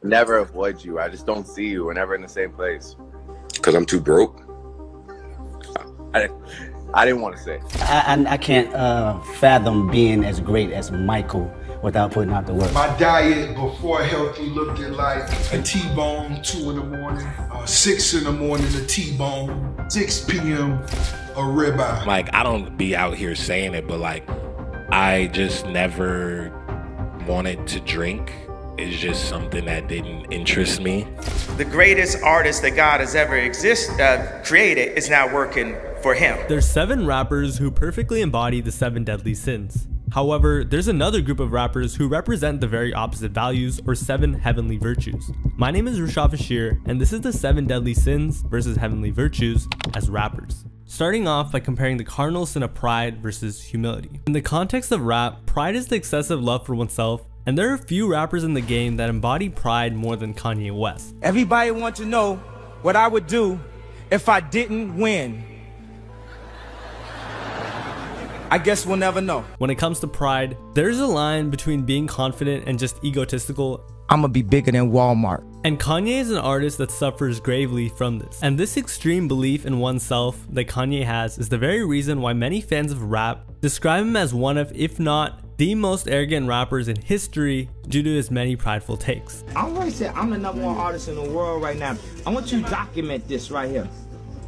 never avoid you. I just don't see you. We're never in the same place. Because I'm too broke? I didn't want to say. I can't fathom being as great as Michael without putting out the work. My diet before healthy looked at like a T-bone, 2 in the morning, 6 in the morning, a T-bone, 6 p.m., a ribeye. Like, I don't be out here saying it, but like, I just never wanted to drink. It's just something that didn't interest me. The greatest artist that God has ever created is now working for him. There's 7 rappers who perfectly embody the 7 deadly sins. However, there's another group of rappers who represent the very opposite values, or 7 heavenly virtues. My name is Rashad Fashir, and this is the 7 deadly sins versus heavenly virtues as rappers. Starting off by comparing the cardinal sin of pride versus humility. In the context of rap, pride is the excessive love for oneself, and there are few rappers in the game that embody pride more than Kanye West. Everybody wants to know what I would do if I didn't win. I guess we'll never know. When it comes to pride, there's a line between being confident and just egotistical. I'm gonna be bigger than Walmart. And Kanye is an artist that suffers gravely from this. And this extreme belief in oneself that Kanye has is the very reason why many fans of rap describe him as one of, if not the most arrogant rappers in history due to his many prideful takes. I already said I'm the #1 artist in the world right now. I want you to document this right here.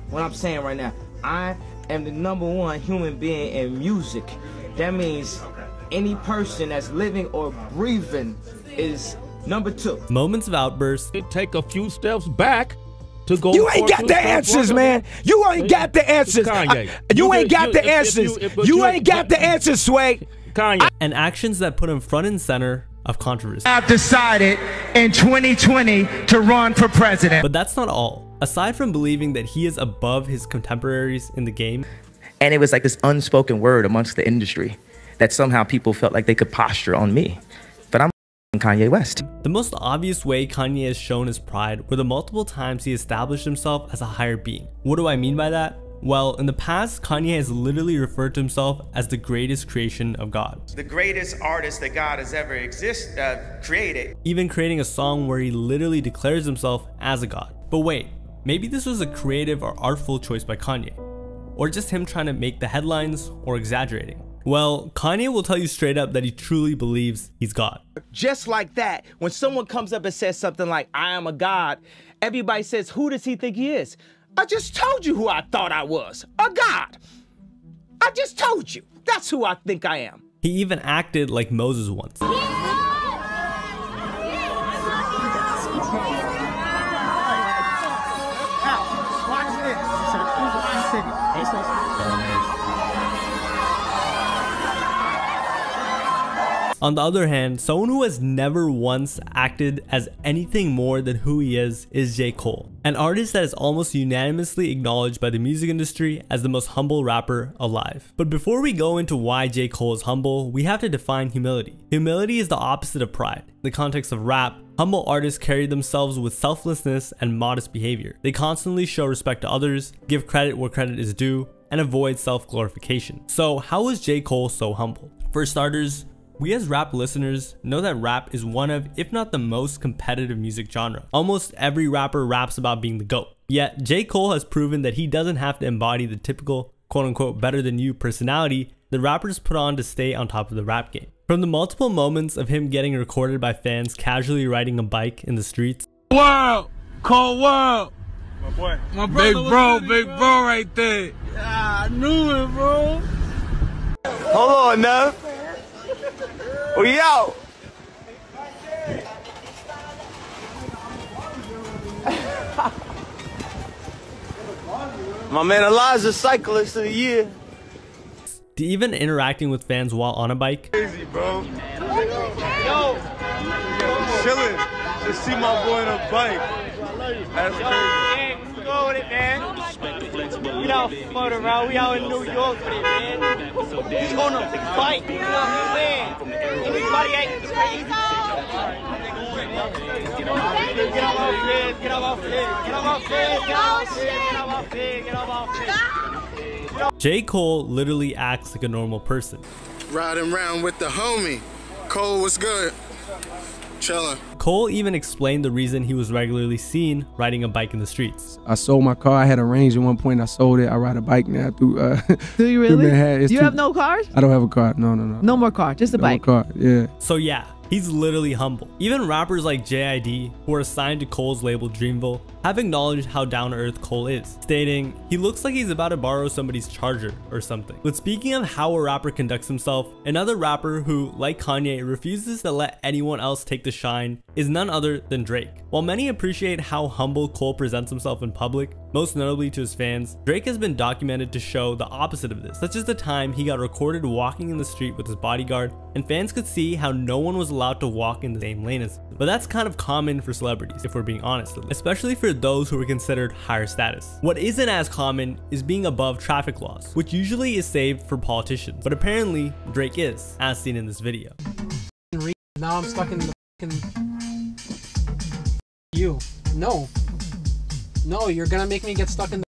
What I'm saying right now, I am the #1 human being in music. That means any person that's living or breathing is #2. Moments of outbursts. Take a few steps back to go. You ain't got the answers, man. You ain't got the answers. You ain't got the answers. You ain't got the answers, Sway. Kanye. And actions that put him front and center of controversy. I've decided in 2020 to run for president. But that's not all. Aside from believing that he is above his contemporaries in the game. And it was like this unspoken word amongst the industry that somehow people felt like they could posture on me. But I'm Kanye West. The most obvious way Kanye has shown his pride were the multiple times he established himself as a higher being. What do I mean by that? Well, in the past, Kanye has literally referred to himself as the greatest creation of God. The greatest artist that God has ever created. Even creating a song where he literally declares himself as a god. But wait, maybe this was a creative or artful choice by Kanye. Or just him trying to make the headlines or exaggerating. Well, Kanye will tell you straight up that he truly believes he's God. Just like that, when someone comes up and says something like, I am a god, everybody says, who does he think he is? I just told you who I thought I was, a god. I just told you, that's who I think I am. He even acted like Moses once. On the other hand, someone who has never once acted as anything more than who he is J. Cole, an artist that is almost unanimously acknowledged by the music industry as the most humble rapper alive. But before we go into why J. Cole is humble, we have to define humility. Humility is the opposite of pride. In the context of rap, humble artists carry themselves with selflessness and modest behavior. They constantly show respect to others, give credit where credit is due, and avoid self-glorification. So how is J. Cole so humble? For starters, we as rap listeners know that rap is one of, if not the most competitive music genre. Almost every rapper raps about being the GOAT. Yet, J. Cole has proven that he doesn't have to embody the typical quote-unquote better than you personality that rappers put on to stay on top of the rap game. From the multiple moments of him getting recorded by fans casually riding a bike in the streets. World! Cold world! My boy. My brother, big bro right there. Yeah, I knew it, bro. Hold on, now. We out. My man Elijah, cyclist of the year. To even interacting with fans while on a bike. Crazy, bro. Yo, chilling. Just see my boy on a bike. That's crazy. Go with it, man. We out floating around. We out in New York with it, man. He's on a bike. You know what I'm saying? Anybody ain't crazy. Get off our fence. Get off our fence. Get off our fence. Get off our fence. Get off our fence. Get off our fence. J. Cole literally acts like a normal person. Riding around with the homie. Cole was good. Chilling. Cole even explained the reason he was regularly seen riding a bike in the streets. I sold my car. I had a Range at one point. I sold it. I ride a bike now through Do you really? Manhattan. Do you have no cars? I don't have a car. No. No more car, just a bike. No more car, yeah. So yeah, he's literally humble. Even rappers like JID, who are signed to Cole's label Dreamville, have acknowledged how down-to-earth Cole is, stating, he looks like he's about to borrow somebody's charger or something. But speaking of how a rapper conducts himself, another rapper who, like Kanye, refuses to let anyone else take the shine is none other than Drake. While many appreciate how humble Cole presents himself in public, most notably to his fans, Drake has been documented to show the opposite of this, such as the time he got recorded walking in the street with his bodyguard, and fans could see how no one was allowed to walk in the same lane as him. But that's kind of common for celebrities, if we're being honest, especially for those who are considered higher status. What isn't as common is being above traffic laws, which usually is saved for politicians, but apparently Drake is, as seen in this video. Now I'm stuck in the fucking... You. No, you're gonna make me get stuck in the...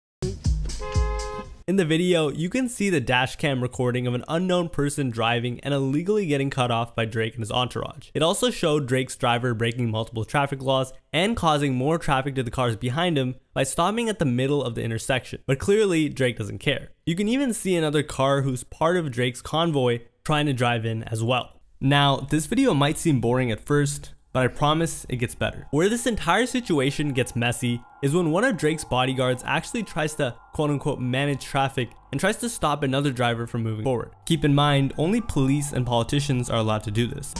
In the video, you can see the dashcam recording of an unknown person driving and illegally getting cut off by Drake and his entourage. It also showed Drake's driver breaking multiple traffic laws and causing more traffic to the cars behind him by stopping at the middle of the intersection. But clearly, Drake doesn't care. You can even see another car who's part of Drake's convoy trying to drive in as well. Now, this video might seem boring at first, but I promise it gets better. Where this entire situation gets messy is when one of Drake's bodyguards actually tries to quote-unquote manage traffic and tries to stop another driver from moving forward. Keep in mind, only police and politicians are allowed to do this.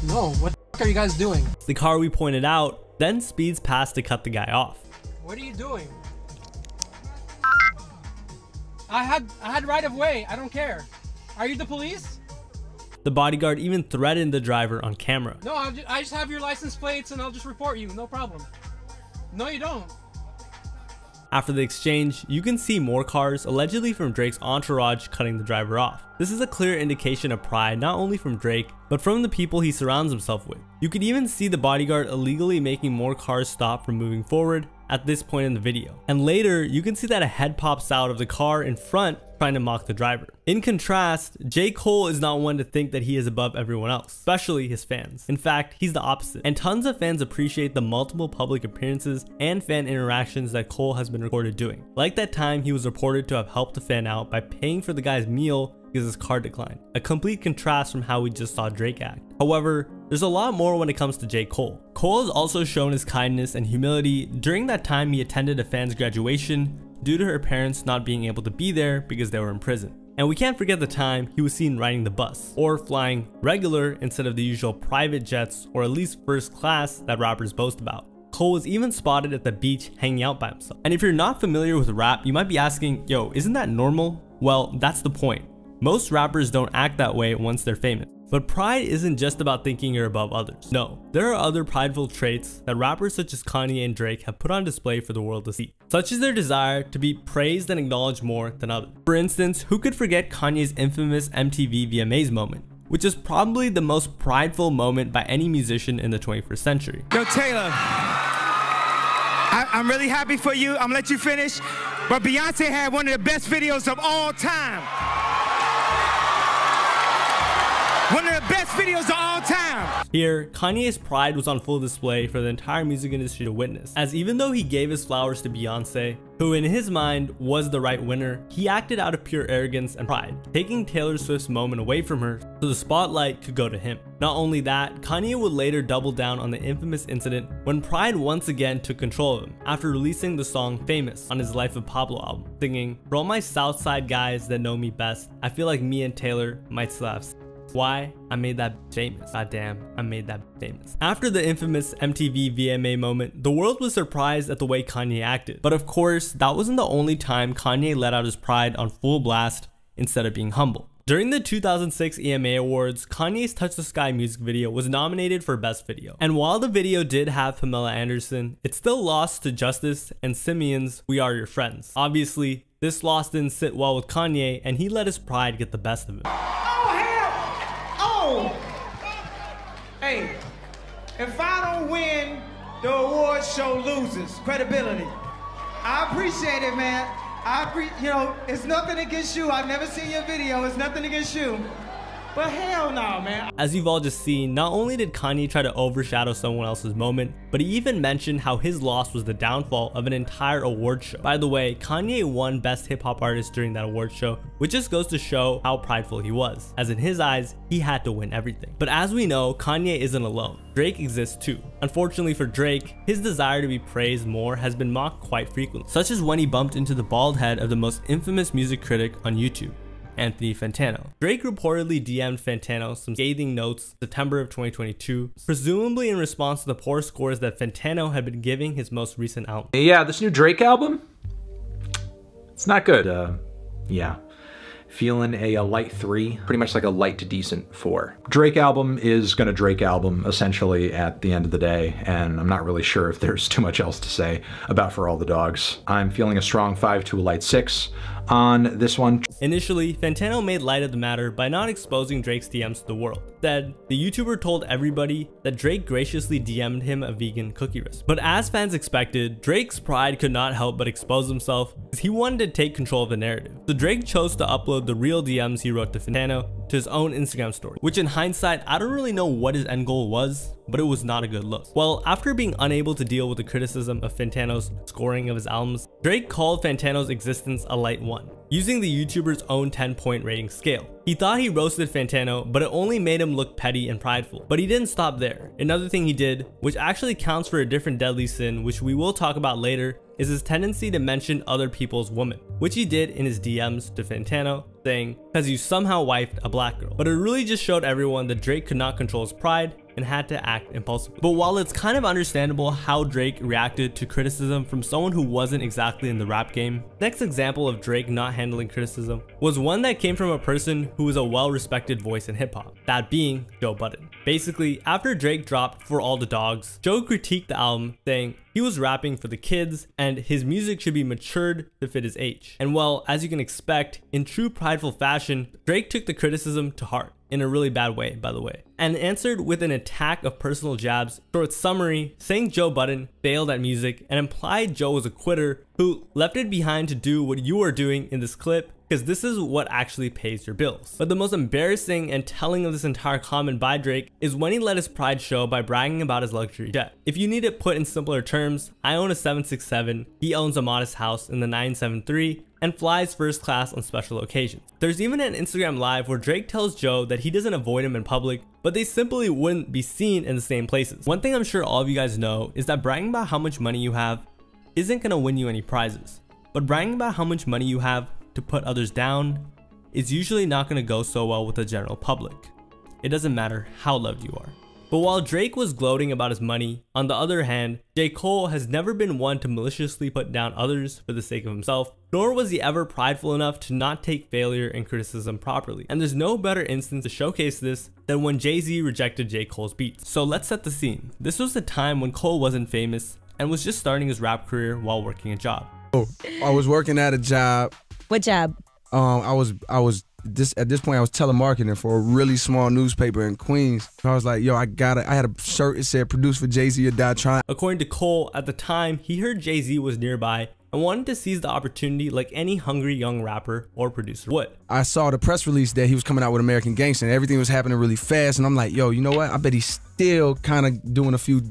No, what the fuck are you guys doing? The car we pointed out then speeds past to cut the guy off. What are you doing? I had right of way. I don't care. Are you the police? The bodyguard even threatened the driver on camera. No, I just have your license plates and I'll just report you. No problem. No, you don't. After the exchange, you can see more cars, allegedly from Drake's entourage, cutting the driver off. This is a clear indication of pride not only from Drake, but from the people he surrounds himself with. You could even see the bodyguard illegally making more cars stop from moving forward at this point in the video. And later, you can see that a head pops out of the car in front trying to mock the driver. In contrast, J. Cole is not one to think that he is above everyone else, especially his fans. In fact, he's the opposite. And tons of fans appreciate the multiple public appearances and fan interactions that Cole has been recorded doing. Like that time he was reported to have helped a fan out by paying for the guy's meal because his card declined. A complete contrast from how we just saw Drake act. However, there's a lot more when it comes to J. Cole. Cole has also shown his kindness and humility during that time he attended a fan's graduation due to her parents not being able to be there because they were in prison. And we can't forget the time he was seen riding the bus, or flying regular instead of the usual private jets or at least first class that rappers boast about. Cole was even spotted at the beach hanging out by himself. And if you're not familiar with rap, you might be asking, yo, isn't that normal? Well, that's the point. Most rappers don't act that way once they're famous. But pride isn't just about thinking you're above others. No, there are other prideful traits that rappers such as Kanye and Drake have put on display for the world to see, such as their desire to be praised and acknowledged more than others. For instance, who could forget Kanye's infamous MTV VMAs moment, which is probably the most prideful moment by any musician in the 21st century. Yo, Taylor, I'm really happy for you. I'm gonna let you finish, but Beyonce had one of the best videos of all time. One of the best videos of all time. Here, Kanye's pride was on full display for the entire music industry to witness, as even though he gave his flowers to Beyonce, who in his mind was the right winner, he acted out of pure arrogance and pride, taking Taylor Swift's moment away from her so the spotlight could go to him. Not only that, Kanye would later double down on the infamous incident when pride once again took control of him after releasing the song Famous on his Life of Pablo album, singing, "For all my Southside guys that know me best, I feel like me and Taylor might still have why? I made that famous. Goddamn, I made that famous." After the infamous MTV VMA moment, the world was surprised at the way Kanye acted. But of course, that wasn't the only time Kanye let out his pride on full blast instead of being humble. During the 2006 EMA Awards, Kanye's Touch the Sky music video was nominated for Best Video. And while the video did have Pamela Anderson, it still lost to Justice and Simeon's We Are Your Friends. Obviously, this loss didn't sit well with Kanye, and he let his pride get the best of him. Hey, if I don't win, the award show loses credibility. I appreciate it, man. You know, it's nothing against you. I've never seen your video. It's nothing against you. But hell no, man. As you've all just seen, not only did Kanye try to overshadow someone else's moment, but he even mentioned how his loss was the downfall of an entire award show. By the way, Kanye won Best Hip Hop Artist during that award show, which just goes to show how prideful he was, as in his eyes, he had to win everything. But as we know, Kanye isn't alone. Drake exists too. Unfortunately for Drake, his desire to be praised more has been mocked quite frequently, such as when he bumped into the bald head of the most infamous music critic on YouTube, Anthony Fantano. Drake reportedly DM'd Fantano some scathing notes in September of 2022, presumably in response to the poor scores that Fantano had been giving his most recent album. Yeah, this new Drake album, it's not good. Yeah. Feeling a light 3, pretty much like a light to decent 4. Drake album is gonna Drake album essentially at the end of the day, and I'm not really sure if there's too much else to say about For All the Dogs. I'm feeling a strong 5 to a light 6 on this one. Initially, Fantano made light of the matter by not exposing Drake's DMs to the world. Instead, the YouTuber told everybody that Drake graciously DM'd him a vegan cookie recipe. But as fans expected, Drake's pride could not help but expose himself, because he wanted to take control of the narrative. So Drake chose to upload the real DMs he wrote to Fantano to his own Instagram story, which in hindsight, I don't really know what his end goal was, but it was not a good look. Well, after being unable to deal with the criticism of Fantano's scoring of his albums, Drake called Fantano's existence a light 1, using the YouTuber's own 10-point rating scale. He thought he roasted Fantano, but it only made him look petty and prideful. But he didn't stop there. Another thing he did, which actually counts for a different deadly sin, which we will talk about later, is his tendency to mention other people's women, which he did in his DMs to Fantano, saying, "Cause you somehow wifed a black girl." But it really just showed everyone that Drake could not control his pride and had to act impulsively. But while it's kind of understandable how Drake reacted to criticism from someone who wasn't exactly in the rap game, the next example of Drake not handling criticism was one that came from a person who is a well-respected voice in hip-hop, that being Joe Budden. Basically, after Drake dropped For All the Dogs, Joe critiqued the album, saying he was rapping for the kids and his music should be matured to fit his age. And well, as you can expect, in true prideful fashion, Drake took the criticism to heart. In a really bad way, by the way, and answered with an attack of personal jabs. Short summary, saying Joe Budden failed at music and implied Joe was a quitter who left it behind to do what you are doing in this clip, because this is what actually pays your bills. But the most embarrassing and telling of this entire comment by Drake is when he let his pride show by bragging about his luxury jet. If you need it put in simpler terms, I own a 767, he owns a modest house in the 973, and flies first class on special occasions. There's even an Instagram live where Drake tells Joe that he doesn't avoid him in public, but they simply wouldn't be seen in the same places. One thing I'm sure all of you guys know is that bragging about how much money you have isn't gonna win you any prizes, but bragging about how much money you have to put others down is usually not gonna go so well with the general public. It doesn't matter how loved you are. But while Drake was gloating about his money, on the other hand, J. Cole has never been one to maliciously put down others for the sake of himself, nor was he ever prideful enough to not take failure and criticism properly. And there's no better instance to showcase this than when Jay-Z rejected J. Cole's beats. So let's set the scene. This was the time when Cole wasn't famous and was just starting his rap career while working a job. I was working at a job. What job? At this point I was telemarketing for a really small newspaper in Queens. I was like, yo, I had a shirt, it said produced for Jay-Z or Die Trying. According to Cole, at the time, he heard Jay-Z was nearby and wanted to seize the opportunity like any hungry young rapper or producer would. I saw the press release that he was coming out with American Gangster and everything was happening really fast, and I'm like, yo, you know what? I bet he's still kind of doing a few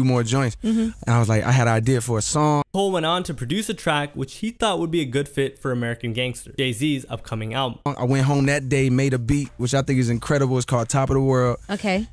more joints. And I was like, I had an idea for a song. Cole went on to produce a track which he thought would be a good fit for American Gangster, Jay-Z's upcoming album. I went home that day, made a beat, which I think is incredible. It's called Top of the World. Okay.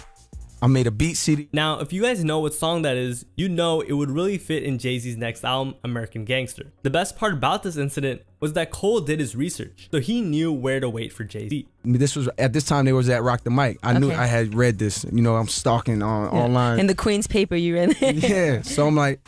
I made a beat CD. Now, if you guys know what song that is, you know it would really fit in Jay-Z's next album, American Gangster. The best part about this incident was that Cole did his research, so he knew where to wait for Jay-Z. This was at this time they was at Rock the Mic. I knew I had read this. You know, I'm stalking online. In the Queen's paper you read. Yeah, so I'm like,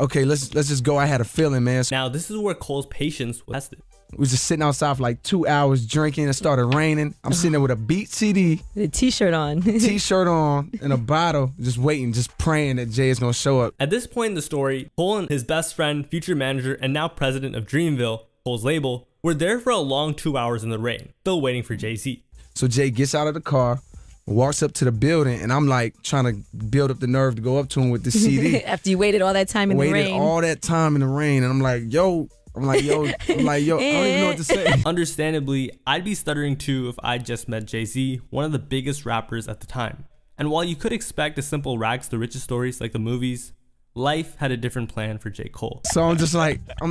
okay, let's just go. I had a feeling, man. Now, this is where Cole's patience was tested. We was just sitting outside for like 2 hours drinking. It started raining. I'm sitting there with a beat CD. The t-shirt on. T-shirt on and a bottle, just waiting, just praying that Jay is going to show up. At this point in the story, Cole and his best friend, future manager, and now president of Dreamville, Cole's label, were there for a long 2 hours in the rain, still waiting for Jay-Z. So Jay gets out of the car, walks up to the building, and I'm like trying to build up the nerve to go up to him with the CD. After you waited all that time in the rain. Waited all that time in the rain, and I'm like, yo, I'm like, yo, I don't even know what to say. Understandably, I'd be stuttering too if I just met Jay-Z, one of the biggest rappers at the time. And while you could expect a simple rags to riches stories like the movies, life had a different plan for J. Cole. So I'm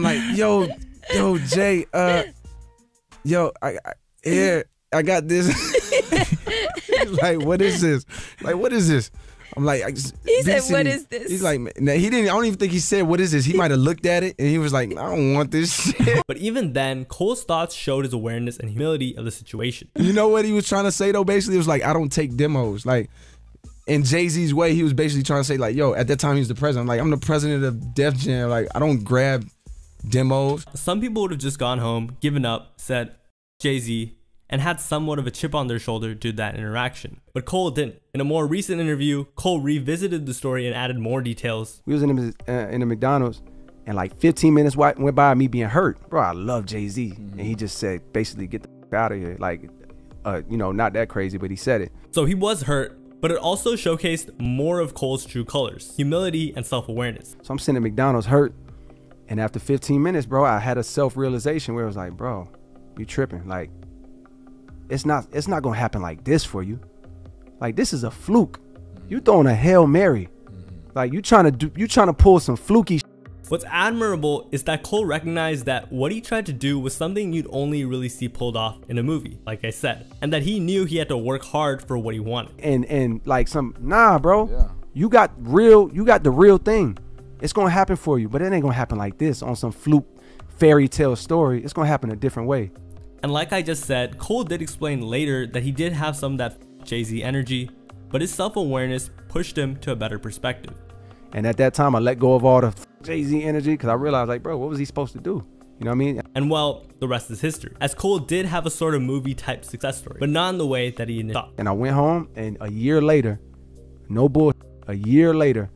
like, yo, Jay, yo, I got this. Like, what is this? Like, what is this? I'm like, he said, what is this? He's like, he didn't, I don't even think he said, what is this? He might have looked at it and he was like, I don't want this shit. But even then, Cole's thoughts showed his awareness and humility of the situation. You know what he was trying to say though? Basically, it was like, I don't take demos. Like, in Jay-Z's way, he was basically trying to say like, yo, at that time he was the president. Like, I'm the president of Def Jam. Like, I don't grab demos. Some people would have just gone home, given up, said Jay-Z, and had somewhat of a chip on their shoulder due to that interaction. But Cole didn't. In a more recent interview, Cole revisited the story and added more details. We was in the McDonald's, and like 15 minutes went by me being hurt. Bro, I love Jay-Z. And he just said, basically, get the f out of here. Like, you know, not that crazy, but he said it. So he was hurt, but it also showcased more of Cole's true colors, humility and self-awareness. So I'm sitting at McDonald's hurt, and after 15 minutes, bro, I had a self-realization where I was like, bro, you tripping. Like, it's not gonna happen like this for you. Like, this is a fluke. You throwing a Hail Mary. Like, you trying to pull some fluky shit. What's admirable is that Cole recognized that what he tried to do was something you'd only really see pulled off in a movie, like I said, and that he knew he had to work hard for what he wanted. And like nah, bro. Yeah. You got the real thing. It's gonna happen for you, but it ain't gonna happen like this on some fluke fairy tale story. It's gonna happen a different way. And like I just said, Cole did explain later that he did have some of that Jay-Z energy, but his self-awareness pushed him to a better perspective. And at that time, I let go of all the Jay-Z energy because I realized, like, bro, what was he supposed to do? You know what I mean? And well, the rest is history, as Cole did have a sort of movie-type success story, but not in the way that he initially thought. And I went home, and a year later, no bullshit, a year later,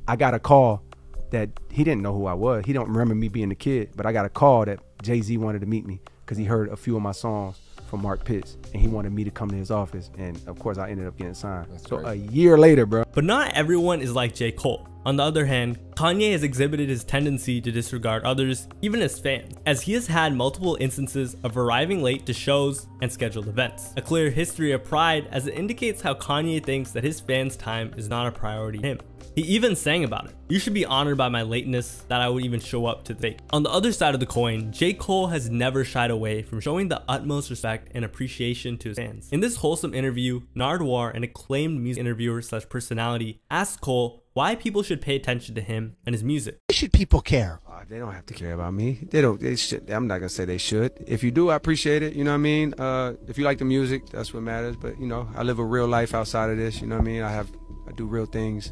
I got a call that he didn't know who I was. He don't remember me being a kid, but I got a call that Jay-Z wanted to meet me because he heard a few of my songs from Mark Pitts, and he wanted me to come to his office, and of course I ended up getting signed. So a year later, bro. But not everyone is like J. Cole. On the other hand, Kanye has exhibited his tendency to disregard others, even his fans, as he has had multiple instances of arriving late to shows and scheduled events. A clear history of pride, as it indicates how Kanye thinks that his fans' time is not a priority to him. He even sang about it. You should be honored by my lateness that I would even show up to the fake. On the other side of the coin, J. Cole has never shied away from showing the utmost respect and appreciation to his fans. In this wholesome interview, Nardwuar, an acclaimed music interviewer / personality, asked Cole why people should pay attention to him and his music. Why should people care? They don't have to care about me. They should. I'm not gonna say they should. If you do, I appreciate it. You know what I mean? If you like the music, that's what matters. But you know, I live a real life outside of this. You know what I mean? I do real things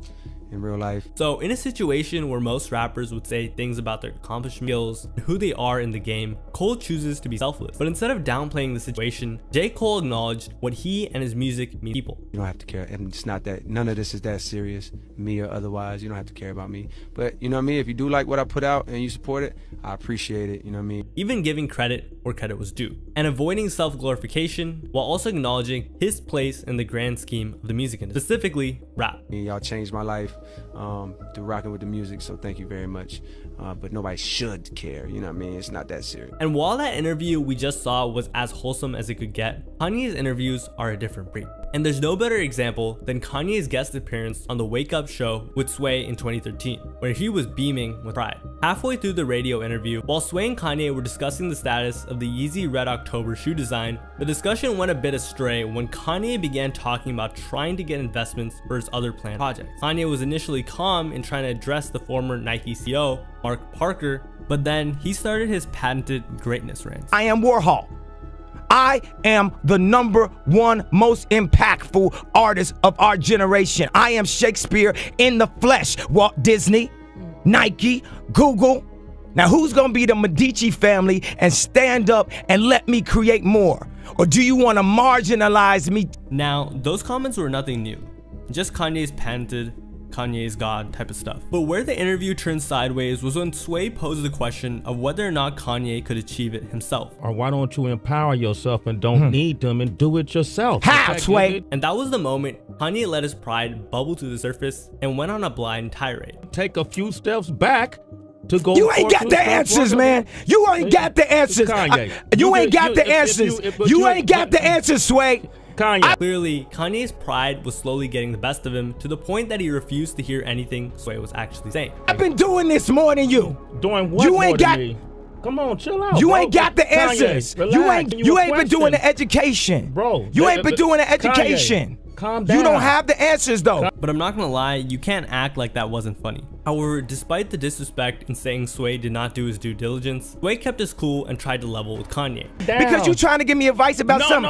in real life. So in a situation where most rappers would say things about their accomplishment, skills, and who they are in the game, Cole chooses to be selfless. But instead of downplaying the situation, J. Cole acknowledged what he and his music mean to people. You don't have to care, and it's not that, none of this is that serious, me or otherwise. You don't have to care about me. But you know what I mean? If you do like what I put out and you support it, I appreciate it. You know what I mean? Even giving credit where credit was due, and avoiding self-glorification while also acknowledging his place in the grand scheme of the music industry, specifically rap. Y'all changed my life through rocking with the music, so thank you very much. But nobody should care, you know what I mean? It's not that serious. And while that interview we just saw was as wholesome as it could get, Kanye's interviews are a different breed. And there's no better example than Kanye's guest appearance on the Wake Up Show with Sway in 2013, where he was beaming with pride. Halfway through the radio interview, while Sway and Kanye were discussing the status of the Yeezy Red October shoe design, the discussion went a bit astray when Kanye began talking about trying to get investments for his other planned projects. Kanye was initially calm in trying to address the former Nike CEO, Mark Parker, but then he started his patented greatness rant. I am Warhol. I am the #1 most impactful artist of our generation. I am Shakespeare in the flesh. Walt Disney, Nike, Google. Now who's gonna be the Medici family and stand up and let me create more? Or do you wanna marginalize me? Now, those comments were nothing new. Just Kanye's patented Kanye's God type of stuff. But where the interview turned sideways was when Sway posed the question of whether or not Kanye could achieve it himself. Or why don't you empower yourself and don't need them and do it yourself? How, Sway? And that was the moment Kanye let his pride bubble to the surface and went on a blind tirade. Take a few steps back to go. You ain't got the answers, man. You ain't got the answers. You ain't got the answers. You ain't got the answers, Sway. Kanye. Clearly, Kanye's pride was slowly getting the best of him to the point that he refused to hear anything Sway was actually saying. I've been doing this more than you. Doing what? You ain't got. Me? Come on, chill out. You bro. ain't got the answers. Kanye, you ain't been doing the education, bro. You ain't been doing the education. Kanye, calm down. You don't have the answers though. But I'm not gonna lie, you can't act like that wasn't funny. However, despite the disrespect in saying Sway did not do his due diligence, Sway kept his cool and tried to level with Kanye. Because you trying to give me advice about something.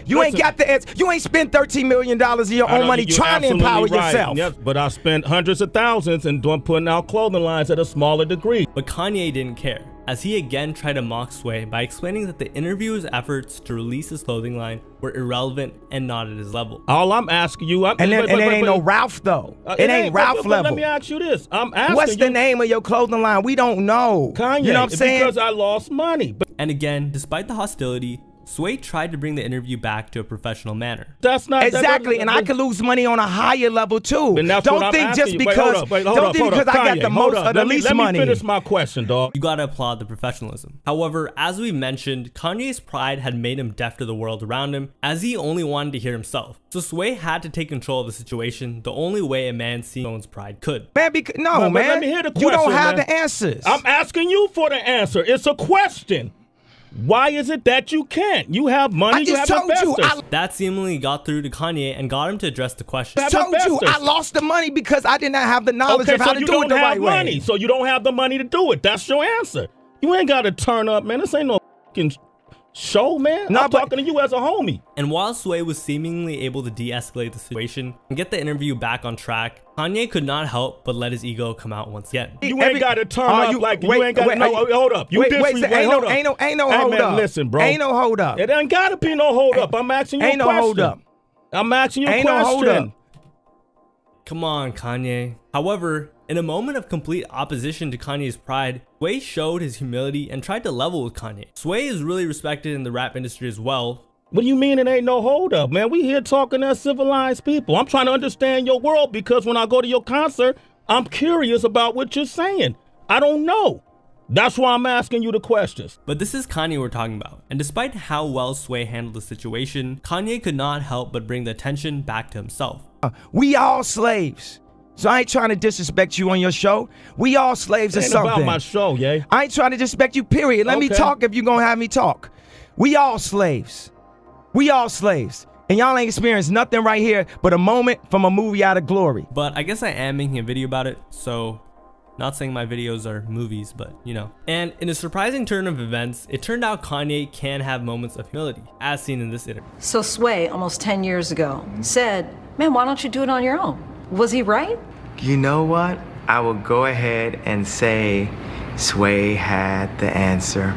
You ain't got the answer. You ain't spent $13 million of your own money trying to empower yourself. Yes, but I spent hundreds of thousands and putting out clothing lines at a smaller degree. But Kanye didn't care, as he again tried to mock Sway by explaining that the interviewer's efforts to release his clothing line were irrelevant and not at his level. All I'm asking you, it ain't no Ralph though. It ain't Ralph level. Let me ask you this. I'm asking what's the name of your clothing line? We don't know. Kanye, you know what I'm saying? Because I lost money. And again, despite the hostility, Sway tried to bring the interview back to a professional manner. That's not exactly, and I could lose money on a higher level too. Don't think just because I got the most or the least money. Let me finish my question, dog. You gotta applaud the professionalism. However, as we mentioned, Kanye's pride had made him deaf to the world around him, as he only wanted to hear himself. So Sway had to take control of the situation the only way a man seeing his own pride could. Man, man. Let me hear the question, you don't have man. the answers. I'm asking you for the answer. It's a question. Why is it that you can't? You have money, you have investors. That seemingly got through to Kanye and got him to address the question. I told you I lost the money because I did not have the knowledge of how to do it the right way. So you don't have the money to do it. That's your answer. You ain't got to turn up, man. This ain't no fucking show, man. I'm talking to you as a homie. And while Sway was seemingly able to de-escalate the situation and get the interview back on track, Kanye could not help but let his ego come out once again. You ain't got to turn up you ain't got to hold up. You ain't no hold up. Listen, bro. Ain't no hold up. It ain't got to be no hold up. I'm asking you a question. Ain't no hold up. I'm asking you a question. Ain't no hold up. Come on, Kanye. However, in a moment of complete opposition to Kanye's pride, Sway showed his humility and tried to level with Kanye. Sway is really respected in the rap industry as well. What do you mean it ain't no hold up, man? We here talking as civilized people. I'm trying to understand your world because when I go to your concert, I'm curious about what you're saying. I don't know. That's why I'm asking you the questions. But this is Kanye we're talking about. And despite how well Sway handled the situation, Kanye could not help but bring the attention back to himself. We all slaves. So I ain't trying to disrespect you on your show. We all slaves or something. About my show, yeah. I ain't trying to disrespect you, period. Let me talk if you're going to have me talk. We all slaves. We all slaves. And y'all ain't experienced nothing right here but a moment from a movie out of glory. But I guess I am making a video about it, so not saying my videos are movies, but you know. And in a surprising turn of events, it turned out Kanye can have moments of humility, as seen in this interview. So Sway, almost 10 years ago, said, man, why don't you do it on your own? Was he right? You know what? I will go ahead and say Sway had the answer.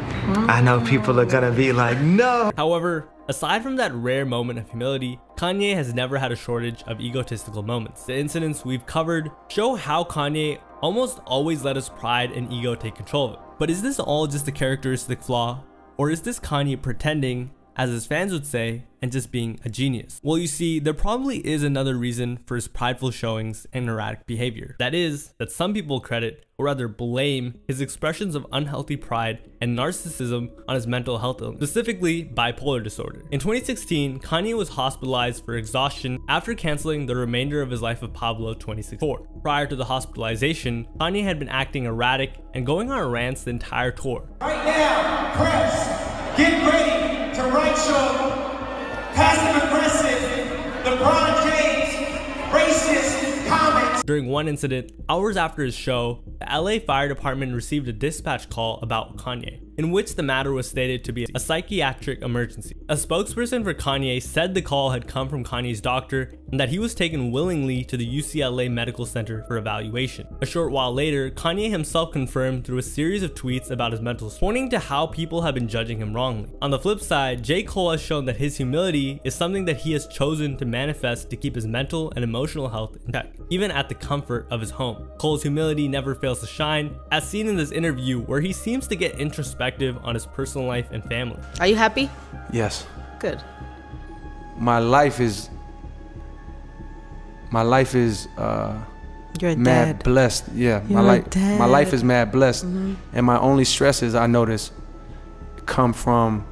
I know people are gonna be like, no. However, aside from that rare moment of humility, Kanye has never had a shortage of egotistical moments. The incidents we've covered show how Kanye almost always let his pride and ego take control of it. But is this all just a characteristic flaw? Or is this Kanye pretending, as his fans would say, and just being a genius? Well, you see, there probably is another reason for his prideful showings and erratic behavior. That is, that some people credit, or rather blame, his expressions of unhealthy pride and narcissism on his mental health illness, specifically bipolar disorder. In 2016, Kanye was hospitalized for exhaustion after canceling the remainder of his Life of Pablo 2064. Prior to the hospitalization, Kanye had been acting erratic and going on rants the entire tour. Right now, press, get ready to write your passive aggressive, LeBron James, racist comments. During one incident, hours after his show, the LA Fire Department received a dispatch call about Kanye, in which the matter was stated to be a psychiatric emergency. A spokesperson for Kanye said the call had come from Kanye's doctor and that he was taken willingly to the UCLA Medical Center for evaluation. A short while later, Kanye himself confirmed through a series of tweets about his mental state, pointing to how people have been judging him wrongly. On the flip side, J. Cole has shown that his humility is something that he has chosen to manifest to keep his mental and emotional health in check, even at the comfort of his home. Cole's humility never fails to shine, as seen in this interview where he seems to get introspective on his personal life and family. Are you happy? Yes. Good. My life is You're a mad dad. blessed. Yeah, You're a my dad. life is mad blessed, and my only stresses I notice come from.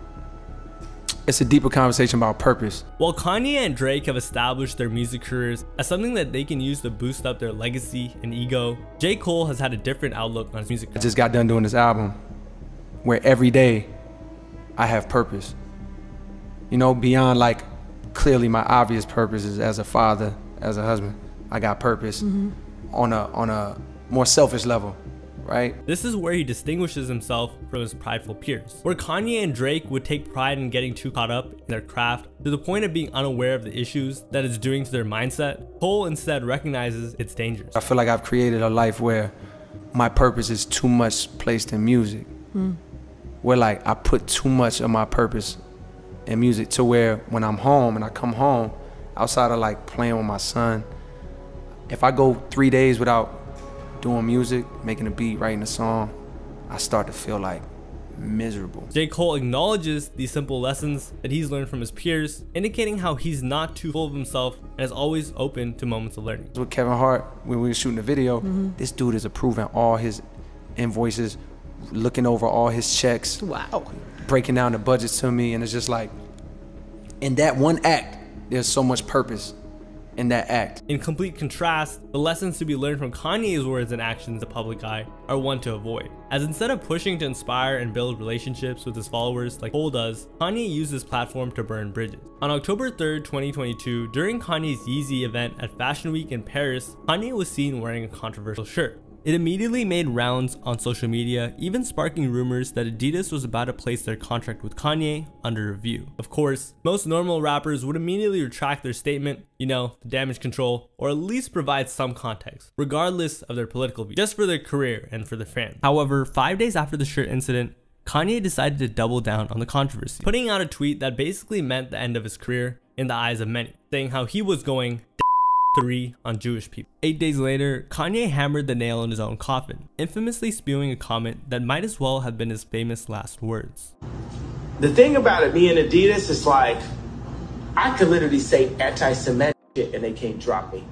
It's a deeper conversation about purpose. While Kanye and Drake have established their music careers as something that they can use to boost up their legacy and ego, J. Cole has had a different outlook on his music career. I just got done doing this album where every day I have purpose. You know, beyond like clearly my obvious purposes as a father, as a husband, I got purpose on a more selfish level. Right? This is where he distinguishes himself from his prideful peers. Where Kanye and Drake would take pride in getting too caught up in their craft to the point of being unaware of the issues that it's doing to their mindset, Cole instead recognizes its dangers. I feel like I've created a life where my purpose is too much placed in music. Where like I put too much of my purpose in music to where when I'm home and I come home, outside of like playing with my son, if I go 3 days without doing music, making a beat, writing a song, I start to feel like miserable. J. Cole acknowledges these simple lessons that he's learned from his peers, indicating how he's not too full of himself and is always open to moments of learning. With Kevin Hart, when we were shooting the video, this dude is approving all his invoices, looking over all his checks, breaking down the budgets to me, and it's just like, in that one act, there's so much purpose in that act. In complete contrast, the lessons to be learned from Kanye's words and actions in the public eye are one to avoid. As instead of pushing to inspire and build relationships with his followers like Cole does, Kanye used this platform to burn bridges. On October 3rd, 2022, during Kanye's Yeezy event at Fashion Week in Paris, Kanye was seen wearing a controversial shirt. It immediately made rounds on social media, even sparking rumors that Adidas was about to place their contract with Kanye under review. Of course, most normal rappers would immediately retract their statement, you know, the damage control, or at least provide some context, regardless of their political view, just for their career and for their fans. However, 5 days after the shirt incident, Kanye decided to double down on the controversy, putting out a tweet that basically meant the end of his career in the eyes of many, saying how he was going 3 on Jewish people. 8 days later, Kanye hammered the nail in his own coffin, infamously spewing a comment that might as well have been his famous last words. The thing about it being Adidas is like, I could literally say anti-Semitic shit and they can't drop me.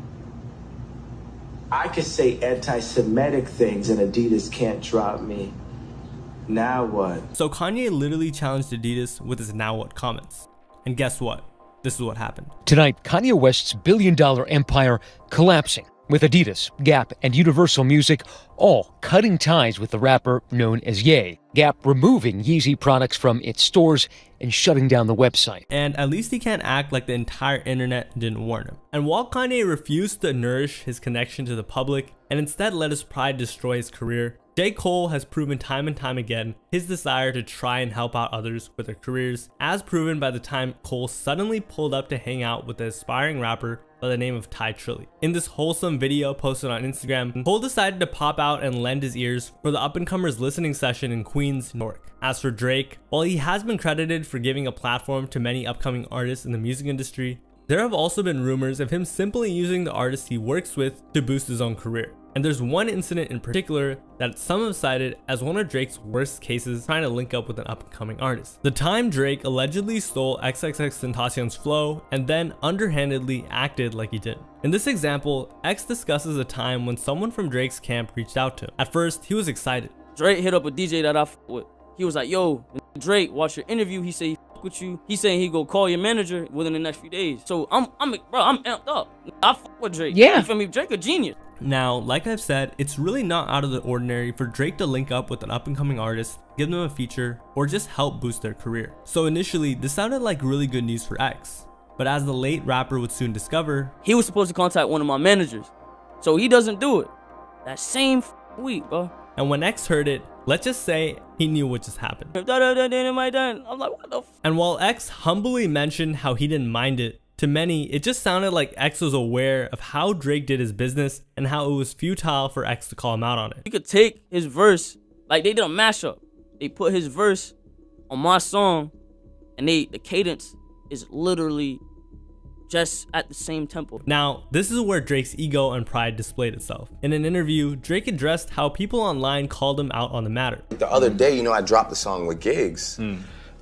I could say anti-Semitic things and Adidas can't drop me. Now what? So Kanye literally challenged Adidas with his now what comments. And guess what? This is what happened. Tonight, Kanye West's billion-dollar empire collapsing, with Adidas, Gap, and Universal Music all cutting ties with the rapper known as Ye. Gap removing Yeezy products from its stores and shutting down the website. And at least he can't act like the entire internet didn't warn him. And while Kanye refused to nourish his connection to the public and instead let his pride destroy his career, J. Cole has proven time and time again his desire to try and help out others with their careers, as proven by the time Cole suddenly pulled up to hang out with the aspiring rapper by the name of Ty Trilly. In this wholesome video posted on Instagram, Cole decided to pop out and lend his ears for the up-and-comers listening session in Queens, New York. As for Drake, while he has been credited for giving a platform to many upcoming artists in the music industry, there have also been rumors of him simply using the artists he works with to boost his own career. And there's one incident in particular that some have cited as one of Drake's worst cases trying to link up with an up-and-coming artist. The time Drake allegedly stole XXXTentacion's flow and then underhandedly acted like he didn't. In this example, X discusses a time when someone from Drake's camp reached out to him. At first, he was excited. Drake hit up a DJ that I f with. He was like, yo, Drake, watch your interview. He said he f with you. He saying he go call your manager within the next few days. So I'm amped up. I f with Drake. Yeah. You feel me? Drake a genius. Now, like I've said, it's really not out of the ordinary for Drake to link up with an up-and-coming artist, give them a feature, or just help boost their career. So initially, this sounded like really good news for X. But as the late rapper would soon discover, he was supposed to contact one of my managers. So he doesn't do it. That same week, bro. And when X heard it, let's just say he knew what just happened. I'm like, what the f? And while X humbly mentioned how he didn't mind it, to many, it just sounded like X was aware of how Drake did his business and how it was futile for X to call him out on it. You could take his verse, like they did a mashup. They put his verse on my song, and the cadence is literally just at the same tempo. Now, this is where Drake's ego and pride displayed itself. In an interview, Drake addressed how people online called him out on the matter. The other day, you know, I dropped the song with Gigs,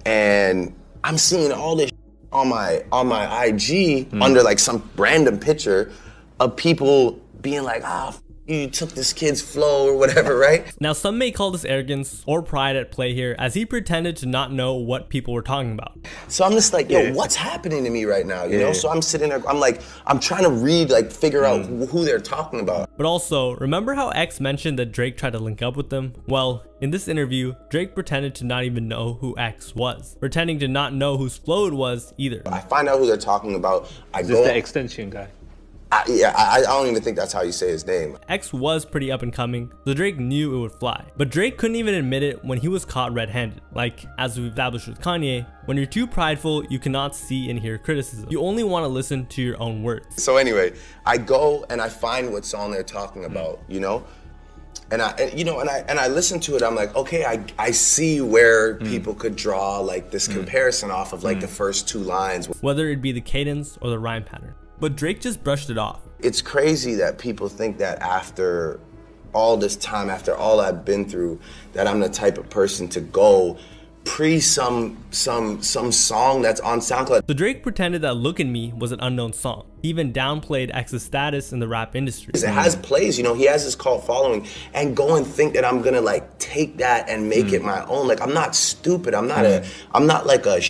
and I'm seeing all this on my IG under like some random picture of people being like, you took this kid's flow or whatever, right? Now, some may call this arrogance or pride at play here, as he pretended to not know what people were talking about. So I'm just like, yo, what's happening to me right now, you know? So I'm sitting there, I'm trying to read, like, figure out who they're talking about. But also, remember how X mentioned that Drake tried to link up with them? Well, in this interview, Drake pretended to not even know who X was, pretending to not know whose flow it was either. I find out who they're talking about. Is this the extension guy? I don't even think that's how you say his name. X was pretty up and coming, so Drake knew it would fly. But Drake couldn't even admit it when he was caught red-handed. Like, as we've established with Kanye, when you're too prideful, you cannot see and hear criticism. You only want to listen to your own words. So anyway, I go and I find what song they're talking about, you know? And I listen to it, I'm like, okay, I see where people could draw like this comparison off of like the first 2 lines. Whether it be the cadence or the rhyme pattern. But Drake just brushed it off. It's crazy that people think that after all this time, after all I've been through, that I'm the type of person to go pre some song that's on SoundCloud. So Drake pretended that Look at Me was an unknown song. He even downplayed X's status in the rap industry. It has plays, you know, he has this cult following, and go and think that I'm gonna like take that and make it my own. Like, I'm not stupid. I'm not like a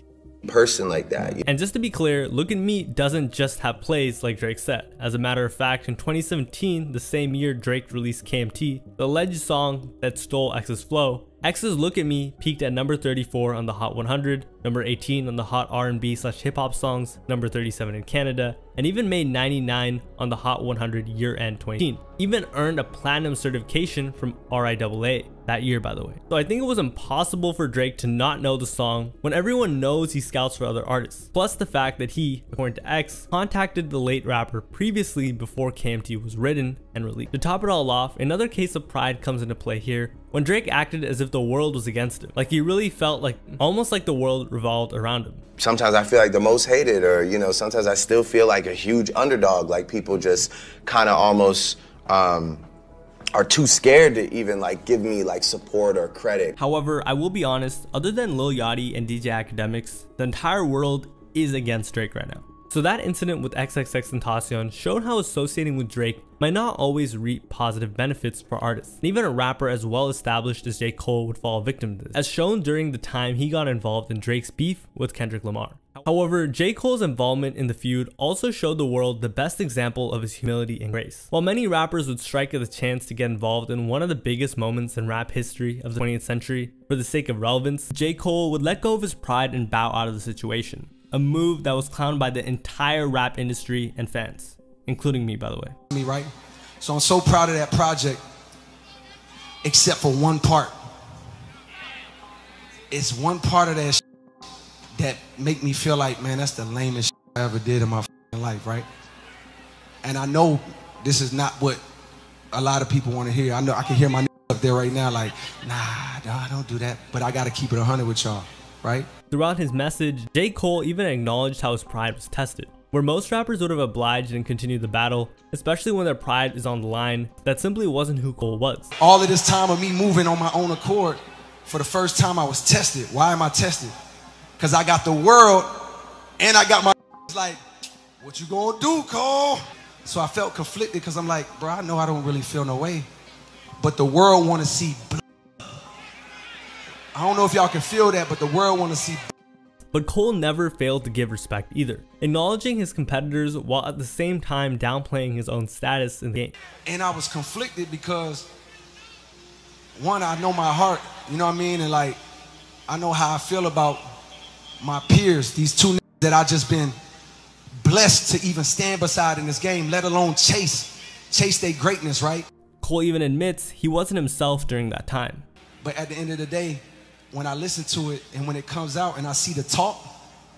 person like that. And just to be clear, Look at Me doesn't just have plays like Drake said. As a matter of fact, in 2017, the same year Drake released KMT, the alleged song that stole X's flow, X's Look at Me peaked at number 34 on the Hot 100, number 18 on the Hot R&B/hip hop songs, number 37 in Canada, and even made 99 on the Hot 100 year-end 2018. Even earned a platinum certification from RIAA that year, by the way. So I think it was impossible for Drake to not know the song when everyone knows he scouts for other artists. Plus the fact that he, according to X, contacted the late rapper previously before KMT was written and released. To top it all off, another case of pride comes into play here when Drake acted as if the world was against him. Like he really felt like, almost like the world revolved around him. Sometimes I feel like the most hated, or, you know, sometimes I still feel like a huge underdog. Like people just kind of almost are too scared to even like give me like support or credit. However, I will be honest, other than Lil Yachty and DJ Academics, the entire world is against Drake right now. So that incident with XXXTentacion showed how associating with Drake might not always reap positive benefits for artists. And even a rapper as well established as J. Cole would fall victim to this, as shown during the time he got involved in Drake's beef with Kendrick Lamar. However, J. Cole's involvement in the feud also showed the world the best example of his humility and grace. While many rappers would strike at the chance to get involved in one of the biggest moments in rap history of the 20th century for the sake of relevance, J. Cole would let go of his pride and bow out of the situation. A move that was clowned by the entire rap industry and fans, including me, by the way. Me, right? So I'm so proud of that project, except for one part. It's one part of that shit that make me feel like, man, that's the lamest shit I ever did in my life, right? And I know this is not what a lot of people want to hear. I know I can hear my up there right now like, nah, don't do that. But I got to keep it 100 with y'all, right? Throughout his message, J. Cole even acknowledged how his pride was tested. Where most rappers would have obliged and continued the battle, especially when their pride is on the line, that simply wasn't who Cole was. All of this time of me moving on my own accord, for the first time I was tested. Why am I tested? Because I got the world and I got my like, what you gonna do, Cole? So I felt conflicted because I'm like, bro, I know I don't really feel no way, but the world want to see blood. I don't know if y'all can feel that, but the world want to see blood. But Cole never failed to give respect either, acknowledging his competitors while at the same time downplaying his own status in the game. And I was conflicted because, one, I know my heart, you know what I mean? And like, I know how I feel about my peers, these two that I just been blessed to even stand beside in this game, let alone chase their greatness, right? Cole even admits he wasn't himself during that time. But at the end of the day, when I listen to it and when it comes out and I see the talk,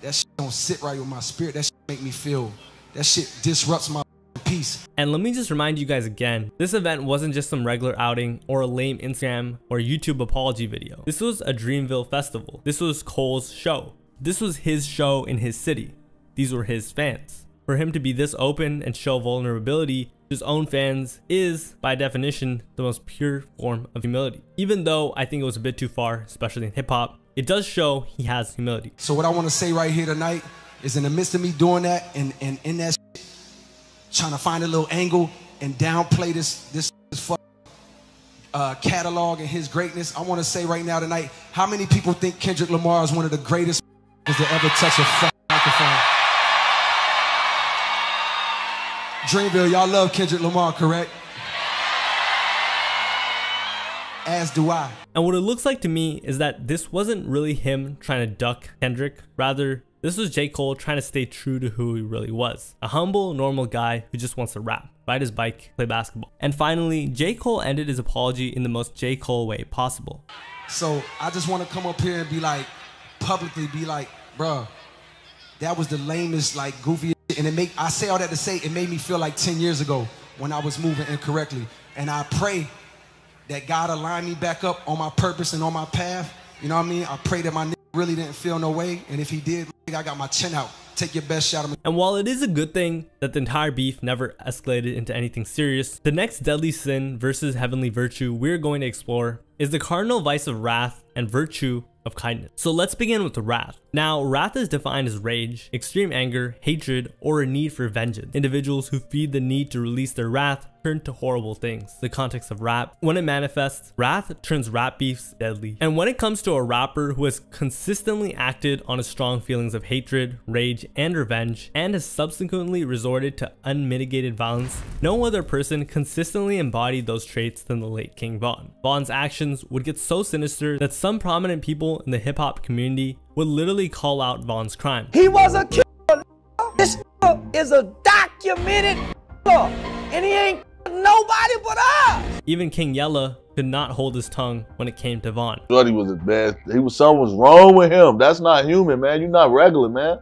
that shit don't sit right with my spirit. That shit make me feel, that shit disrupts my peace. And let me just remind you guys again, this event wasn't just some regular outing or a lame Instagram or YouTube apology video. This was a Dreamville festival. This was Cole's show. This was his show in his city. These were his fans. For him to be this open and show vulnerability to his own fans is, by definition, the most pure form of humility. Even though I think it was a bit too far, especially in hip hop, it does show he has humility. So what I want to say right here tonight is, in the midst of me doing that and in that shit, trying to find a little angle and downplay this catalog and his greatness. I want to say right now tonight, how many people think Kendrick Lamar is one of the greatest to ever touch a microphone? Dreamville, y'all love Kendrick Lamar, correct? As do I. And what it looks like to me is that this wasn't really him trying to duck Kendrick. Rather, this was J. Cole trying to stay true to who he really was. A humble, normal guy who just wants to rap, ride his bike, play basketball. And finally, J. Cole ended his apology in the most J. Cole way possible. So I just want to come up here and be like, publicly be like, bruh, that was the lamest, like, goofiest shit. And I say all that to say, it made me feel like 10 years ago when I was moving incorrectly. And I pray that God align me back up on my purpose and on my path. You know what I mean? I pray that my nigga really didn't feel no way. And if he did, I got my chin out. Take your best shot of me. And while it is a good thing that the entire beef never escalated into anything serious, the next deadly sin versus heavenly virtue we're going to explore is the cardinal vice of wrath and virtue of kindness. So let's begin with the wrath. Now, wrath is defined as rage, extreme anger, hatred, or a need for vengeance. Individuals who feed the need to release their wrath turn to horrible things. The context of rap. When it manifests, wrath turns rap beefs deadly. And when it comes to a rapper who has consistently acted on his strong feelings of hatred, rage, and revenge, and has subsequently resorted to unmitigated violence, no other person consistently embodied those traits than the late King Von. Von's actions would get so sinister that some prominent people in the hip-hop community would literally call out Von's crime. He was a killer. This is a documented killer, and he ain't nobody but us. Even King Yella could not hold his tongue when it came to Von. Thought he was the best. Something was wrong with him. That's not human, man. You're not regular, man.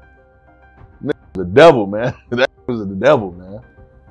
The devil, man. That was the devil, man.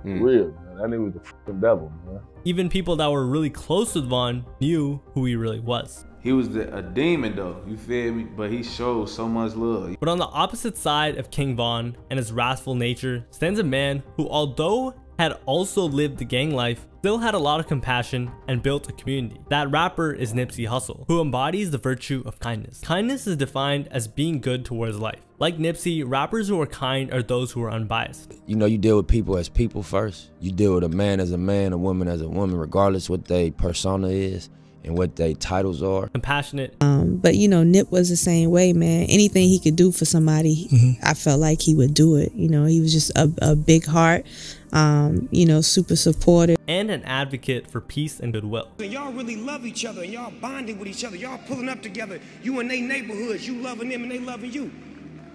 Real, man. That nigga was the fucking devil, man. Even people that were really close with Von knew who he really was. He was a demon though, you feel me? But he showed so much love. But on the opposite side of King Von and his wrathful nature stands a man who, although had also lived the gang life, still had a lot of compassion and built a community. That rapper is Nipsey Hussle, who embodies the virtue of kindness. Kindness is defined as being good towards life. Like Nipsey, rappers who are kind are those who are unbiased. You know, you deal with people as people first. You deal with a man as a man, a woman as a woman, regardless what their persona is and what their titles are. Compassionate. But you know, Nip was the same way, man. Anything he could do for somebody, I felt like he would do it. You know, he was just a big heart, you know, super supportive. And an advocate for peace and goodwill. Y'all really love each other, and y'all bonding with each other. Y'all pulling up together. You in their neighborhoods, you loving them and they loving you.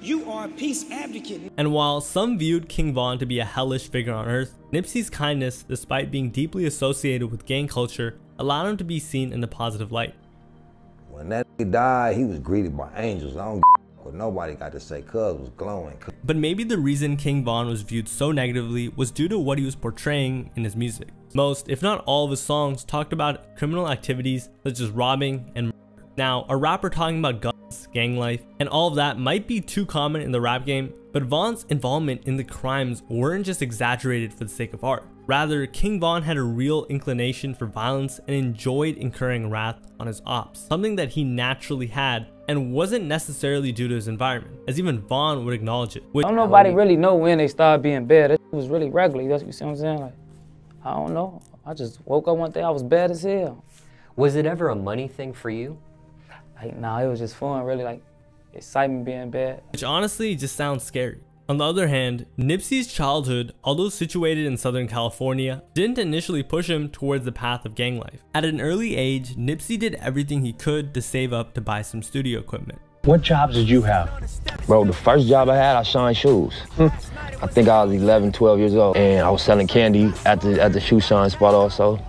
You are a peace advocate. And while some viewed King Von to be a hellish figure on earth, Nipsey's kindness, despite being deeply associated with gang culture, allowed him to be seen in a positive light. When that nigga died, he was greeted by angels. I don't what nobody got to say, cuz was glowing. But maybe the reason King Von was viewed so negatively was due to what he was portraying in his music. Most, if not all of his songs talked about criminal activities such as robbing and murder. Now, a rapper talking about guns, gang life, and all of that might be too common in the rap game, but Von's involvement in the crimes weren't just exaggerated for the sake of art. Rather, King Von had a real inclination for violence and enjoyed incurring wrath on his ops, something that he naturally had and wasn't necessarily due to his environment, as even Von would acknowledge it. Don't nobody really know when they started being bad. It was really regular, you see what I'm saying? Like, I don't know. I just woke up one day, I was bad as hell. Was it ever a money thing for you? Like, nah, it was just fun, really, like, excitement being bad. Which honestly just sounds scary. On the other hand, Nipsey's childhood, although situated in Southern California, didn't initially push him towards the path of gang life. At an early age, Nipsey did everything he could to save up to buy some studio equipment. What jobs did you have? Bro, the first job I had, I shined shoes. I think I was 11, 12 years old, and I was selling candy at the shoe shine spot also.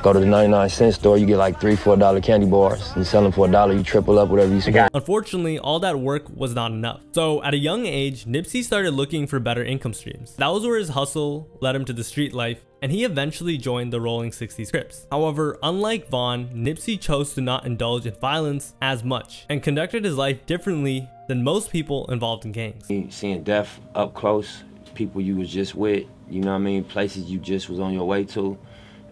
Go to the 99-cent store, you get like $3, $4 candy bars. You sell them for $1, you triple up whatever you spend. Unfortunately, all that work was not enough. So at a young age, Nipsey started looking for better income streams. That was where his hustle led him to the street life, and he eventually joined the Rolling 60s Crips. However, unlike Von, Nipsey chose to not indulge in violence as much and conducted his life differently than most people involved in gangs. Seeing death up close, people you was just with, you know what I mean, places you just was on your way to.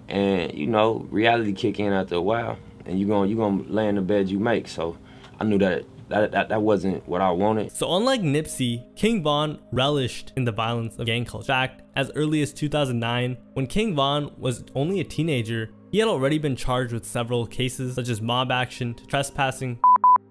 And you know, reality kick in after a while, and you're gonna lay in the bed you make. So I knew that that wasn't what I wanted. So unlike Nipsey, King Von relished in the violence of gang culture. In fact, as early as 2009, when King Von was only a teenager, he had already been charged with several cases such as mob action, trespassing,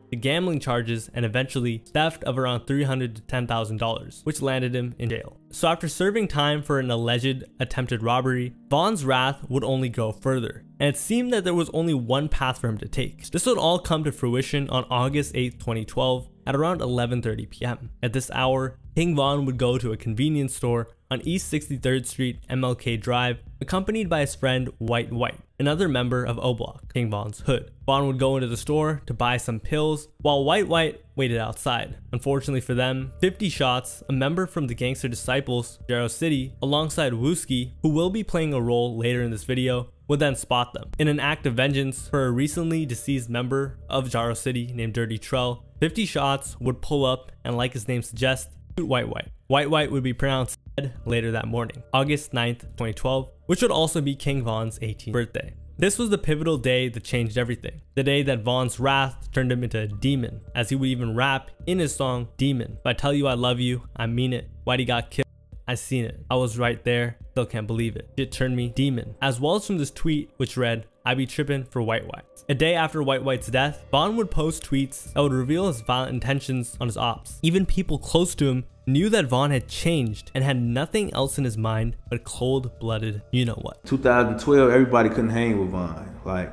the gambling charges, and eventually theft of around $300 to $10,000, which landed him in jail. So after serving time for an alleged attempted robbery, Von's wrath would only go further, and it seemed that there was only one path for him to take. This would all come to fruition on August 8, 2012 at around 11:30 p.m. At this hour, King Von would go to a convenience store on East 63rd Street, MLK Drive, accompanied by his friend White White, another member of O Block, King Von's hood. Von would go into the store to buy some pills, while White White waited outside. Unfortunately for them, 50 Shots, a member from the Gangster Disciples, Jarrow City, alongside Wooski, who will be playing a role later in this video, would then spot them. In an act of vengeance for a recently deceased member of Jarrow City named Dirty Trell, 50 Shots would pull up and, like his name suggests, shoot White White. White White would be pronounced dead later that morning, August 9th, 2012, which would also be King Von's 18th birthday. This was the pivotal day that changed everything. The day that Von's wrath turned him into a demon, as he would even rap in his song Demon. If I tell you I love you, I mean it. Whitey got killed, I seen it. I was right there, still can't believe it. Shit turned me demon. As well as from this tweet which read, I be trippin' for White White. A day after White White's death, Von would post tweets that would reveal his violent intentions on his ops. Even people close to him knew that Von had changed and had nothing else in his mind but cold-blooded you-know-what. 2012, everybody couldn't hang with Von. Like,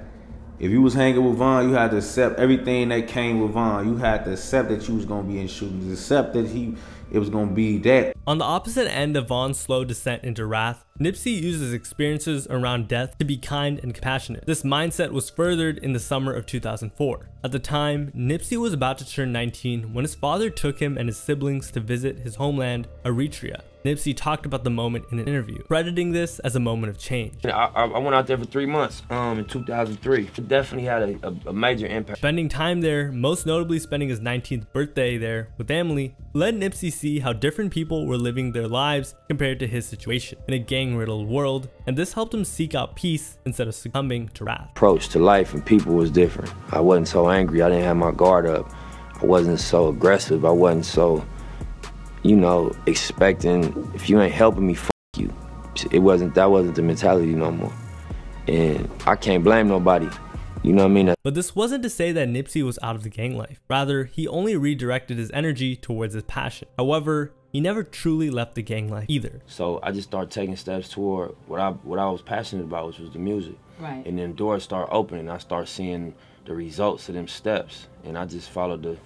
if you was hanging with Von, you had to accept everything that came with Von. You had to accept that you was gonna be in shootings, accept that it was gonna be that. On the opposite end of Von's slow descent into wrath, Nipsey used his experiences around death to be kind and compassionate. This mindset was furthered in the summer of 2004. At the time, Nipsey was about to turn 19 when his father took him and his siblings to visit his homeland, Eritrea. Nipsey talked about the moment in an interview, crediting this as a moment of change. I went out there for 3 months in 2003. It definitely had a major impact. Spending time there, most notably spending his 19th birthday there with family, let Nipsey see how different people were living their lives compared to his situation in a gang-riddled world, and this helped him seek out peace instead of succumbing to wrath. Approach to life and people was different. I wasn't so angry. I didn't have my guard up. I wasn't so aggressive. I wasn't so, you know, expecting, if you ain't helping me, fuck you. That wasn't the mentality no more. And I can't blame nobody. You know what I mean? But this wasn't to say that Nipsey was out of the gang life. Rather, he only redirected his energy towards his passion. However, he never truly left the gang life either. So I just started taking steps toward what I was passionate about, which was the music. Right. And then doors start opening. I start seeing the results of them steps. And I just followed the,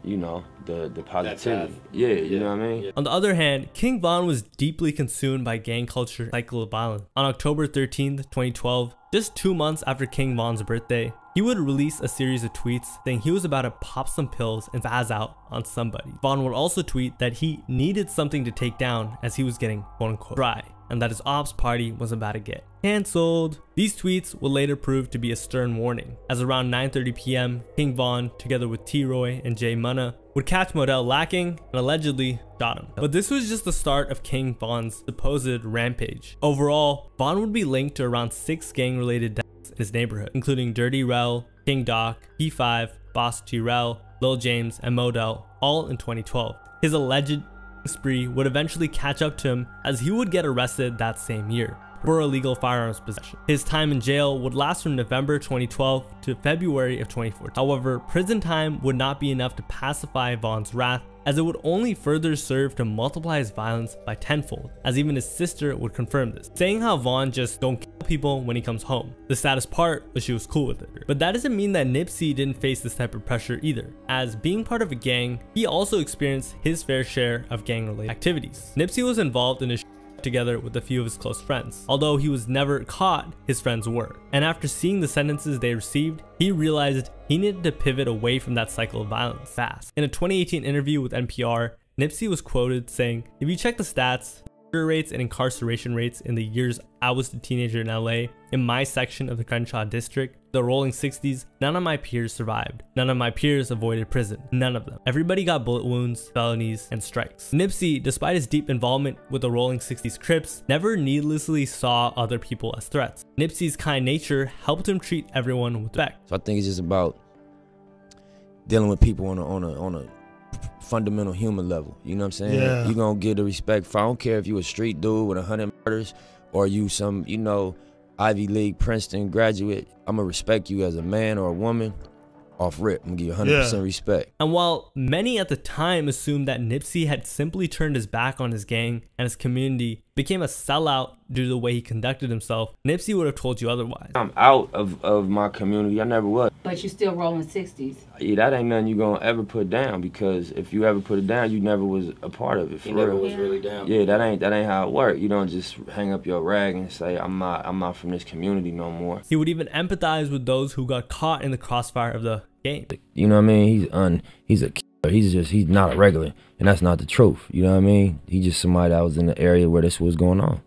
you know, the positivity. Yeah, you know what I mean? On the other hand, King Von was deeply consumed by gang culture cycle of violence. On October 13th, 2012, just 2 months after King Von's birthday, he would release a series of tweets saying he was about to pop some pills and spaz out on somebody. Von would also tweet that he needed something to take down as he was getting quote-unquote dry, and that his ops party was about to get cancelled. These tweets would later prove to be a stern warning, as around 9:30 p.m., King Von, together with T-Roy and Jay Munna, would catch Modell lacking and allegedly shot him. But this was just the start of King Von's supposed rampage. Overall, Von would be linked to around 6 gang-related deaths in his neighborhood, including Dirty Rel, King Doc, P5, Boss T-Rel, Lil James, and Modell, all in 2012. His alleged spree would eventually catch up to him as he would get arrested that same year for illegal firearms possession. His time in jail would last from November 2012 to February of 2014. However, prison time would not be enough to pacify Von's wrath, as it would only further serve to multiply his violence by tenfold, as even his sister would confirm this, saying how Von just don't kill people when he comes home. The saddest part was she was cool with it. But that doesn't mean that Nipsey didn't face this type of pressure either, as being part of a gang, he also experienced his fair share of gang-related activities. Nipsey was involved in a together with a few of his close friends. Although he was never caught, his friends were. And after seeing the sentences they received, he realized he needed to pivot away from that cycle of violence fast. In a 2018 interview with NPR, Nipsey was quoted saying, "If you check the stats, murder rates and incarceration rates in the years I was a teenager in LA, in my section of the Crenshaw district, the rolling 60s, none of my peers survived. None of my peers avoided prison. None of them. Everybody got bullet wounds, felonies, and strikes." Nipsey, despite his deep involvement with the rolling 60s Crips, never needlessly saw other people as threats. Nipsey's kind nature helped him treat everyone with respect. So I think it's just about dealing with people on a fundamental human level. You know what I'm saying? Yeah. You gonna get the respect. I don't care if you a street dude with 100 murders or you some, you know, Ivy League, Princeton graduate. I'm gonna respect you as a man or a woman. Off rip, I'm gonna give you 100% respect. And while many at the time assumed that Nipsey had simply turned his back on his gang and his community, became a sellout due to the way he conducted himself, Nipsey would have told you otherwise. I'm out of my community. I never was. But you still rolling 60s. Yeah, that ain't nothing you gonna ever put down, because if you ever put it down, you never was a part of it. For He never real. was really down. Yeah, that ain't how it work. You don't just hang up your rag and say I'm not from this community no more. He would even empathize with those who got caught in the crossfire of the game. You know what I mean? He's a killer. He's not a regular, and that's not the truth. You know what I mean? He just somebody that was in the area where this was going on.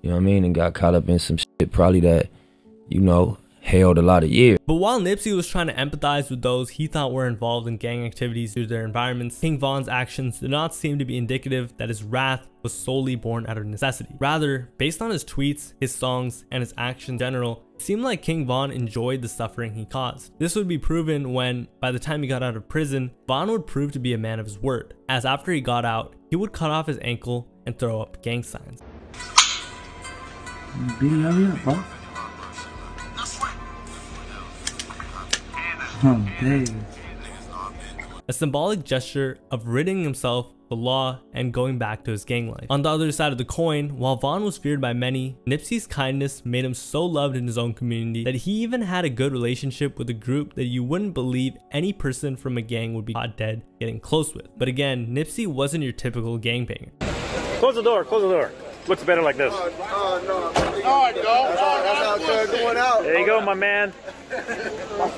You know what I mean? And got caught up in some shit probably that, you know, held a lot of years. But while Nipsey was trying to empathize with those he thought were involved in gang activities due to their environments, King Von's actions did not seem to be indicative that his wrath was solely born out of necessity. Rather, based on his tweets, his songs, and his actions in general, it seemed like King Von enjoyed the suffering he caused. This would be proven when, by the time he got out of prison, Von would prove to be a man of his word, as after he got out, he would cut off his ankle and throw up gang signs. Hurry up, bro. Oh, dang. A symbolic gesture of ridding himself of the law and going back to his gang life. On the other side of the coin, while Von was feared by many, Nipsey's kindness made him so loved in his own community that he even had a good relationship with a group that you wouldn't believe any person from a gang would be caught dead getting close with. But again, Nipsey wasn't your typical gangbanger. Close the door, close the door. Looks better like this. There you go, my man.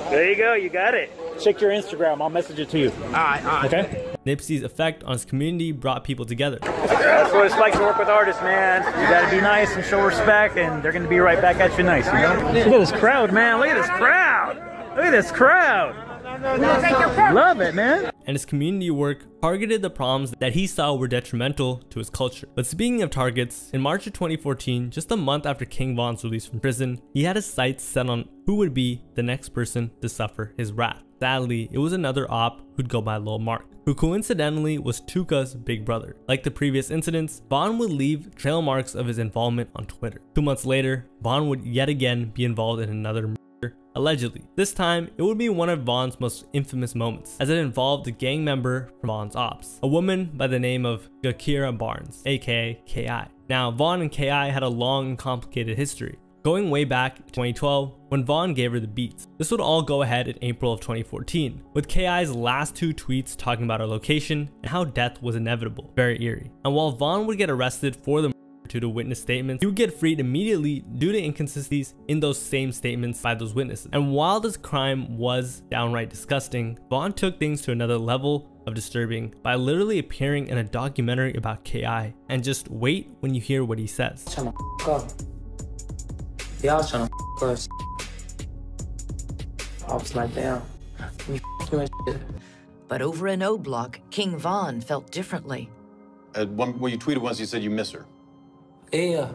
There you go, you got it. Check your Instagram, I'll message it to you. All right. Okay? Nipsey's effect on his community brought people together. That's what it's like to work with artists, man. You gotta be nice and show respect, and they're gonna be right back at you nice, you know? Look at this crowd, man. Look at this crowd. Look at this crowd. Love it, man. And his community work targeted the problems that he saw were detrimental to his culture. But speaking of targets, in March of 2014, just a month after King Von's release from prison, he had his sights set on who would be the next person to suffer his wrath. Sadly, it was another op who'd go by Lil Mark, who coincidentally was Tuka's big brother. Like the previous incidents, Von would leave trail marks of his involvement on Twitter. 2 months later, Von would yet again be involved in another murder. Allegedly. This time, it would be one of Von's most infamous moments, as it involved a gang member from Von's ops, a woman by the name of Gakira Barnes, aka K.I. Now, Von and K.I. had a long and complicated history, going way back to 2012 when Von gave her the beats. This would all go ahead in April of 2014, with K.I.'s last 2 tweets talking about her location and how death was inevitable. Very eerie. And while Von would get arrested for the due to witness statements, he would get freed immediately due to inconsistencies in those same statements by those witnesses. And while this crime was downright disgusting, Von took things to another level of disturbing by literally appearing in a documentary about K.I. And just wait when you hear what he says. Trying to up. Y'all trying to us. I was like, damn, we doing shit. But over in O Block, King Von felt differently. When you tweeted once, you said you miss her. Yeah.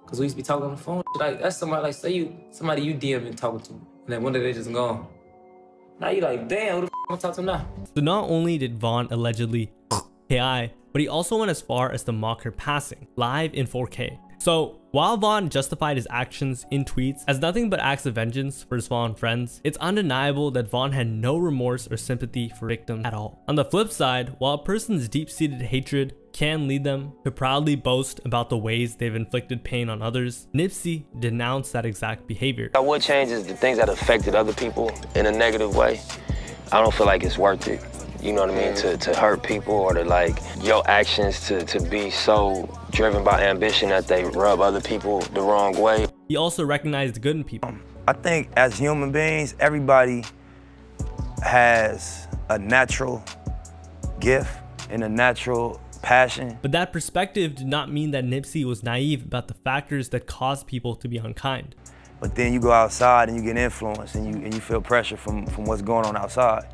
Cause we used to be talking on the phone. Like that's somebody like say somebody you DM and talking to, and then one day they just gone. Now you like, damn, who the f I'm talking to now? So not only did Von allegedly K.I., but he also went as far as to mock her passing live in 4K. So while Von justified his actions in tweets as nothing but acts of vengeance for his fallen friends, it's undeniable that Von had no remorse or sympathy for victims at all. On the flip side, while a person's deep-seated hatred can lead them to proudly boast about the ways they've inflicted pain on others, Nipsey denounced that exact behavior. What changes the things that affected other people in a negative way? I don't feel like it's worth it. You know what I mean? To hurt people, or to like your actions to be so driven by ambition that they rub other people the wrong way. He also recognized the good in people. I think as human beings, everybody has a natural gift and a natural passion. But that perspective did not mean that Nipsey was naive about the factors that caused people to be unkind. But then you go outside and you get influenced and you feel pressure from what's going on outside.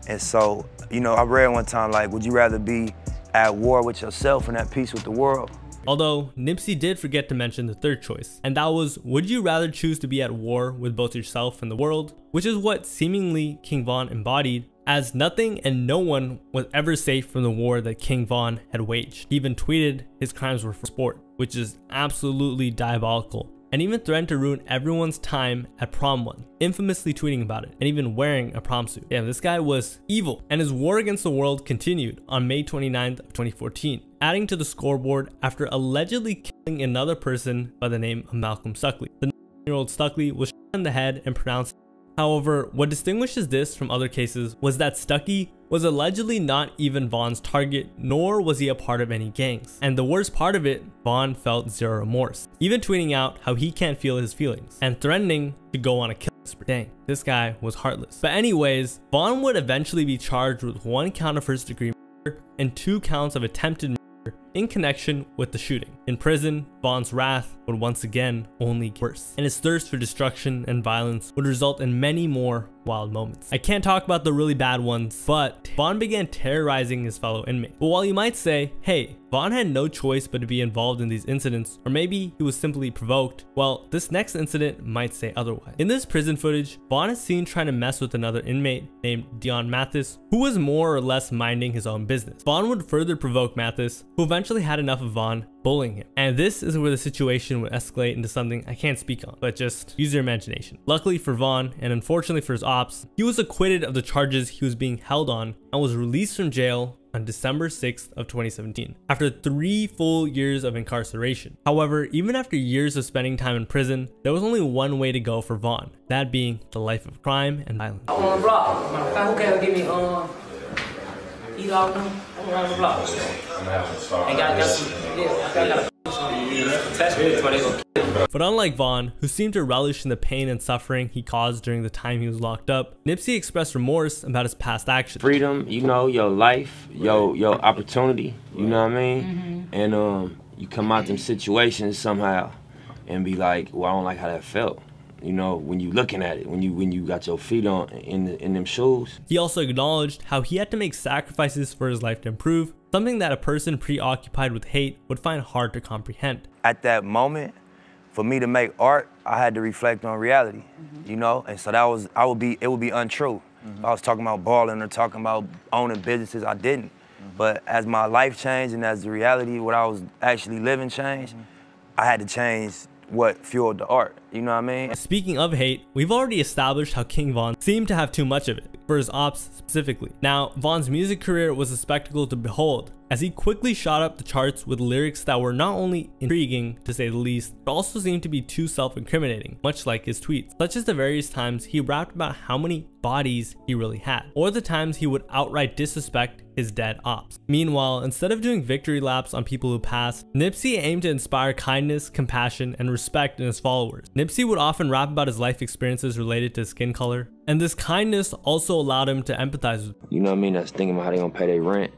And so, you know, I read one time, like, would you rather be at war with yourself and at peace with the world? Although Nipsey did forget to mention the third choice, and that was, would you rather choose to be at war with both yourself and the world, which is what seemingly King Von embodied, as nothing and no one was ever safe from the war that King Von had waged. He even tweeted his crimes were for sport, which is absolutely diabolical, and even threatened to ruin everyone's time at prom one, infamously tweeting about it and even wearing a prom suit. Damn, this guy was evil. And his war against the world continued on May 29th of 2014, adding to the scoreboard after allegedly killing another person by the name of Malcolm Stuckley. The 9-year-old Stuckley was shot in the head and pronounced. However, what distinguishes this from other cases was that Stuckey was allegedly not even Von's target, nor was he a part of any gangs. And the worst part of it, Von felt zero remorse, even tweeting out how he can't feel his feelings and threatening to go on a killing spree. Dang, this guy was heartless. But anyways, Von would eventually be charged with 1 count of first-degree murder and 2 counts of attempted murder in connection with the shooting. In prison, Von's wrath would once again only get worse, and his thirst for destruction and violence would result in many more wild moments. I can't talk about the really bad ones, but Von began terrorizing his fellow inmates. But while you might say, hey, Von had no choice but to be involved in these incidents, or maybe he was simply provoked, well, this next incident might say otherwise. In this prison footage, Von is seen trying to mess with another inmate named Dion Mathis, who was more or less minding his own business. Von would further provoke Mathis, who eventually had enough of Von bullying him. And this is where the situation would escalate into something I can't speak on, but just use your imagination. Luckily for Von, and unfortunately for his ops, he was acquitted of the charges he was being held on and was released from jail on December 6th of 2017, after 3 full years of incarceration. However, even after years of spending time in prison, there was only one way to go for Von, that being the life of crime and violence. On the block. Who can give me eat all them around the block? And got some, yeah, I got But unlike Von, who seemed to relish in the pain and suffering he caused during the time he was locked up, Nipsey expressed remorse about his past actions. Freedom, you know, your life, your opportunity, you know what I mean? And you come out them situations somehow and be like, well, I don't like how that felt. You know, when you looking at it, when you got your feet on in them shoes. He also acknowledged how he had to make sacrifices for his life to improve, something that a person preoccupied with hate would find hard to comprehend. At that moment, for me to make art, I had to reflect on reality, you know, and so it would be untrue. If I was talking about balling or talking about owning businesses, I didn't. But as my life changed and as the reality, what I was actually living changed, I had to change what fueled the art, you know what I mean? Speaking of hate, we've already established how King Von seemed to have too much of it, for his ops specifically. Now, Von's music career was a spectacle to behold, as he quickly shot up the charts with lyrics that were not only intriguing, to say the least, but also seemed to be too self-incriminating, much like his tweets, such as the various times he rapped about how many bodies he really had, or the times he would outright disrespect his dead ops. Meanwhile, instead of doing victory laps on people who passed, Nipsey aimed to inspire kindness, compassion, and respect in his followers. Nipsey would often rap about his life experiences related to skin color, and this kindness also allowed him to empathize with you know what I mean? That's thinking about how they gonna pay their rent,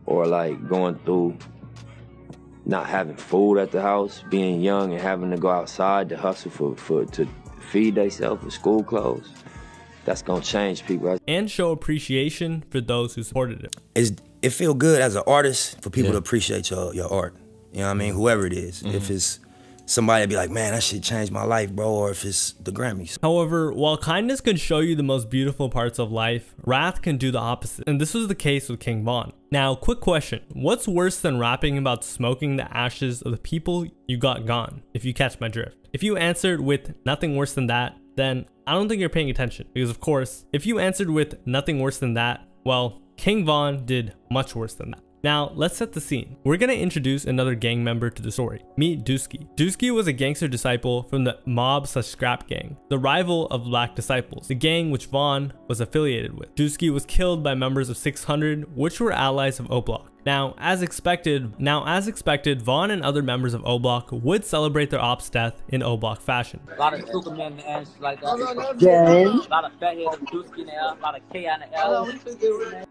or like going through not having food at the house, being young and having to go outside to hustle to feed themselves with school clothes. That's gonna change people. And show appreciation for those who supported him. It feel good as an artist for people to appreciate your art. You know what I mean? Whoever it is. If it's somebody be like, man, that shit changed my life, bro, or if it's the Grammys. However, while kindness can show you the most beautiful parts of life, wrath can do the opposite. And this was the case with King Von. Now, quick question. What's worse than rapping about smoking the ashes of the people you got gone, if you catch my drift? If you answered with nothing worse than that, then I don't think you're paying attention. Because of course, if you answered with nothing worse than that, well, King Von did much worse than that. Now, let's set the scene. We're gonna introduce another gang member to the story. Meet Dusky. Dusky was a gangster disciple from the Mob/Scrap gang, the rival of Black Disciples, the gang which Von was affiliated with. Dusky was killed by members of 600, which were allies of O-Block. Now, as expected, Von and other members of O-Block would celebrate their ops' death in O-Block fashion. A lot of Superman and like that. A lot of fat heads of Dusky in the L, a lot of K on the L.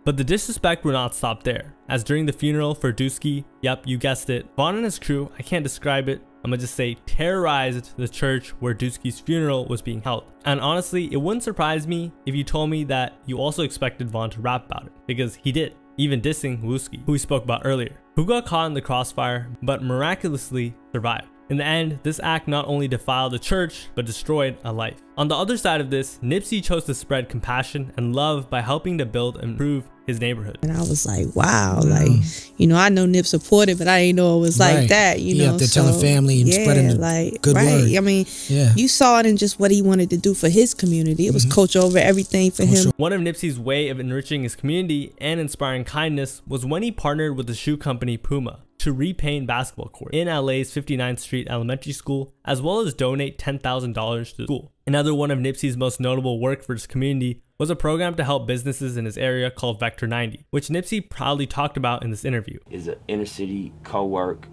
But the disrespect would not stop there, as during the funeral for Dusky, yep, you guessed it, Von and his crew, I can't describe it, I'm gonna just say, terrorized the church where Dusky's funeral was being held. And honestly, it wouldn't surprise me if you told me that you also expected Von to rap about it, because he did. even dissing Wooski, who we spoke about earlier, who got caught in the crossfire but miraculously survived. In the end, this act not only defiled a church, but destroyed a life. On the other side of this, Nipsey chose to spread compassion and love by helping to build and improve his neighborhood. And I was like, wow, like, you know, I know Nip supported, but I didn't know it was like that, you know. You have to tell the family and spreading the like, good word. I mean, you saw it in just what he wanted to do for his community. It was coach over everything for him. One of Nipsey's way of enriching his community and inspiring kindness was when he partnered with the shoe company Puma to repaint basketball court in LA's 59th Street Elementary School, as well as donate $10,000 to the school. Another one of Nipsey's most notable work for his community was a program to help businesses in his area called Vector 90, which Nipsey proudly talked about in this interview. Is an inner city co-work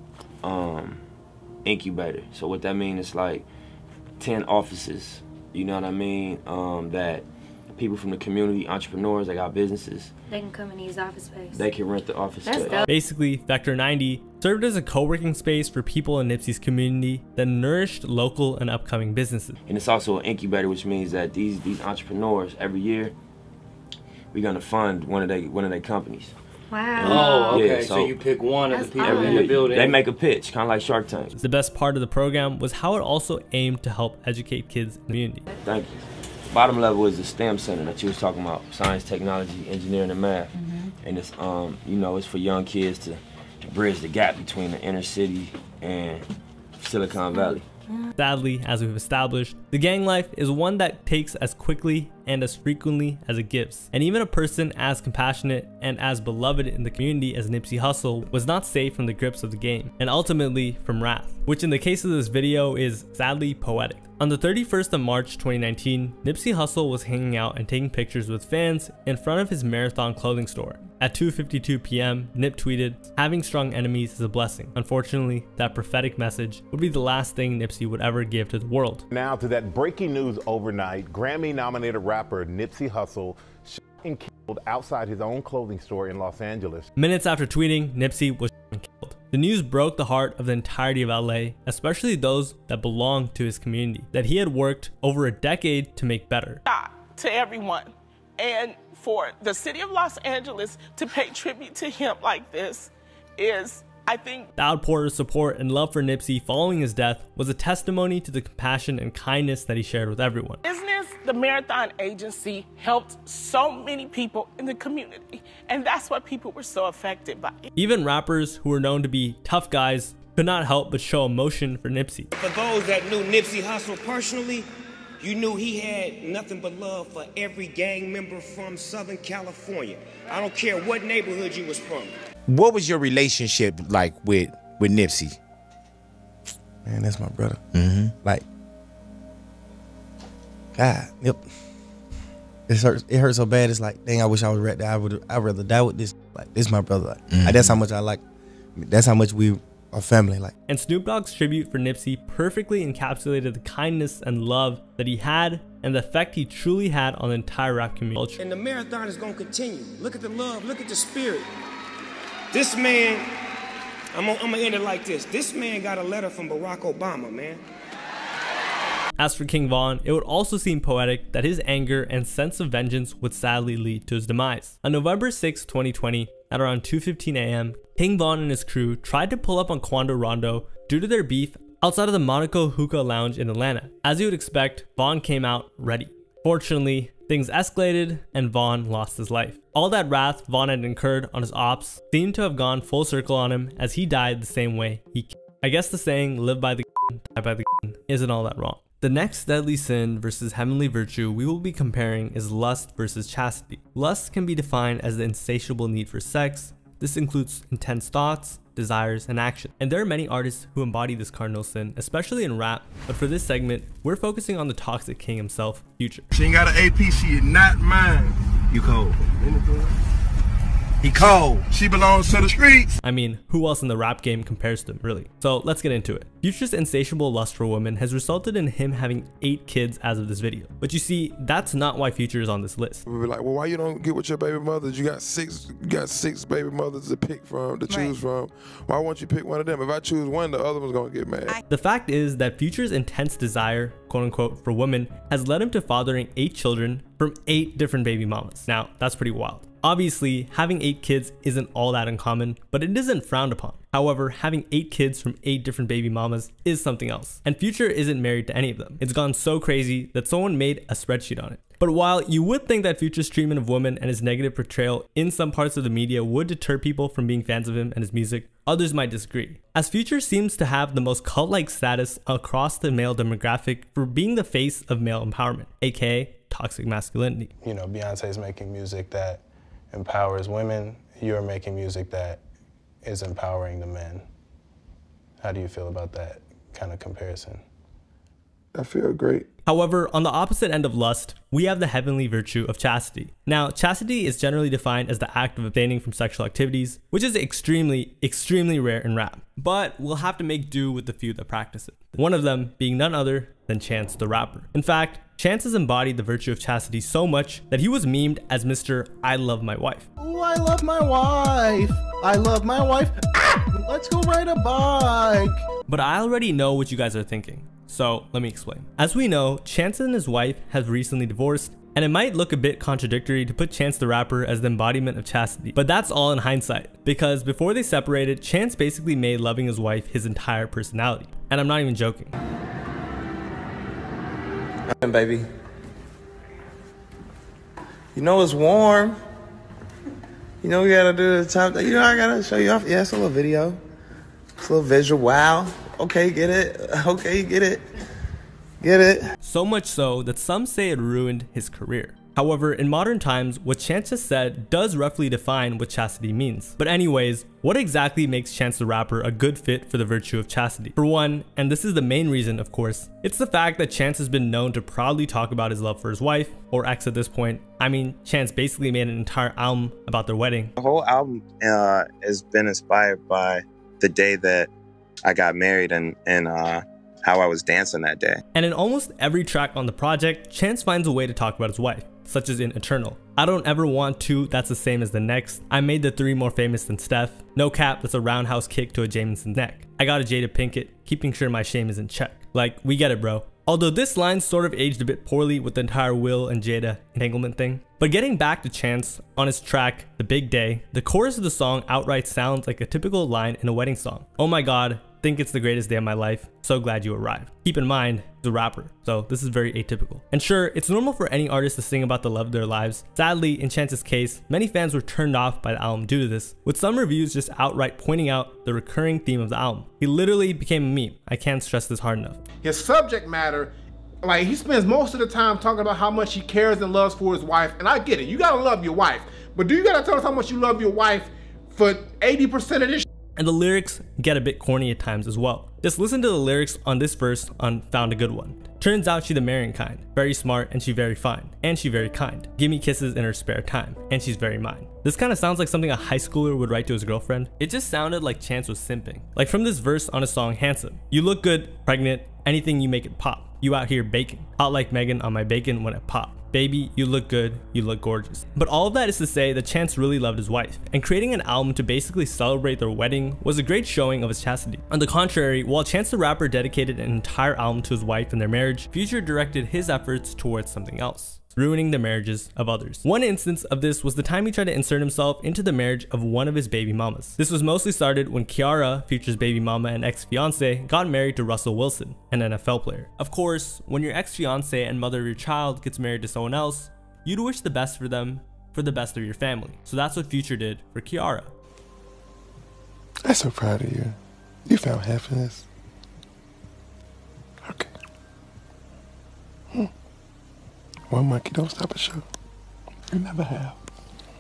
incubator. So what that means is like 10 offices, you know what I mean, that people from the community, entrepreneurs, they got businesses. They can come and use office space. They can rent the office space. Basically, Vector 90 served as a co-working space for people in Nipsey's community that nourished local and upcoming businesses. And it's also an incubator, which means that these entrepreneurs, every year, we're gonna fund one of their companies. Wow. Oh, okay. Yeah, so you pick one of the people in the building. They make a pitch, kind of like Shark Tank. The best part of the program was how it also aimed to help educate kids in the community. Thank you. Bottom level is the STEM center that you was talking about, science, technology, engineering, and math. And it's you know, it's for young kids to bridge the gap between the inner city and Silicon Valley. Sadly, as we've established, the gang life is one that takes as quickly and as frequently as it gives. And even a person as compassionate and as beloved in the community as Nipsey Hussle was not safe from the grips of the game, and ultimately from wrath, which in the case of this video is sadly poetic. On the 31st of March 2019, Nipsey Hussle was hanging out and taking pictures with fans in front of his Marathon clothing store. At 2:52 p.m., Nip tweeted, "Having strong enemies is a blessing." Unfortunately, that prophetic message would be the last thing Nipsey would ever give to the world. Now to that breaking news overnight, Grammy-nominated rapper Nipsey Hussle shot and killed outside his own clothing store in Los Angeles. Minutes after tweeting, Nipsey was shot and killed. The news broke the heart of the entirety of LA, especially those that belonged to his community, that he had worked over a decade to make better. To everyone, and for the city of Los Angeles to pay tribute to him like this is, I think, the outpour of support and love for Nipsey following his death was a testimony to the compassion and kindness that he shared with everyone. The Marathon Agency helped so many people in the community, and that's why people were so affected by it. Even rappers who were known to be tough guys could not help but show emotion for Nipsey. For those that knew Nipsey Hussle personally, you knew he had nothing but love for every gang member from Southern California. I don't care what neighborhood you was from. What was your relationship like with Nipsey? Man, that's my brother. Like, God, yep. It hurts so bad. It's like, dang, I wish I was right there. I'd rather die with this. Like, this is my brother. Like, that's how much I like. That's how much we are family. Like. And Snoop Dogg's tribute for Nipsey perfectly encapsulated the kindness and love that he had and the effect he truly had on the entire rap community. And the marathon is gonna continue. Look at the love. Look at the spirit. This man, I'm gonna end it like this. This man got a letter from Barack Obama, man. As for King Von, it would also seem poetic that his anger and sense of vengeance would sadly lead to his demise. On November 6, 2020, at around 2:15 a.m., King Von and his crew tried to pull up on Quando Rondo due to their beef outside of the Monaco Hookah Lounge in Atlanta. As you would expect, Von came out ready. Fortunately, things escalated and Von lost his life. All that wrath Von had incurred on his ops seemed to have gone full circle on him as he died the same way he killed. I guess the saying, live by the die by the isn't all that wrong. The next deadly sin versus heavenly virtue we will be comparing is lust versus chastity. Lust can be defined as the insatiable need for sex. This includes intense thoughts, desires, and action. And there are many artists who embody this cardinal sin, especially in rap, but for this segment, we're focusing on the toxic king himself, Future. She ain't got an AP, she is not mine. You cold. He cold. She belongs to the streets. I mean, who else in the rap game compares to him, really? So let's get into it. Future's insatiable lust for women has resulted in him having 8 kids as of this video. But you see, that's not why Future is on this list. We were like, well, why you don't get with your baby mothers? You got six baby mothers to pick from, to choose from. Why won't you pick one of them? If I choose one, the other one's gonna get mad. The fact is that Future's intense desire, quote unquote, for women has led him to fathering 8 children from 8 different baby mamas. Now, that's pretty wild. Obviously, having 8 kids isn't all that uncommon, but it isn't frowned upon. However, having 8 kids from 8 different baby mamas is something else. And Future isn't married to any of them. It's gone so crazy that someone made a spreadsheet on it. But while you would think that Future's treatment of women and his negative portrayal in some parts of the media would deter people from being fans of him and his music, others might disagree. As Future seems to have the most cult-like status across the male demographic for being the face of male empowerment, aka toxic masculinity. You know, Beyonce's making music that empowers women. You're making music that is empowering the men. How do you feel about that kind of comparison? I feel great. However, on the opposite end of lust, we have the heavenly virtue of chastity. Now, chastity is generally defined as the act of abstaining from sexual activities, which is extremely, extremely rare in rap. But we'll have to make do with the few that practice it. One of them being none other than Chance the Rapper. In fact, Chance has embodied the virtue of chastity so much that he was memed as Mr. I Love My Wife. Oh, I love my wife. I love my wife. Ah, let's go ride a bike. But I already know what you guys are thinking. So let me explain. As we know, Chance and his wife have recently divorced, and it might look a bit contradictory to put Chance the Rapper as the embodiment of chastity, but that's all in hindsight, because before they separated, Chance basically made loving his wife his entire personality. And I'm not even joking. Baby, you know it's warm. You know we gotta do the top. You know I gotta show you off. Yeah, it's a little video. It's a little visual. Wow. Okay, get it. Okay, get it. Get it. So much so that some say it ruined his career. However, in modern times, what Chance just said does roughly define what chastity means. But anyways, what exactly makes Chance the Rapper a good fit for the virtue of chastity? For one, and this is the main reason of course, it's the fact that Chance has been known to proudly talk about his love for his wife, or ex at this point. I mean, Chance basically made an entire album about their wedding. The whole album has been inspired by the day that I got married and how I was dancing that day. And in almost every track on the project, Chance finds a way to talk about his wife, such as in Eternal. I don't ever want to, that's the same as the next. I made the 3 more famous than Steph. No cap, that's a roundhouse kick to a Jameson's neck. I got a Jada Pinkett, keeping sure my shame is in check. Like, we get it, bro. Although this line sort of aged a bit poorly with the entire Will and Jada entanglement thing. But getting back to Chance, on his track, The Big Day, the chorus of the song outright sounds like a typical line in a wedding song. Oh my god, think it's the greatest day of my life, so glad you arrived. Keep in mind, he's a rapper, so this is very atypical. And sure, it's normal for any artist to sing about the love of their lives. Sadly, in Chance's case, many fans were turned off by the album due to this, with some reviews just outright pointing out the recurring theme of the album. He literally became a meme. I can't stress this hard enough. His subject matter, like he spends most of the time talking about how much he cares and loves for his wife, and I get it, you gotta love your wife, but do you gotta tell us how much you love your wife for 80% of this? And the lyrics get a bit corny at times as well. Just listen to the lyrics on this verse on Found a Good One. Turns out she the marrying kind, very smart and she very fine, and she very kind. Give me kisses in her spare time, and she's very mine. This kind of sounds like something a high schooler would write to his girlfriend. It just sounded like Chance was simping. Like from this verse on his song Handsome. You look good, pregnant, anything you make it pop. You out here baking. Hot like Megan on my bacon when it pop. Baby, you look good, you look gorgeous. But all of that is to say that Chance really loved his wife, and creating an album to basically celebrate their wedding was a great showing of his chastity. On the contrary, while Chance the Rapper dedicated an entire album to his wife and their marriage, Future directed his efforts towards something else, ruining the marriages of others. One instance of this was the time he tried to insert himself into the marriage of one of his baby mamas. This was mostly started when Kiara, Future's baby mama and ex-fiance, got married to Russell Wilson, an NFL player. Of course, when your ex-fiance and mother of your child gets married to someone else, you'd wish the best for them, for the best of your family. So that's what Future did for Kiara. I'm so proud of you. You found happiness. Okay. One monkey don't stop a show. You never have.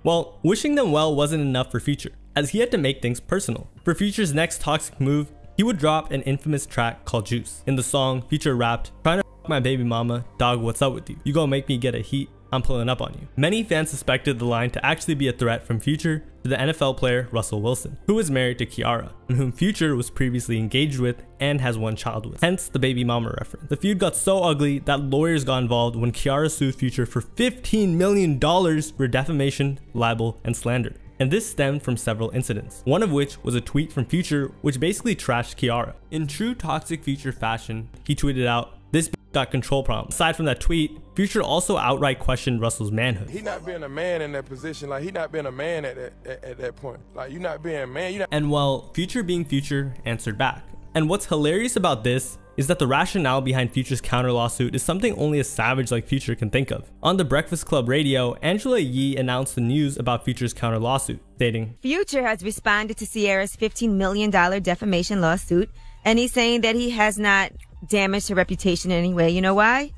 Well, wishing them well wasn't enough for Future, as he had to make things personal. For Future's next toxic move, he would drop an infamous track called Juice. In the song, Future rapped, "Trying to f my baby mama, dog, what's up with you? You gonna make me get a heat? I'm pulling up on you." Many fans suspected the line to actually be a threat from Future to the NFL player Russell Wilson, who was married to Kiara, and whom Future was previously engaged with and has one child with, hence the baby mama reference. The feud got so ugly that lawyers got involved when Kiara sued Future for $15 million for defamation, libel, and slander. And this stemmed from several incidents, one of which was a tweet from Future which basically trashed Kiara. In true toxic Future fashion, he tweeted out, "This got control problems. Aside from that tweet, Future also outright questioned Russell's manhood. He not being a man in that position, like he not being a man at that point. Like you not being a man, you not. And well, Future being Future answered back. And what's hilarious about this is that the rationale behind Future's counter lawsuit is something only a savage like Future can think of. On the Breakfast Club radio, Angela Yee announced the news about Future's counter lawsuit, stating, Future has responded to Ciara's $15 million defamation lawsuit, and he's saying that he has not damaged her reputation in any way. You know why?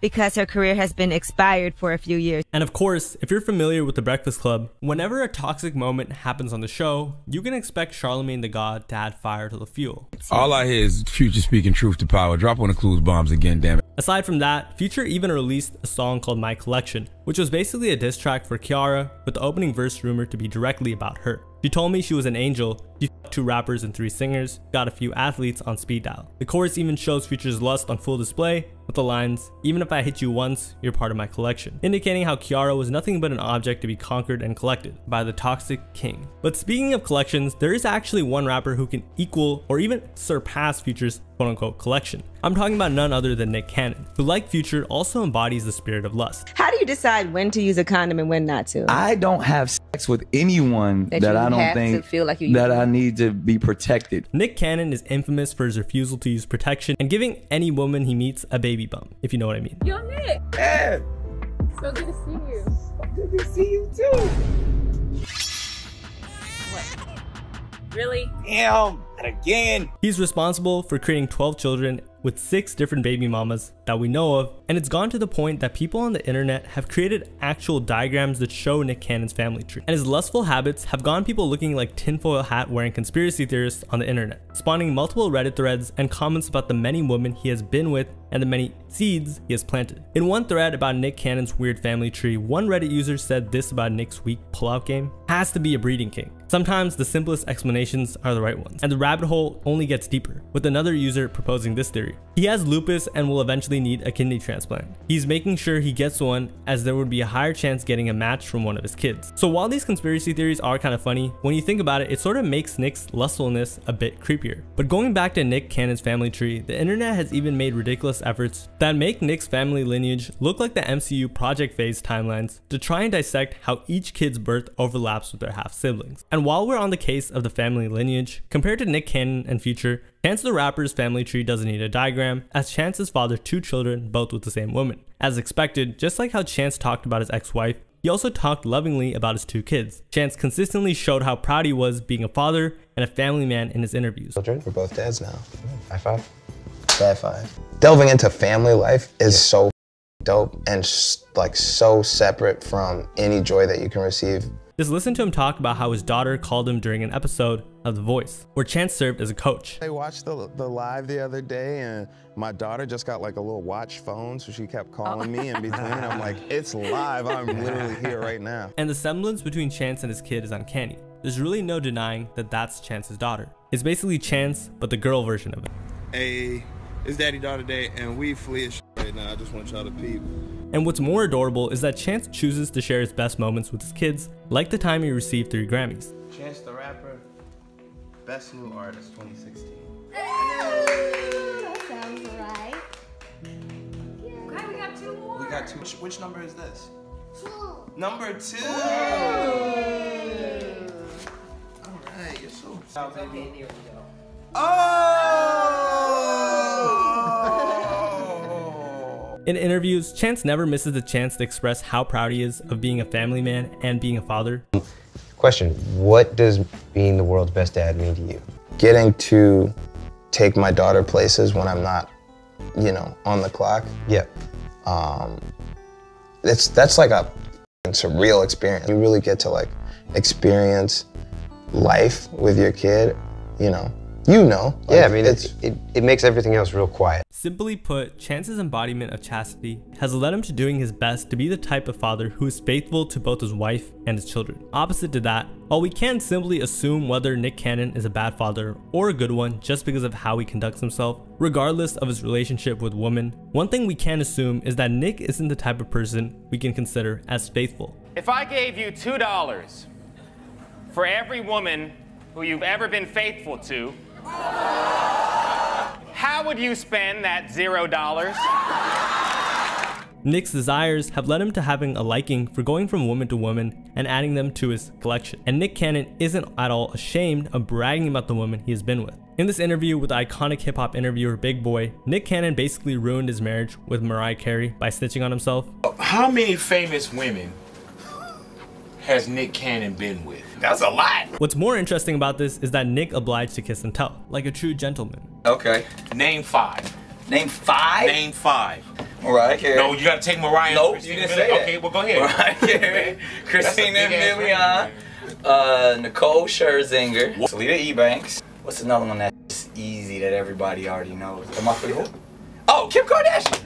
Because her career has been expired for a few years. And of course, if you're familiar with the Breakfast Club, whenever a toxic moment happens on the show, you can expect Charlemagne the God to add fire to the fuel. All I hear is Future speaking truth to power. Drop on the clues bombs again, damn it. Aside from that, Future even released a song called My Collection, which was basically a diss track for Ciara, with the opening verse rumored to be directly about her. She told me she was an angel, she fucked 2 rappers and 3 singers, got a few athletes on speed dial. The chorus even shows Future's lust on full display, with the lines, even if I hit you once, you're part of my collection, indicating how Ciara was nothing but an object to be conquered and collected by the toxic king. But speaking of collections, there is actually one rapper who can equal or even surpass Future's quote-unquote collection. I'm talking about none other than Nick Cannon, who like Future also embodies the spirit of lust. How do you decide when to use a condom and when not to? I don't have sex with anyone that I don't think feel like that I need to be protected. Nick Cannon is infamous for his refusal to use protection and giving any woman he meets a baby bump, if you know what I mean. Yo, Nick. Yeah. So good to see you. Good to see you too. What? Really? Damn, not again. He's responsible for creating 12 children with 6 different baby mamas that we know of, and it's gone to the point that people on the internet have created actual diagrams that show Nick Cannon's family tree. And his lustful habits have gone people looking like tinfoil hat wearing conspiracy theorists on the internet, spawning multiple Reddit threads and comments about the many women he has been with and the many seeds he has planted. In one thread about Nick Cannon's weird family tree, one Reddit user said this about Nick's weak pullout game: has to be a breeding king. Sometimes the simplest explanations are the right ones, and the rabbit hole only gets deeper, with another user proposing this theory. He has lupus and will eventually need a kidney transplant. He's making sure he gets one, as there would be a higher chance getting a match from one of his kids. So while these conspiracy theories are kind of funny, when you think about it, it sort of makes Nick's lustfulness a bit creepier. But going back to Nick Cannon's family tree, the internet has even made ridiculous efforts that make Nick's family lineage look like the MCU Project Phase timelines to try and dissect how each kid's birth overlaps with their half-siblings. And while we're on the case of the family lineage, compared to Nick Cannon and Future, Chance the Rapper's family tree doesn't need a diagram, as Chance has fathered 2 children, both with the same woman. As expected, just like how Chance talked about his ex-wife, he also talked lovingly about his 2 kids. Chance consistently showed how proud he was being a father and a family man in his interviews. Children, we're both dads now. High five. Dad five. Delving into family life is so dope and like so separate from any joy that you can receive. Just listen to him talk about how his daughter called him during an episode of The Voice, where Chance served as a coach. I watched the live the other day, and my daughter just got like a little watch phone, so she kept calling me in between. I'm like, it's live, I'm literally here right now. And the semblance between Chance and his kid is uncanny. There's really no denying that that's Chance's daughter. It's basically Chance, but the girl version of it. Hey, it's Daddy Daughter Day, and we flee as right now. I just want y'all to peep. And what's more adorable is that Chance chooses to share his best moments with his kids, like the time he received 3 Grammys. Chance the Rapper, Best New Artist 2016. That sounds right. Okay, we got 2 more. We got 2. Which number is this? 2. Number 2. All right, you're so. Okay, there we go. In interviews, Chance never misses the chance to express how proud he is of being a family man and being a father. Question, what does being the world's best dad mean to you? Getting to take my daughter places when I'm not, you know, on the clock. Yeah. That's like a surreal experience. You really get to like experience life with your kid, you know. Like, yeah, I mean, it makes everything else real quiet. Simply put, Chance's embodiment of chastity has led him to doing his best to be the type of father who is faithful to both his wife and his children. Opposite to that, while we can't simply assume whether Nick Cannon is a bad father or a good one just because of how he conducts himself, regardless of his relationship with women, one thing we can assume is that Nick isn't the type of person we can consider as faithful. If I gave you $2 for every woman who you've ever been faithful to, how how would you spend that $0? Nick's desires have led him to having a liking for going from woman to woman and adding them to his collection. And Nick Cannon isn't at all ashamed of bragging about the women he has been with. In this interview with the iconic hip-hop interviewer Big Boy, Nick Cannon basically ruined his marriage with Mariah Carey by snitching on himself. How many famous women has Nick Cannon been with? That's a lot. What's more interesting about this is that Nick obliged to kiss and tell, like a true gentleman. Okay. Name 5. Name 5? Name 5. Mariah Carey. No, you gotta take Mariah. Nope, Christina you didn't Milian. say that. Okay, well go ahead. Mariah Carey, Christina Milian, Nicole Scherzinger, Salita Ebanks. What's another one that's easy that everybody already knows? Am I forgetting? Oh, Kim Kardashian.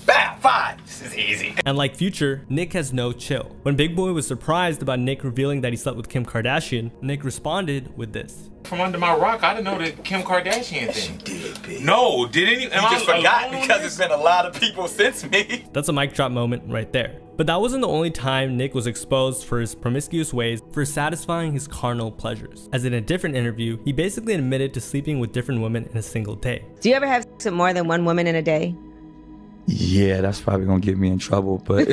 Bam, 5. This is easy. And like Future, Nick has no chill. When Big Boy was surprised about Nick revealing that he slept with Kim Kardashian, Nick responded with this. From under my rock, I didn't know the Kim Kardashian thing. She did, bitch. No, did any? You just forgot because it's been a lot of people since me. That's a mic drop moment right there. But that wasn't the only time Nick was exposed for his promiscuous ways for satisfying his carnal pleasures. As in a different interview, he basically admitted to sleeping with different women in a single day. Do you ever have sex with more than one woman in a day? Yeah, that's probably gonna get me in trouble, but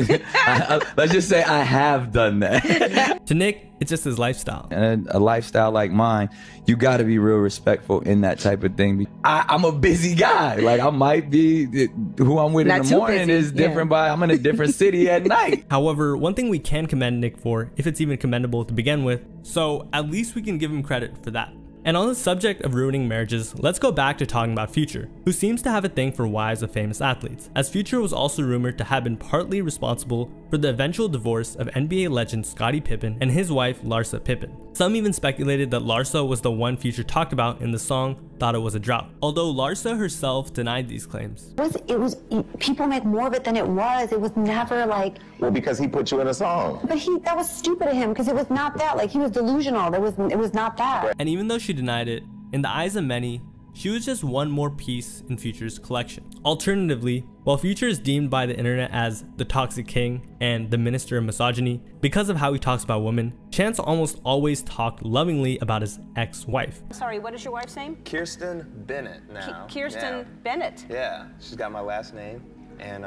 let's just say I have done that. To Nick, it's just his lifestyle. And a lifestyle like mine, you gotta be real respectful in that type of thing. I'm a busy guy. Like, I might be, who I'm with in the morning is different, but I'm in a different city at night. However, one thing we can commend Nick for, if it's even commendable to begin with, so at least we can give him credit for that. And on the subject of ruining marriages, let's go back to talking about Future, who seems to have a thing for wives of famous athletes, as Future was also rumored to have been partly responsible for the eventual divorce of NBA legend Scottie Pippen and his wife Larsa Pippen. Some even speculated that Larsa was the one Future talked about in the song Thought It Was a Drought, although Larsa herself denied these claims. It was people make more of it than it was. It was never like... Well, because he put you in a song. But that was stupid of him, because it was not that. Like, he was delusional. It was not that. And even though she denied it, in the eyes of many, she was just one more piece in Future's collection. Alternatively, while Future is deemed by the internet as the toxic king and the minister of misogyny because of how he talks about women, Chance almost always talked lovingly about his ex-wife. Sorry, what is your wife's name? Kirsten Bennett now. Kirsten Bennett? Yeah, she's got my last name. And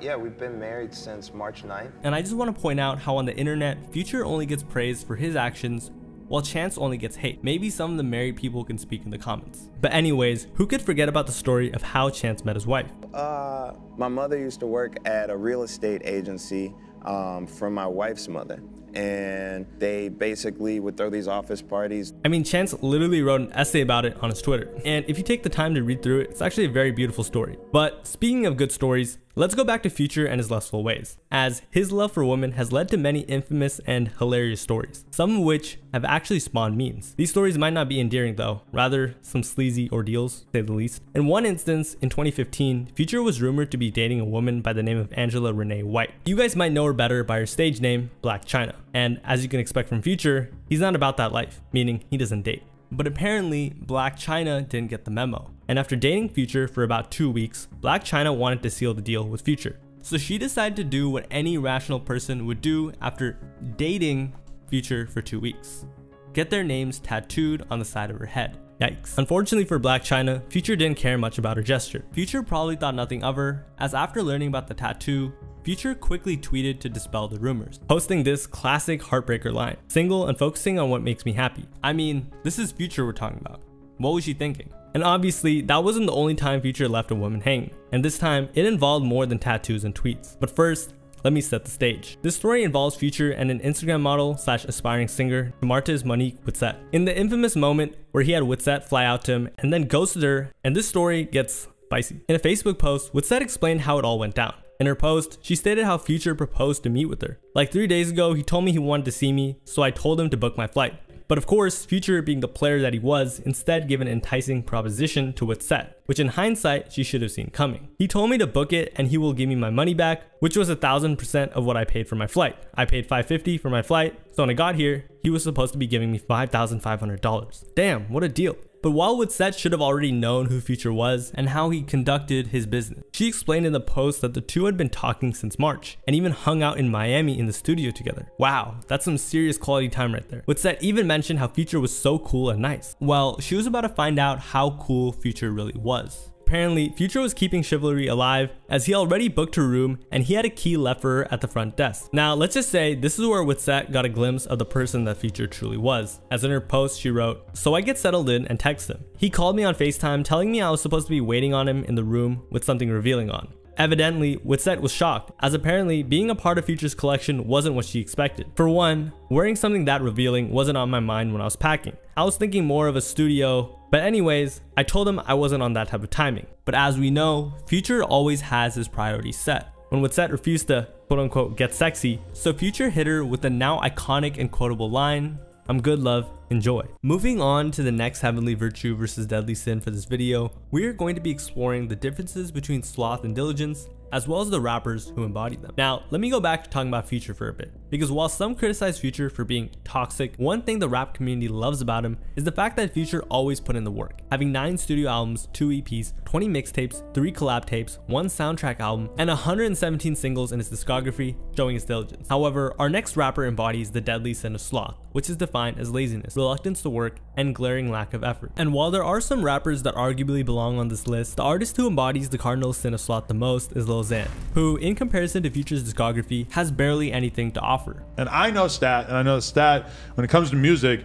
yeah, we've been married since March 9th. And I just want to point out how on the internet, Future only gets praised for his actions while Chance only gets hate. Maybe some of the married people can speak in the comments. But anyways, who could forget about the story of how Chance met his wife? My mother used to work at a real estate agency from my wife's mother. And they basically would throw these office parties. I mean, Chance literally wrote an essay about it on his Twitter. And if you take the time to read through it, it's actually a very beautiful story. But speaking of good stories, let's go back to Future and his lustful ways, as his love for women has led to many infamous and hilarious stories, some of which have actually spawned memes. These stories might not be endearing though, rather some sleazy ordeals, to say the least. In one instance, in 2015, Future was rumored to be dating a woman by the name of Angela Renee White. You guys might know her better by her stage name, Blac Chyna. And as you can expect from Future, he's not about that life, meaning he doesn't date. But apparently, Blac Chyna didn't get the memo. And after dating Future for about 2 weeks, Blac Chyna wanted to seal the deal with Future. So she decided to do what any rational person would do after dating Future for 2 weeks. Get their names tattooed on the side of her head. Yikes. Unfortunately for Blac Chyna, Future didn't care much about her gesture. Future probably thought nothing of her, as after learning about the tattoo, Future quickly tweeted to dispel the rumors, posting this classic heartbreaker line, single and focusing on what makes me happy. I mean, this is Future we're talking about. What was she thinking? And obviously, that wasn't the only time Future left a woman hanging, and this time, it involved more than tattoos and tweets. But first, let me set the stage. This story involves Future and an Instagram model / aspiring singer, Martez Monique Witsett. In the infamous moment where he had Witsett fly out to him and then ghosted her, and this story gets spicy. In a Facebook post, Witsett explained how it all went down. In her post, she stated how Future proposed to meet with her. Like 3 days ago, he told me he wanted to see me, so I told him to book my flight. But of course, Future, being the player that he was, instead gave an enticing proposition to Witsett, which in hindsight, she should have seen coming. He told me to book it and he will give me my money back, which was 1,000% of what I paid for my flight. I paid $550 for my flight, so when I got here, he was supposed to be giving me $5,500. Damn, what a deal. But while Witsett should have already known who Future was and how he conducted his business, she explained in the post that the two had been talking since March and even hung out in Miami in the studio together. Wow, that's some serious quality time right there. Witsett even mentioned how Future was so cool and nice. Well, she was about to find out how cool Future really was. apparently Future was keeping chivalry alive as he already booked her room and he had a key left for her at the front desk. Now let's just say this is where Witsette got a glimpse of the person that Future truly was, as in her post she wrote, "So I get settled in and text him. He called me on FaceTime telling me I was supposed to be waiting on him in the room with something revealing on. Evidently, Witsette was shocked, as apparently being a part of Future's collection wasn't what she expected. For one, wearing something that revealing wasn't on my mind when I was packing. I was thinking more of a studio, but anyways, I told him I wasn't on that type of timing. But as we know, Future always has his priorities set. When Witsette refused to quote-unquote get sexy, so Future hit her with the now iconic and quotable line, "I'm good, love, enjoy." Moving on to the next heavenly virtue versus deadly sin for this video, we are going to be exploring the differences between sloth and diligence, as well as the rappers who embody them. Now, let me go back to talking about Future for a bit, because while some criticize Future for being toxic, one thing the rap community loves about him is the fact that Future always put in the work, having 9 studio albums, 2 EPs, 20 mixtapes, 3 collab tapes, 1 soundtrack album, and 117 singles in his discography, showing his diligence. However, our next rapper embodies the deadly sin of sloth, which is defined as laziness, reluctance to work, and glaring lack of effort. And while there are some rappers that arguably belong on this list, the artist who embodies the cardinal sin of sloth the most is Lil Xan, who, in comparison to Future's discography, has barely anything to offer. And I know Stat, and I know Stat, when it comes to music,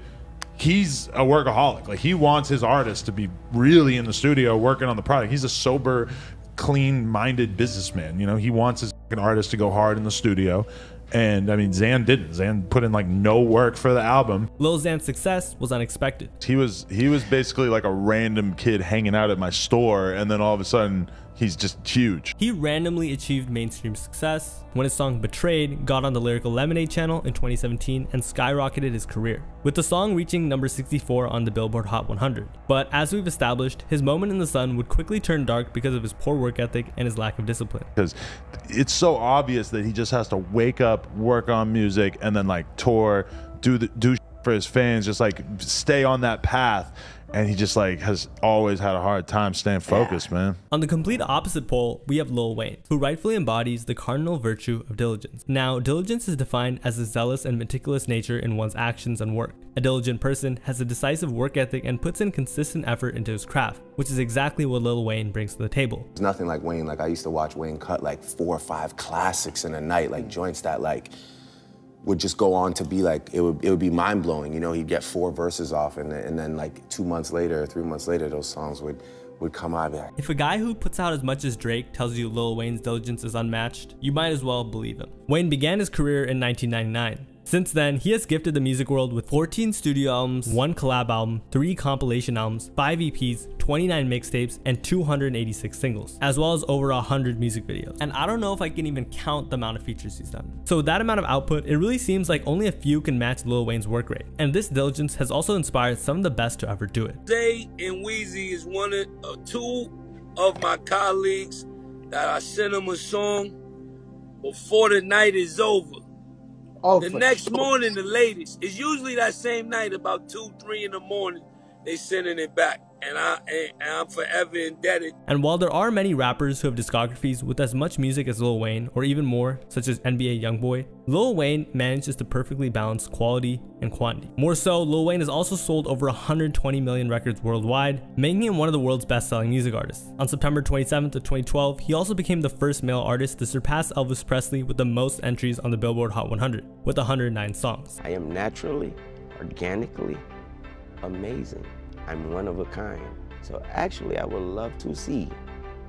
he's a workaholic. Like, he wants his artists to be really in the studio working on the product. He's a sober, clean-minded businessman. You know, he wants his artist to go hard in the studio. And I mean, Xan didn't. Xan put in like no work for the album. Lil Xan's success was unexpected. He was basically like a random kid hanging out at my store, and then all of a sudden he's just huge. He randomly achieved mainstream success when his song Betrayed got on the Lyrical Lemonade channel in 2017 and skyrocketed his career, with the song reaching number 64 on the Billboard Hot 100. But as we've established, his moment in the sun would quickly turn dark because of his poor work ethic and his lack of discipline. Because it's so obvious that he just has to wake up, work on music, and then like tour, do for his fans, just like stay on that path. And he just like has always had a hard time staying focused, man. On the complete opposite pole, we have Lil Wayne, who rightfully embodies the cardinal virtue of diligence. Now, diligence is defined as a zealous and meticulous nature in one's actions and work. A diligent person has a decisive work ethic and puts in consistent effort into his craft, which is exactly what Lil Wayne brings to the table. There's nothing like Wayne. Like, I used to watch Wayne cut like 4 or 5 classics in a night, like joints that like would just go on to be like, it would be mind-blowing. You know, he'd get 4 verses off, and then like 2 months later or 3 months later, those songs would come out. Like, if a guy who puts out as much as Drake tells you Lil Wayne's diligence is unmatched, you might as well believe him. Wayne began his career in 1999. Since then, he has gifted the music world with 14 studio albums, 1 collab album, 3 compilation albums, 5 EPs, 29 mixtapes, and 286 singles, as well as over 100 music videos. And I don't know if I can even count the amount of features he's done. So with that amount of output, it really seems like only a few can match Lil Wayne's work rate. And this diligence has also inspired some of the best to ever do it. Zay and Weezy is two of my colleagues that I sent them a song before the night is over. The next morning, the latest. It's usually that same night, about 2, 3 in the morning, they sending it back. And I'm forever indebted. And while there are many rappers who have discographies with as much music as Lil Wayne, or even more, such as NBA Youngboy, Lil Wayne manages to perfectly balance quality and quantity. More so, Lil Wayne has also sold over 120 million records worldwide, making him one of the world's best-selling music artists. On September 27th of 2012, he also became the first male artist to surpass Elvis Presley with the most entries on the Billboard Hot 100, with 109 songs. I am naturally, organically amazing. I'm one of a kind. So actually, I would love to see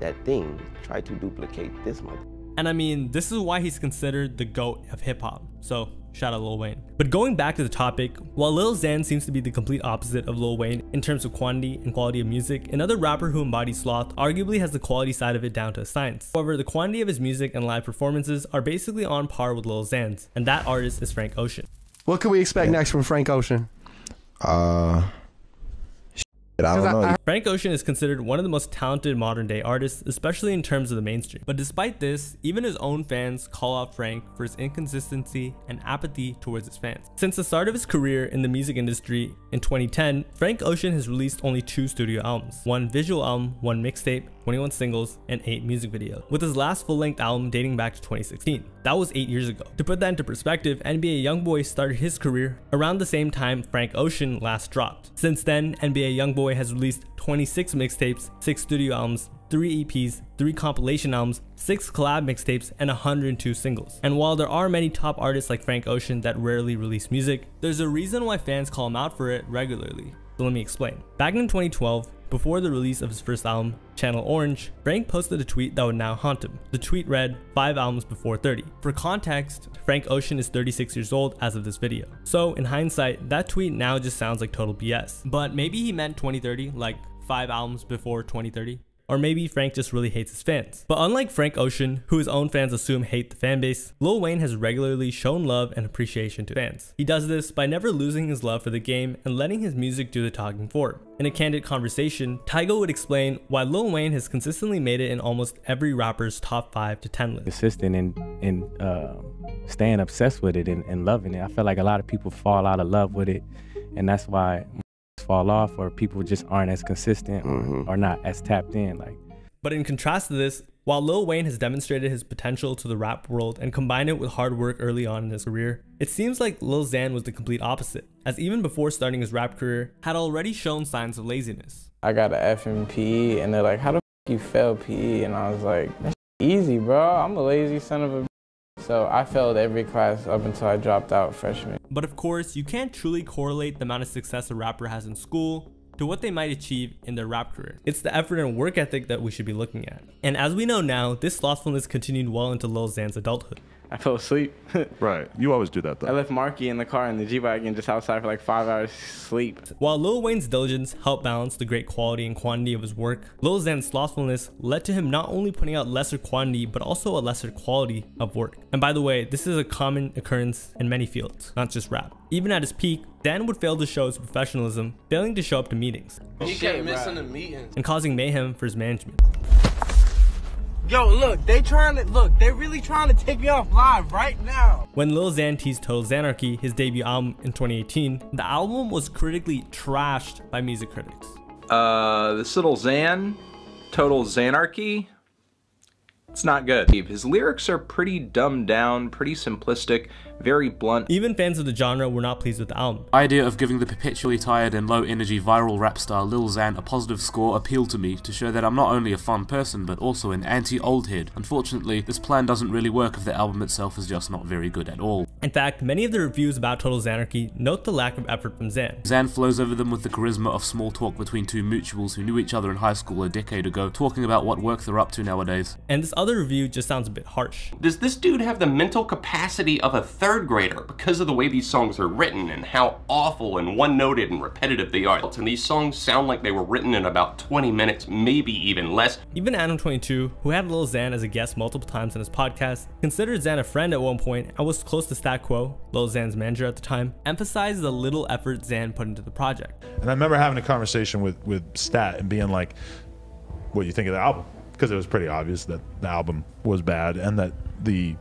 that thing try to duplicate this mother. And I mean, this is why he's considered the GOAT of hip hop. So shout out Lil Wayne. But going back to the topic, while Lil Xan seems to be the complete opposite of Lil Wayne in terms of quantity and quality of music, another rapper who embodies sloth arguably has the quality side of it down to a science. However, the quantity of his music and live performances are basically on par with Lil Xan's, and that artist is Frank Ocean. What can we expect next from Frank Ocean? I don't know. Frank Ocean is considered one of the most talented modern day artists, especially in terms of the mainstream. But despite this, even his own fans call out Frank for his inconsistency and apathy towards his fans. Since the start of his career in the music industry in 2010, Frank Ocean has released only 2 studio albums, 1 visual album, 1 mixtape, 21 singles, and 8 music videos, with his last full-length album dating back to 2016. That was 8 years ago. To put that into perspective, NBA Youngboy started his career around the same time Frank Ocean last dropped. Since then, NBA Youngboy has released 26 mixtapes, 6 studio albums, 3 EPs, 3 compilation albums, 6 collab mixtapes, and 102 singles. And while there are many top artists like Frank Ocean that rarely release music, there's a reason why fans call him out for it regularly. So let me explain. Back in 2012, before the release of his first album, Channel Orange, Frank posted a tweet that would now haunt him. The tweet read, 5 albums before 30. For context, Frank Ocean is 36 years old as of this video. So in hindsight, that tweet now just sounds like total BS. But maybe he meant 2030, like 5 albums before 2030. Or maybe Frank just really hates his fans. But unlike Frank Ocean, who his own fans assume hate the fanbase, Lil Wayne has regularly shown love and appreciation to fans. He does this by never losing his love for the game and letting his music do the talking for him. In a candid conversation, Tyga would explain why Lil Wayne has consistently made it in almost every rapper's top 5 to 10 list. Consistent in staying obsessed with it and loving it. I feel like a lot of people fall out of love with it, and that's why fall off, or people just aren't as consistent or not as tapped in. But in contrast to this, while Lil Wayne has demonstrated his potential to the rap world and combined it with hard work early on in his career, it seems like Lil Xan was the complete opposite, as even before starting his rap career, had already shown signs of laziness. I got an F in PE, and they're like, how the f you fail PE? And I was like, that's easy, bro. I'm a lazy son of a. So I failed every class up until I dropped out freshman. But of course, you can't truly correlate the amount of success a rapper has in school to what they might achieve in their rap career. It's the effort and work ethic that we should be looking at. And as we know now, this slothfulness continued well into Lil Xan's adulthood. I fell asleep. Right. You always do that though. I left Marky in the car in the G-Wagon just outside for like 5 hours sleep. While Lil Wayne's diligence helped balance the great quality and quantity of his work, Lil Xan's slothfulness led to him not only putting out lesser quantity, but also a lesser quality of work. And by the way, this is a common occurrence in many fields, not just rap. Even at his peak, Xan would fail to show his professionalism, failing to show up to meetings. He kept missing the meetings. And causing mayhem for his management. Yo, look, they really trying to take me off live right now. When Lil Xan teased Total Xanarchy, his debut album in 2018, the album was critically trashed by music critics. This little Xan, Total Xanarchy, it's not good. His lyrics are pretty dumbed down, pretty simplistic, very blunt. Even fans of the genre were not pleased with the album. The idea of giving the perpetually tired and low energy viral rap star Lil Xan a positive score appealed to me to show that I'm not only a fun person but also an anti-old head. Unfortunately, this plan doesn't really work if the album itself is just not very good at all. In fact, many of the reviews about Total Xanarchy note the lack of effort from Xan. Xan flows over them with the charisma of small talk between two mutuals who knew each other in high school a decade ago, talking about what work they're up to nowadays. And this other review just sounds a bit harsh. Does this dude have the mental capacity of a 3rd grader because of the way these songs are written and how awful and one-noted and repetitive they are? And these songs sound like they were written in about 20 minutes, maybe even less. Even Adam22, who had Lil Xan as a guest multiple times on his podcast, considered Xan a friend at one point and was close to Stat Quo, Lil Xan's manager at the time, emphasized the little effort Xan put into the project. And I remember having a conversation with Stat and being like, what do you think of the album? Because it was pretty obvious that the album was bad and that the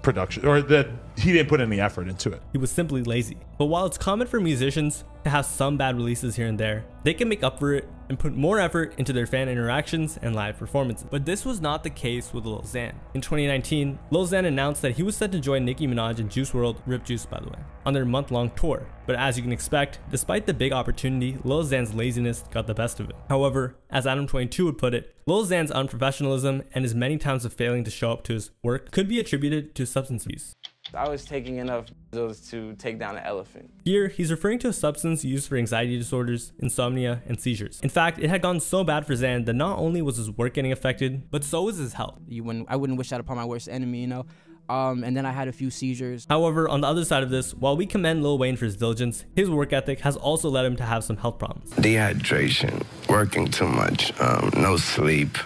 production, or that he didn't put any effort into it. He was simply lazy. But while it's common for musicians to have some bad releases here and there, they can make up for it and put more effort into their fan interactions and live performances. But this was not the case with Lil Xan. In 2019, Lil Xan announced that he was set to join Nicki Minaj and Juice WRLD, Rip Juice by the way, on their month-long tour. But as you can expect, despite the big opportunity, Lil Xan's laziness got the best of it. However, as Adam22 would put it, Lil Xan's unprofessionalism and his many times of failing to show up to his work could be attributed to substance abuse. I was taking enough to take down an elephant. Here, he's referring to a substance used for anxiety disorders, insomnia, and seizures. In fact, it had gone so bad for Xan that not only was his work getting affected, but so was his health. I wouldn't wish that upon my worst enemy, you know? And then I had a few seizures. However, on the other side of this, while we commend Lil Wayne for his diligence, his work ethic has also led him to have some health problems. Dehydration, working too much, no sleep,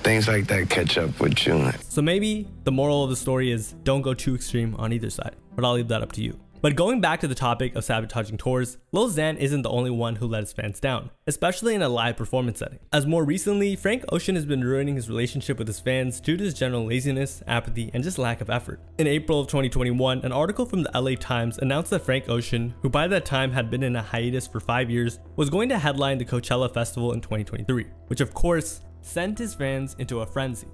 things like that catch up with you. So maybe the moral of the story is don't go too extreme on either side, but I'll leave that up to you. But going back to the topic of sabotaging tours, Lil Xan isn't the only one who let his fans down, especially in a live performance setting. As more recently, Frank Ocean has been ruining his relationship with his fans due to his general laziness, apathy, and just lack of effort. In April of 2021, an article from the LA Times announced that Frank Ocean, who by that time had been in a hiatus for 5 years, was going to headline the Coachella Festival in 2023, which of course sent his fans into a frenzy.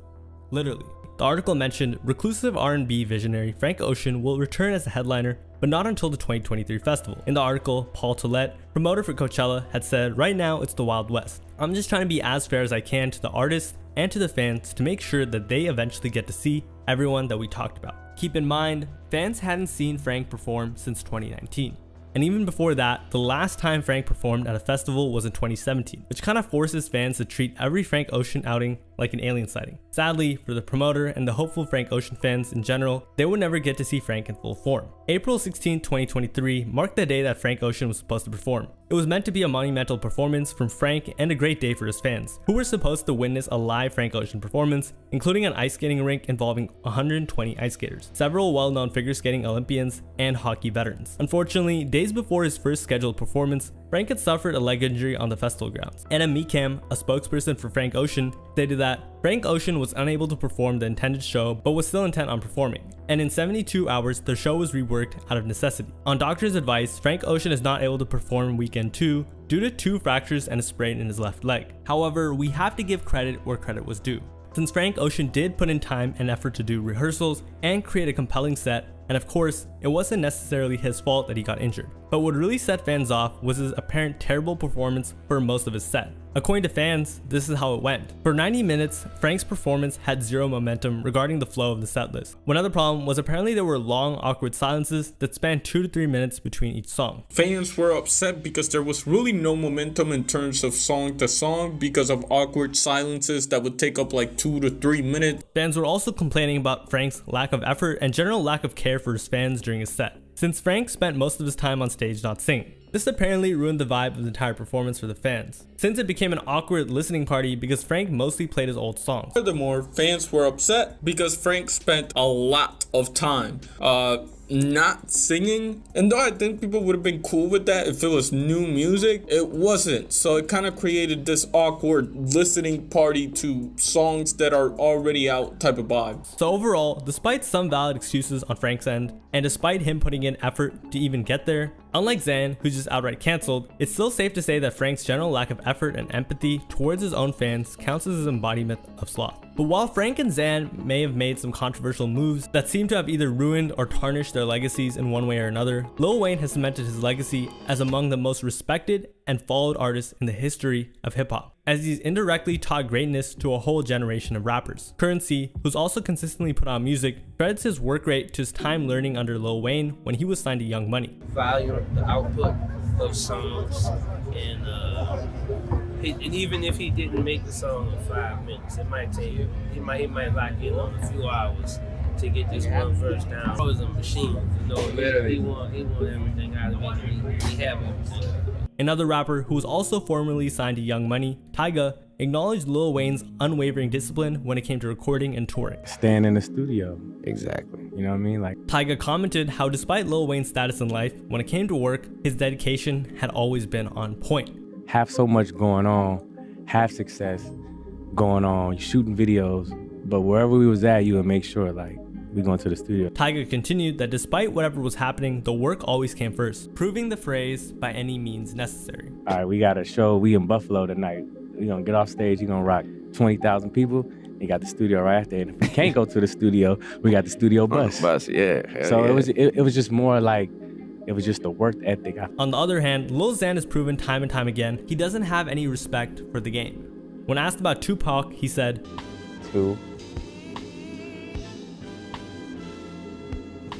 Literally. The article mentioned reclusive R&B visionary Frank Ocean will return as a headliner, but not until the 2023 festival. In the article, Paul Tollett, promoter for Coachella, had said, "Right now it's the Wild West. I'm just trying to be as fair as I can to the artists and to the fans to make sure that they eventually get to see everyone that we talked about." Keep in mind, fans hadn't seen Frank perform since 2019. And even before that, the last time Frank performed at a festival was in 2017, which kind of forces fans to treat every Frank Ocean outing like an alien sighting. Sadly, for the promoter and the hopeful Frank Ocean fans in general, they would never get to see Frank in full form. April 16, 2023 marked the day that Frank Ocean was supposed to perform. It was meant to be a monumental performance from Frank and a great day for his fans, who were supposed to witness a live Frank Ocean performance, including an ice skating rink involving 120 ice skaters, several well-known figure skating Olympians, and hockey veterans. Unfortunately, days before his first scheduled performance, Frank had suffered a leg injury on the festival grounds. Anna Meekam, a spokesperson for Frank Ocean, stated that Frank Ocean was unable to perform the intended show but was still intent on performing, and in 72 hours the show was reworked out of necessity. On doctor's advice, Frank Ocean is not able to perform weekend 2 due to 2 fractures and a sprain in his left leg. However, we have to give credit where credit was due, since Frank Ocean did put in time and effort to do rehearsals and create a compelling set, and of course, it wasn't necessarily his fault that he got injured. But what really set fans off was his apparent terrible performance for most of his set. According to fans, this is how it went. For 90 minutes, Frank's performance had zero momentum regarding the flow of the set list. One other problem was apparently there were long, awkward silences that spanned 2 to 3 minutes between each song. Fans were upset because there was really no momentum in terms of song to song because of awkward silences that would take up like 2 to 3 minutes. Fans were also complaining about Frank's lack of effort and general lack of care for his fans during his set, since Frank spent most of his time on stage not singing. This apparently ruined the vibe of the entire performance for the fans, since it became an awkward listening party because Frank mostly played his old songs. Furthermore, fans were upset because Frank spent a lot of time not singing, and though I think people would have been cool with that if it was new music, it wasn't. So it kind of created this awkward listening party to songs that are already out type of vibe. So overall, despite some valid excuses on Frank's end, and despite him putting in effort to even get there, unlike Zan, who's just outright cancelled, it's still safe to say that Frank's general lack of effort and empathy towards his own fans counts as his embodiment of sloth. But while Frank and Zan may have made some controversial moves that seem to have either ruined or tarnished their legacies in one way or another, Lil Wayne has cemented his legacy as among the most respected and followed artists in the history of hip-hop, as he's indirectly taught greatness to a whole generation of rappers. Currency, who's also consistently put out music, credits his work rate to his time learning under Lil Wayne when he was signed to Young Money. Value the output of songs, and even if he didn't make the song in 5 minutes, it might take he might lock in on a few hours to get this one verse down. He was a machine, you know. He want everything out of it. He have everything. Another rapper who was also formerly signed to Young Money, Tyga, acknowledged Lil Wayne's unwavering discipline when it came to recording and touring. Staying in the studio. Exactly. You know what I mean? Like, Tyga commented how despite Lil Wayne's status in life, when it came to work, his dedication had always been on point. Have so much going on, have success going on, you're shooting videos, but wherever we was at, you would make sure like we going to the studio. Tyga continued that despite whatever was happening, the work always came first, proving the phrase by any means necessary. All right, we got a show, we in Buffalo tonight. We gonna get off stage, you gonna rock 20,000 people. You got the studio right after, and if we can't go to the studio, we got the studio bus. Yeah. So it was just more like, it was just the work ethic. On the other hand, Lil Xan has proven time and time again he doesn't have any respect for the game. When asked about Tupac, he said, "Two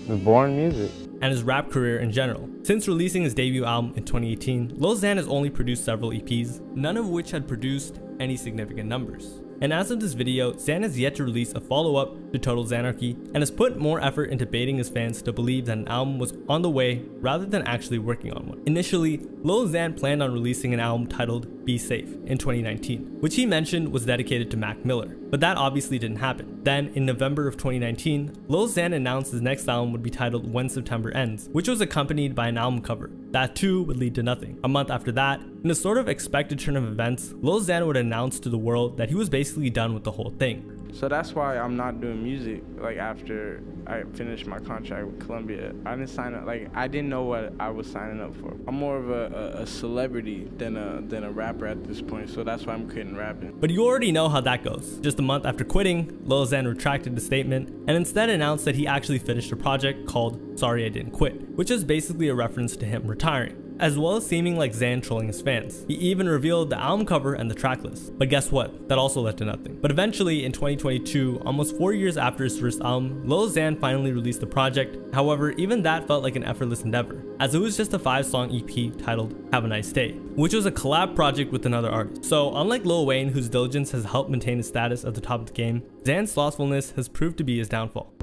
was born music," and his rap career in general. Since releasing his debut album in 2018, Lil Xan has only produced several EPs, none of which had produced any significant numbers. And as of this video, Xan has yet to release a follow-up to Total Xanarchy and has put more effort into baiting his fans to believe that an album was on the way rather than actually working on one. Initially, Lil Xan planned on releasing an album titled Be Safe in 2019, which he mentioned was dedicated to Mac Miller, but that obviously didn't happen. Then, in November of 2019, Lil Xan announced his next album would be titled When September Ends, which was accompanied by an album cover. That too would lead to nothing. A month after that, in a sort of expected turn of events, Lil Xan would announce to the world that he was basically done with the whole thing. So that's why I'm not doing music. Like after I finished my contract with Columbia, I didn't sign up. Like I didn't know what I was signing up for. I'm more of a celebrity than a rapper at this point. So that's why I'm quitting rapping. But you already know how that goes. Just a month after quitting, Lil Xan retracted the statement and instead announced that he actually finished a project called Sorry I Didn't Quit, which is basically a reference to him retiring, as well as seeming like Xan trolling his fans. He even revealed the album cover and the track list. But guess what? That also led to nothing. But eventually, in 2022, almost 4 years after his first album, Lil Xan finally released the project. However, even that felt like an effortless endeavor, as it was just a 5-song EP titled Have a Nice Day, which was a collab project with another artist. So unlike Lil Wayne, whose diligence has helped maintain his status at the top of the game, Xan's slothfulness has proved to be his downfall.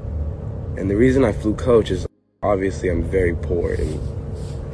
And the reason I flew coach is obviously I'm very poor and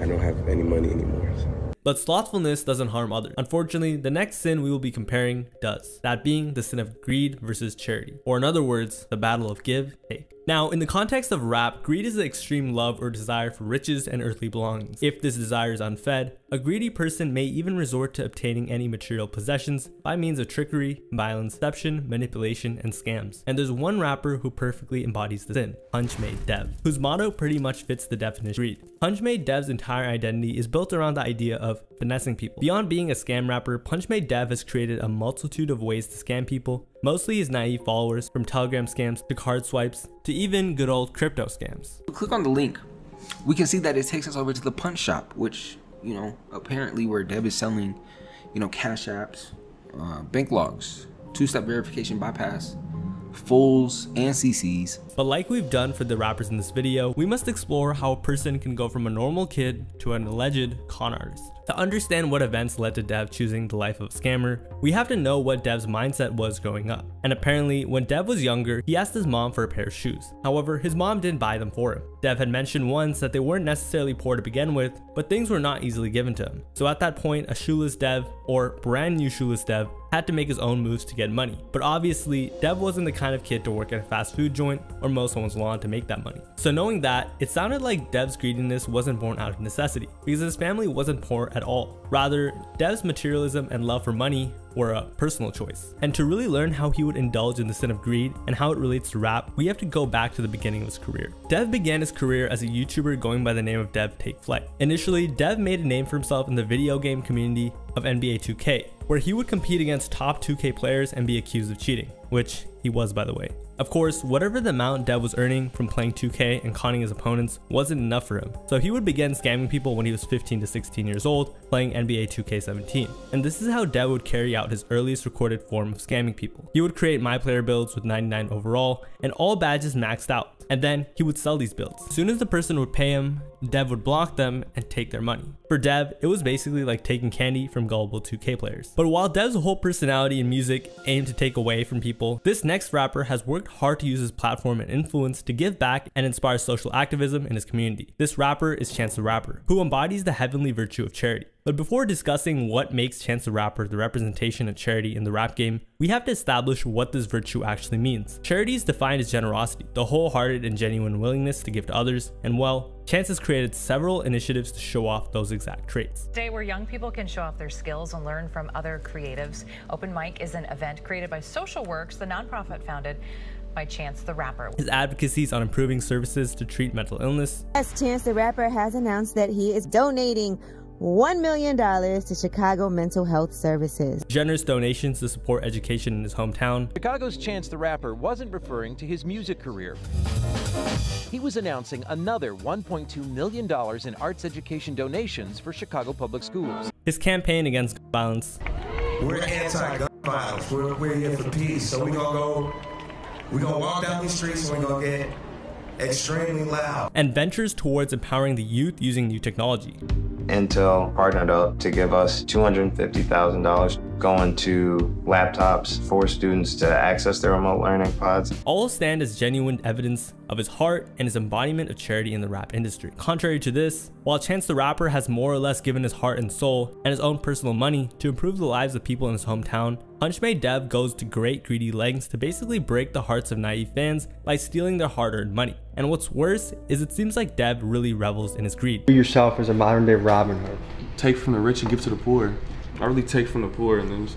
I don't have any money anymore. So. But slothfulness doesn't harm others. Unfortunately, the next sin we will be comparing does. That being the sin of greed versus charity. Or in other words, the battle of give, take. Now, in the context of rap, greed is the extreme love or desire for riches and earthly belongings. If this desire is unfed, a greedy person may even resort to obtaining any material possessions by means of trickery, violence, deception, manipulation, and scams. And there's one rapper who perfectly embodies the sin, Punchmade Dev, whose motto pretty much fits the definition of greed. Punchmade Dev's entire identity is built around the idea of finessing people. Beyond being a scam rapper, Punchmade Dev has created a multitude of ways to scam people, mostly his naive followers, from Telegram scams to card swipes to even good old crypto scams. Click on the link. We can see that it takes us over to the Punch Shop, which, you know, apparently where Dev is selling, you know, cash apps, bank logs, two-step verification bypass, fulls, and CCs. But like we've done for the rappers in this video, we must explore how a person can go from a normal kid to an alleged con artist. To understand what events led to Dev choosing the life of a scammer, we have to know what Dev's mindset was growing up. And apparently, when Dev was younger, he asked his mom for a pair of shoes. However, his mom didn't buy them for him. Dev had mentioned once that they weren't necessarily poor to begin with, but things were not easily given to him. So at that point, a shoeless Dev, or brand new shoeless Dev, had to make his own moves to get money. But obviously, Dev wasn't the kind of kid to work at a fast food joint or mow someone's lawn to make that money. So knowing that, it sounded like Dev's greediness wasn't born out of necessity, because his family wasn't poor at all. Rather, Dev's materialism and love for money were a personal choice. And to really learn how he would indulge in the sin of greed and how it relates to rap, we have to go back to the beginning of his career. Dev began his career as a YouTuber going by the name of Dev Take Flight. Initially, Dev made a name for himself in the video game community of NBA 2K, where he would compete against top 2K players and be accused of cheating, which he was, by the way. Of course, whatever the amount Dev was earning from playing 2K and conning his opponents wasn't enough for him, so he would begin scamming people when he was 15 to 16 years old, playing NBA 2K17. And this is how Dev would carry out his earliest recorded form of scamming people. He would create my player builds with 99 overall, and all badges maxed out, and then he would sell these builds. As soon as the person would pay him, Dev would block them and take their money. For Dev, it was basically like taking candy from gullible 2K players. But while Dev's whole personality and music aimed to take away from people, this next rapper has worked hard to use his platform and influence to give back and inspire social activism in his community. This rapper is Chance the Rapper, who embodies the heavenly virtue of charity. But before discussing what makes Chance the Rapper the representation of charity in the rap game, we have to establish what this virtue actually means. Charity is defined as generosity, the wholehearted and genuine willingness to give to others, and well, Chance has created several initiatives to show off those exact traits. Today, where young people can show off their skills and learn from other creatives, Open Mic is an event created by Social Works, the nonprofit founded by Chance the Rapper. His advocacies on improving services to treat mental illness. As Chance the Rapper has announced that he is donating $1 million to Chicago Mental Health Services. Generous donations to support education in his hometown. Chicago's Chance the Rapper wasn't referring to his music career. He was announcing another $1.2 million in arts education donations for Chicago Public Schools. His campaign against gun violence. We're anti-gun violence. We're here for peace. So we're gonna walk down these streets and we're gonna get extremely loud. And ventures towards empowering the youth using new technology. Intel partnered up to give us $250,000 going to laptops for students to access their remote learning pods. All stand as genuine evidence of his heart and his embodiment of charity in the rap industry. Contrary to this, while Chance the Rapper has more or less given his heart and soul and his own personal money to improve the lives of people in his hometown, Punchmade Dev goes to great greedy lengths to basically break the hearts of naive fans by stealing their hard-earned money. And what's worse is it seems like Dev really revels in his greed. Yourself as a modern-day Robin Hood. Take from the rich and give to the poor. I really take from the poor and then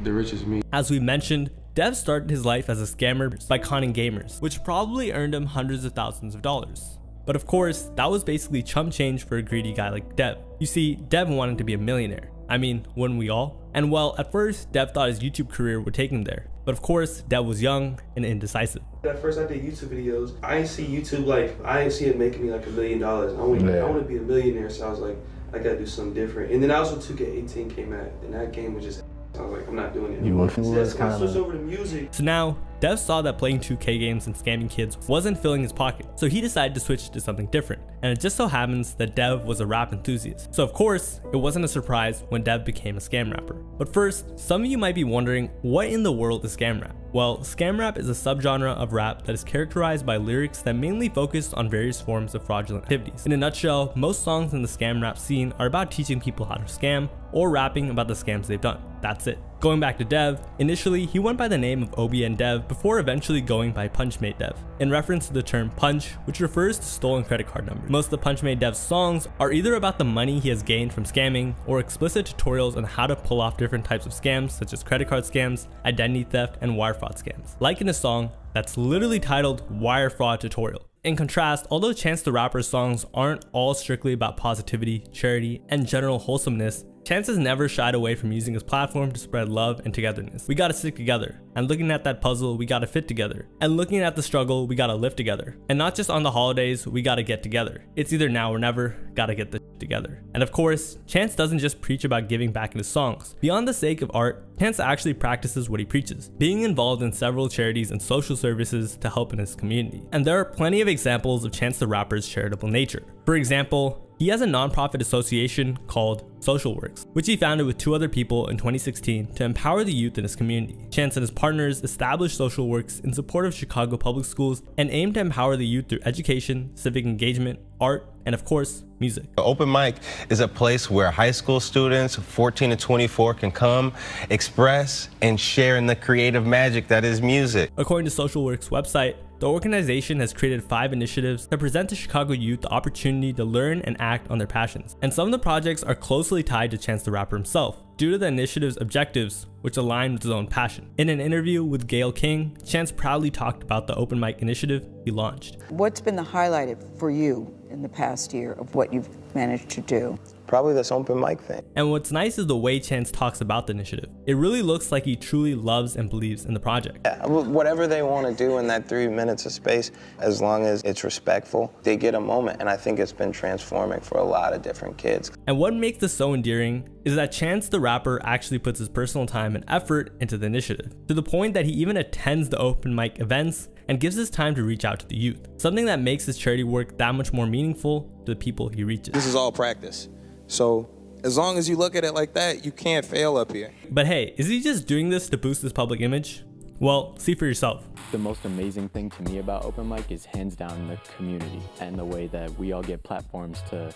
the rich is me. As we mentioned, Dev started his life as a scammer by conning gamers, which probably earned him hundreds of thousands of dollars. But of course, that was basically chump change for a greedy guy like Dev. You see, Dev wanted to be a millionaire. I mean, wouldn't we all? And well, at first, Dev thought his YouTube career would take him there. But of course, Dev was young and indecisive. At first I did YouTube videos. I didn't see YouTube I didn't see it making me like $1 million. I want to be a millionaire, so I was like, I gotta do something different. And then also 2K18 came out, and that game was just, I was like, I'm not doing it. So I switched over to music. So now, Dev saw that playing 2K games and scamming kids wasn't filling his pocket, so he decided to switch to something different. And it just so happens that Dev was a rap enthusiast. So of course, it wasn't a surprise when Dev became a scam rapper. But first, some of you might be wondering, what in the world is scam rap? Well, scam rap is a subgenre of rap that is characterized by lyrics that mainly focus on various forms of fraudulent activities. In a nutshell, most songs in the scam rap scene are about teaching people how to scam or rapping about the scams they've done. That's it. Going back to Dev, initially he went by the name of OBN Dev before eventually going by Punchmade Dev, in reference to the term punch, which refers to stolen credit card numbers. Most of the Punchmade Dev's songs are either about the money he has gained from scamming or explicit tutorials on how to pull off different types of scams such as credit card scams, identity theft, and wire fraud scams. Like in a song that's literally titled Wire Fraud Tutorial. In contrast, although Chance the Rapper's songs aren't all strictly about positivity, charity, and general wholesomeness, Chance has never shied away from using his platform to spread love and togetherness. We gotta stick together, and looking at that puzzle, we gotta fit together, and looking at the struggle, we gotta live together, and not just on the holidays, we gotta get together. It's either now or never, gotta get the together. And of course, Chance doesn't just preach about giving back in his songs. Beyond the sake of art, Chance actually practices what he preaches, being involved in several charities and social services to help in his community. And there are plenty of examples of Chance the Rapper's charitable nature. For example, he has a non-profit association called Social Works, which he founded with 2 other people in 2016 to empower the youth in his community. Chance and his partners established Social Works in support of Chicago public schools and aim to empower the youth through education, civic engagement, art, and of course, music. Open mic is a place where high school students 14 to 24 can come, express, and share in the creative magic that is music. According to Social Works website, the organization has created 5 initiatives that present to Chicago youth the opportunity to learn and act on their passions. And some of the projects are closely tied to Chance the Rapper himself, due to the initiative's objectives, which align with his own passion. In an interview with Gayle King, Chance proudly talked about the open mic initiative he launched. What's been the highlight for you in the past year of what you've managed to do? Probably this open mic thing. And what's nice is the way Chance talks about the initiative. It really looks like he truly loves and believes in the project. Yeah, whatever they want to do in that 3 minutes of space, as long as it's respectful, they get a moment. And I think it's been transforming for a lot of different kids. And what makes this so endearing is that Chance the Rapper actually puts his personal time and effort into the initiative, to the point that he even attends the open mic events and gives his time to reach out to the youth, something that makes his charity work that much more meaningful to the people he reaches. This is all practice. So as long as you look at it like that, you can't fail up here. But hey, is he just doing this to boost his public image? Well, see for yourself. The most amazing thing to me about open mic is hands down the community and the way that we all get platforms to,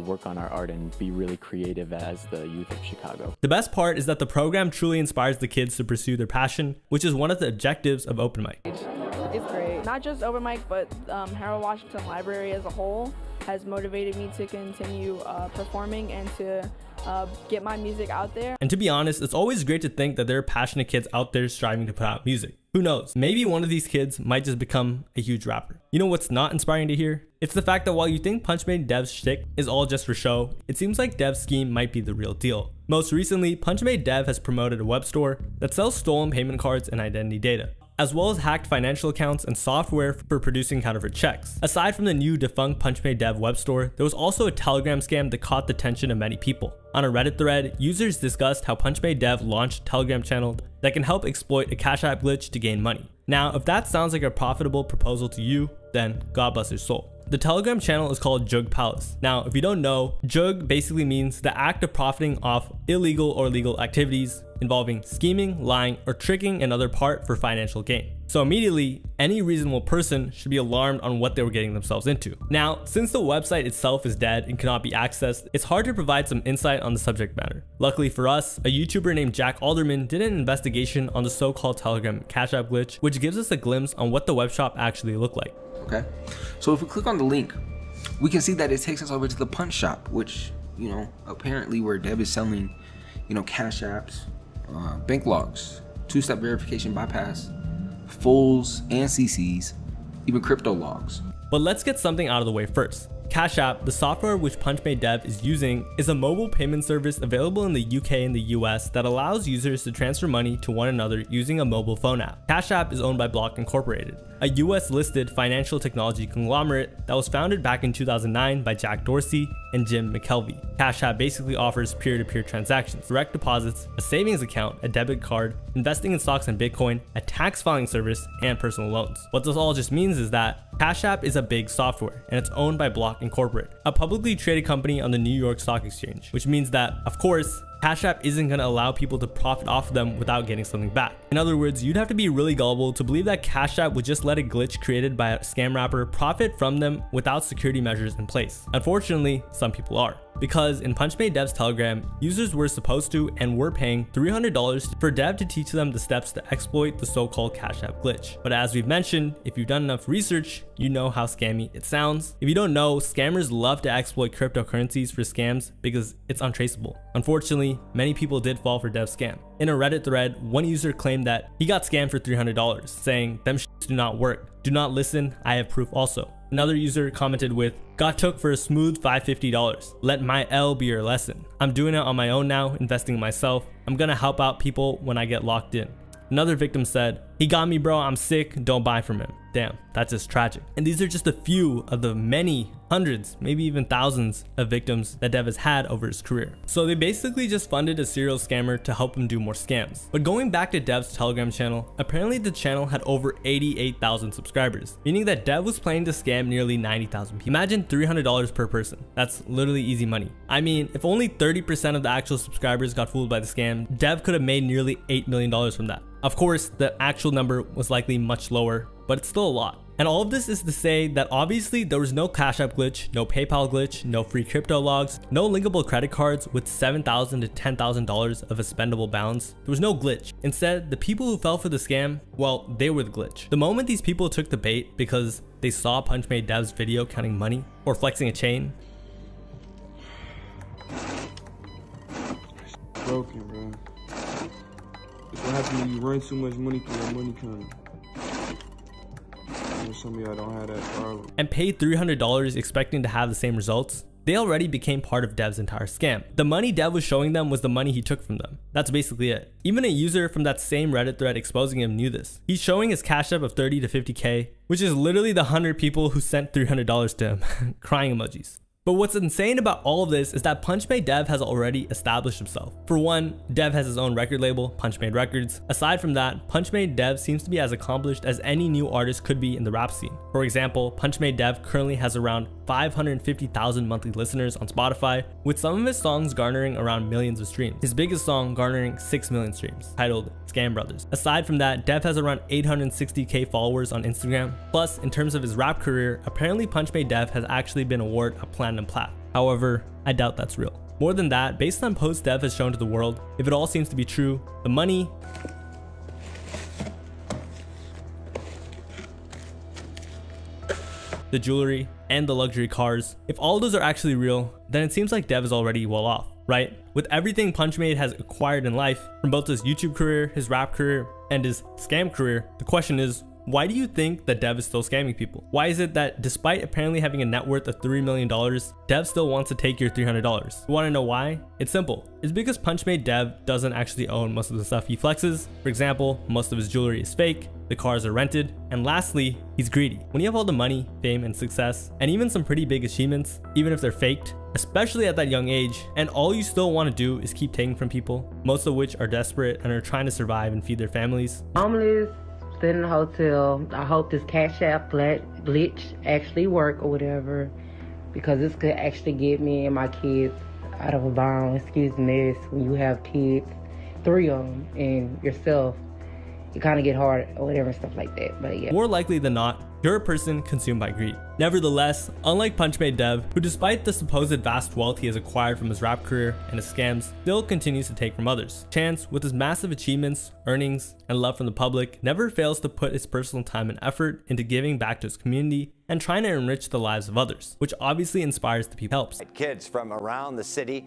work on our art and be really creative as the youth of Chicago. The best part is that the program truly inspires the kids to pursue their passion, which is one of the objectives of open mic. It's great. Not just open mic, but Harold Washington Library as a whole has motivated me to continue performing and to get my music out there. And to be honest, it's always great to think that there are passionate kids out there striving to put out music. Who knows? Maybe one of these kids might just become a huge rapper. You know what's not inspiring to hear? It's the fact that while you think Punchmade Dev's shtick is all just for show, it seems like Dev's scheme might be the real deal. Most recently, Punchmade Dev has promoted a web store that sells stolen payment cards and identity data, as well as hacked financial accounts and software for producing counterfeit checks. Aside from the new defunct Punchmade Dev web store, there was also a Telegram scam that caught the attention of many people. On a Reddit thread, users discussed how Punchmade Dev launched a Telegram channel that can help exploit a Cash App glitch to gain money. Now, if that sounds like a profitable proposal to you, then God bless your soul. The Telegram channel is called Jug Palace. Now, if you don't know, Jug basically means the act of profiting off illegal or legal activities involving scheming, lying, or tricking another part for financial gain. So immediately, any reasonable person should be alarmed on what they were getting themselves into. Now, since the website itself is dead and cannot be accessed, it's hard to provide some insight on the subject matter. Luckily for us, a YouTuber named Jack Alderman did an investigation on the so-called Telegram Cash App glitch, which gives us a glimpse on what the web shop actually looked like. Okay, so if we click on the link, we can see that it takes us over to the Punch Shop, which, apparently where Dev is selling, Cash Apps, bank logs, two-step verification bypass, fulls and CCs, even crypto logs. But let's get something out of the way first. Cash App, the software which Punchmade Dev is using, is a mobile payment service available in the UK and the US that allows users to transfer money to one another using a mobile phone app. Cash App is owned by Block Incorporated, a US listed financial technology conglomerate that was founded back in 2009 by Jack Dorsey and Jim McKelvey. Cash App basically offers peer-to-peer transactions, direct deposits, a savings account, a debit card, investing in stocks and Bitcoin, a tax filing service, and personal loans. What this all just means is that Cash App is a big software, and it's owned by Block Incorporated, a publicly traded company on the New York Stock Exchange, which means that, of course, Cash App isn't going to allow people to profit off of them without getting something back. In other words, you'd have to be really gullible to believe that Cash App would just let a glitch created by a scam rapper profit from them without security measures in place. Unfortunately, some people are. Because in Punchmade Dev's Telegram, users were supposed to and were paying $300 for Dev to teach them the steps to exploit the so-called Cash App glitch. But as we've mentioned, if you've done enough research, you know how scammy it sounds. If you don't know, scammers love to exploit cryptocurrencies for scams because it's untraceable. Unfortunately, many people did fall for Dev's scam. In a Reddit thread, one user claimed that he got scammed for $300, saying, "Them shits do not work. Do not listen, I have proof also." Another user commented with, "Got took for a smooth $550. Let my L be your lesson. I'm doing it on my own now, investing in myself. I'm gonna help out people when I get locked in." Another victim said, "He got me, bro. I'm sick. Don't buy from him." Damn, that's just tragic. And these are just a few of the many hundreds, maybe even thousands of victims that Dev has had over his career. So they basically just funded a serial scammer to help him do more scams. But going back to Dev's Telegram channel, apparently the channel had over 88,000 subscribers, meaning that Dev was planning to scam nearly 90,000 people. Imagine $300 per person. That's literally easy money. I mean, if only 30% of the actual subscribers got fooled by the scam, Dev could have made nearly $8 million from that. Of course, the actual number was likely much lower, but it's still a lot. And all of this is to say that obviously there was no Cash App glitch, no PayPal glitch, no free crypto logs, no linkable credit cards with $7,000 to $10,000 of a spendable balance. There was no glitch. Instead, the people who fell for the scam, well, they were the glitch. The moment these people took the bait because they saw Punchmade Dev's video counting money or flexing a chain, broken, bro. It's what happens when you run too much money through your money counter. Some of y'all don't have that problem. And paid $300 expecting to have the same results, they already became part of Dev's entire scam. The money Dev was showing them was the money he took from them. That's basically it. Even a user from that same Reddit thread exposing him knew this. He's showing his Cash App of 30 to 50K, which is literally the 100 people who sent $300 to him. Crying emojis. But what's insane about all of this is that Punchmade Dev has already established himself. For one, Dev has his own record label, Punchmade Records. Aside from that, Punchmade Dev seems to be as accomplished as any new artist could be in the rap scene. For example, Punchmade Dev currently has around 550,000 monthly listeners on Spotify, with some of his songs garnering around millions of streams. His biggest song garnering 6 million streams, titled Scam Brothers. Aside from that, Dev has around 860K followers on Instagram. Plus, in terms of his rap career, apparently Punchmade Dev has actually been awarded a platinum plat. However, I doubt that's real. More than that, based on posts Dev has shown to the world, if it all seems to be true, the money, the jewelry, and the luxury cars, if all those are actually real, then it seems like Dev is already well off, right? With everything Punchmade has acquired in life, from both his YouTube career, his rap career, and his scam career, the question is, why do you think that Dev is still scamming people? Why is it that despite apparently having a net worth of $3 million, Dev still wants to take your $300? You want to know why? It's simple. It's because Punchmade Dev doesn't actually own most of the stuff he flexes. For example, most of his jewelry is fake, the cars are rented, and lastly, he's greedy. When you have all the money, fame, and success, and even some pretty big achievements, even if they're faked, especially at that young age, and all you still want to do is keep taking from people, most of which are desperate and are trying to survive and feed their families. Homeless, in the hotel. I hope this Cash App glitch actually work or whatever, because this could actually get me and my kids out of a bound. Excuse the mess. When you have kids, 3 of them, and yourself, you kind of get hard or whatever and stuff like that. But yeah. More likely than not, you're a person consumed by greed. Nevertheless, unlike Punchmade Dev, who despite the supposed vast wealth he has acquired from his rap career and his scams, still continues to take from others. Chance, with his massive achievements, earnings, and love from the public, never fails to put his personal time and effort into giving back to his community and trying to enrich the lives of others, which obviously inspires the people he helps. Kids from around the city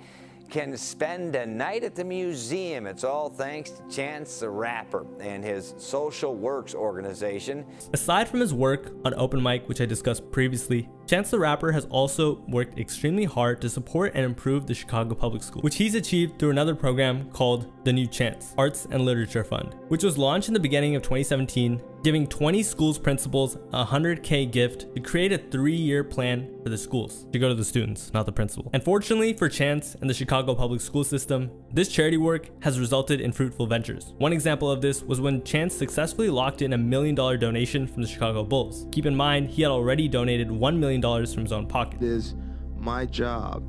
can spend a night at the museum. It's all thanks to Chance the Rapper and his Social Works organization. Aside from his work on Open Mic, which I discussed previously, Chance the Rapper has also worked extremely hard to support and improve the Chicago Public Schools, which he's achieved through another program called The New Chance Arts and Literature Fund, which was launched in the beginning of 2017, giving 20 schools principals a $100K gift to create a 3-year plan for the schools to go to the students, not the principal. And fortunately for Chance and the Chicago Public School system, this charity work has resulted in fruitful ventures. One example of this was when Chance successfully locked in a $1 million donation from the Chicago Bulls. Keep in mind, he had already donated $1 million from his own pocket. It is my job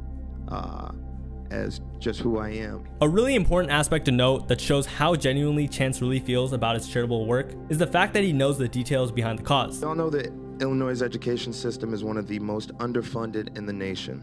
as just who I am. A really important aspect to note that shows how genuinely Chance really feels about his charitable work is the fact that he knows the details behind the cause. We all know that Illinois' education system is one of the most underfunded in the nation,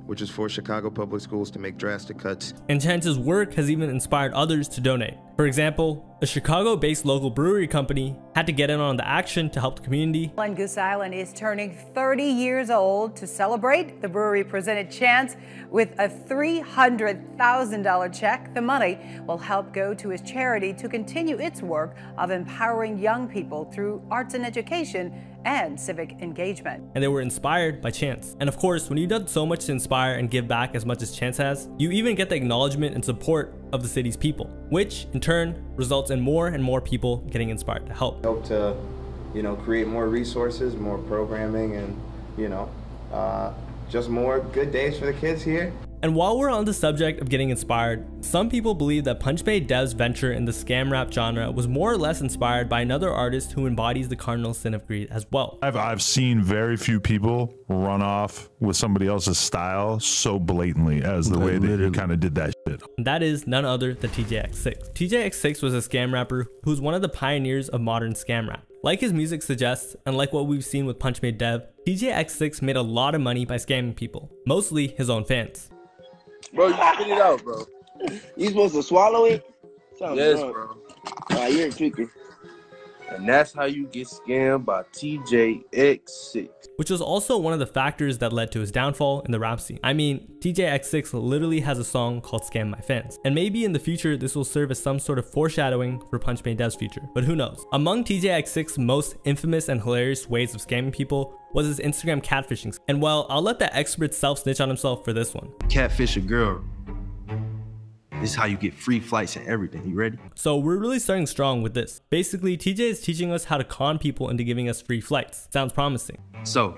which is for Chicago Public Schools to make drastic cuts. And Chance's work has even inspired others to donate. For example, a Chicago-based local brewery company had to get in on the action to help the community. Goose Island is turning 30 years old. To celebrate, the brewery presented Chance with a $300,000 check. The money will help go to his charity to continue its work of empowering young people through arts and education and civic engagement. And they were inspired by Chance. And of course, when you've done so much to inspire and give back as much as Chance has, you even get the acknowledgement and support of the city's people, which in turn results in more and more people getting inspired to help. Hope to, create more resources, more programming, and, just more good days for the kids here. And while we're on the subject of getting inspired, some people believe that Punch Made Dev's venture in the scam rap genre was more or less inspired by another artist who embodies the cardinal sin of greed as well. I've seen very few people run off with somebody else's style so blatantly as the way that he kind of did that shit. And that is none other than TJX6. TJX6 was a scam rapper who's one of the pioneers of modern scam rap. Like his music suggests, and like what we've seen with Punch Made Dev, TJX6 made a lot of money by scamming people, mostly his own fans. Bro, you spit it out, bro. You supposed to swallow it? Yes, bro. Nah, you're a tweaker. And that's how you get scammed by TJX6. Which was also one of the factors that led to his downfall in the rap scene. I mean, TJX6 literally has a song called Scam My Fans. And maybe in the future, this will serve as some sort of foreshadowing for Punch Made Dev's future, but who knows? Among TJX6's most infamous and hilarious ways of scamming people was his Instagram catfishing. And well, I'll let the expert self-snitch on himself for this one. Catfish a girl. This is how you get free flights and everything. You ready? So we're really starting strong with this. Basically, TJ is teaching us how to con people into giving us free flights. Sounds promising. So,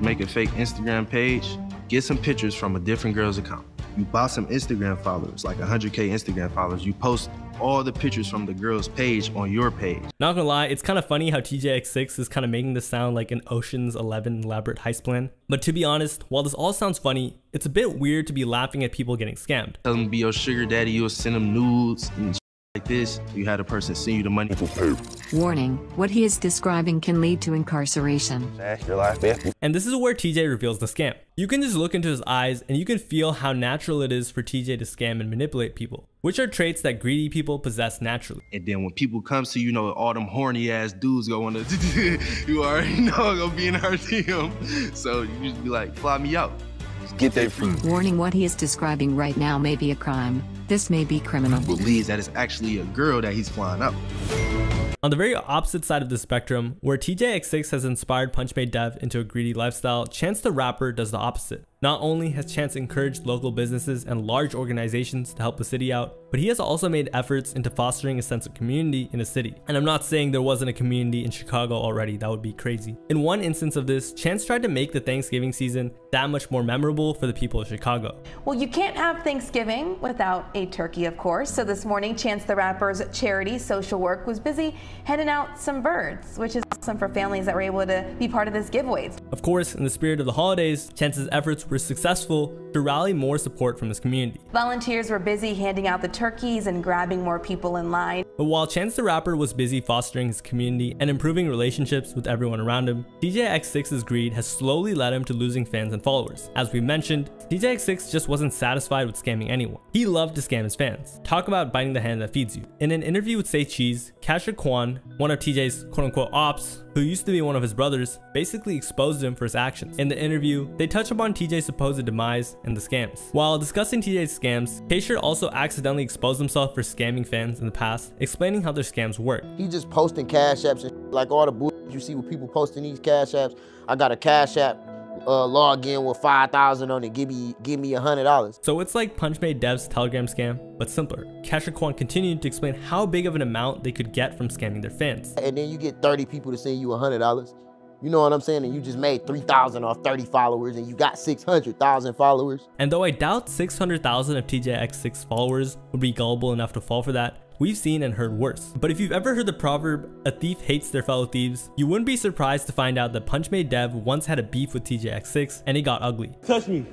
make a fake Instagram page, get some pictures from a different girl's account. You buy some Instagram followers, like 100K Instagram followers. You post all the pictures from the girl's page on your page. Not gonna lie, it's kind of funny how TJX6 is kind of making this sound like an Ocean's 11 elaborate heist plan. But to be honest, while this all sounds funny, it's a bit weird to be laughing at people getting scammed. Tell them to be your sugar daddy, you'll send them nudes and like this. You had a person send you the money for pay. Warning, what he is describing can lead to incarceration. And this is where TJ reveals the scam. You can just look into his eyes and you can feel how natural it is for TJ to scam and manipulate people, which are traits that greedy people possess naturally. And then when people comes to you, all them horny ass dudes go on the, you already know gonna be in our DM. So you just be like, fly me out. Just get that free. Warning, what he is describing right now may be a crime. This may be criminal. He believes that it's actually a girl that he's flying out. On the very opposite side of the spectrum, where TJX6 has inspired Punch Made Dev into a greedy lifestyle, Chance the Rapper does the opposite. Not only has Chance encouraged local businesses and large organizations to help the city out, but he has also made efforts into fostering a sense of community in the city. And I'm not saying there wasn't a community in Chicago already, that would be crazy. In one instance of this, Chance tried to make the Thanksgiving season that much more memorable for the people of Chicago. Well, you can't have Thanksgiving without a turkey, of course. So this morning, Chance the Rapper's charity, Social Work, was busy handing out some birds, which is awesome for families that were able to be part of this giveaway. Of course, in the spirit of the holidays, Chance's efforts were successful to rally more support from his community. Volunteers were busy handing out the turkeys and grabbing more people in line. But while Chance the Rapper was busy fostering his community and improving relationships with everyone around him, TJX6's greed has slowly led him to losing fans and followers. As we mentioned, TJX6 just wasn't satisfied with scamming anyone. He loved to scam his fans. Talk about biting the hand that feeds you. In an interview with Say Cheese, Kasha Kwan, one of TJ's quote-unquote ops, who used to be one of his brothers, basically exposed him for his actions. In the interview, they touch upon TJ's supposed demise and the scams. While discussing TJ's scams, Kasher also accidentally exposed himself for scamming fans in the past, explaining how their scams work. He just posting cash apps and like all the bullshit you see with people posting these cash apps. I got a cash app login with 5,000 on it, give me $100. So it's like Punchmade Dev's Telegram scam, but simpler. Kasha Kwan continued to explain how big of an amount they could get from scamming their fans. And then you get 30 people to send you $100. You know what I'm saying? And you just made 3,000 off 30 followers and you got 600,000 followers. And though I doubt 600,000 of TJX6 followers would be gullible enough to fall for that, we've seen and heard worse. But if you've ever heard the proverb, a thief hates their fellow thieves, you wouldn't be surprised to find out that Punchmade Dev once had a beef with TJX6 and it got ugly. Touch me.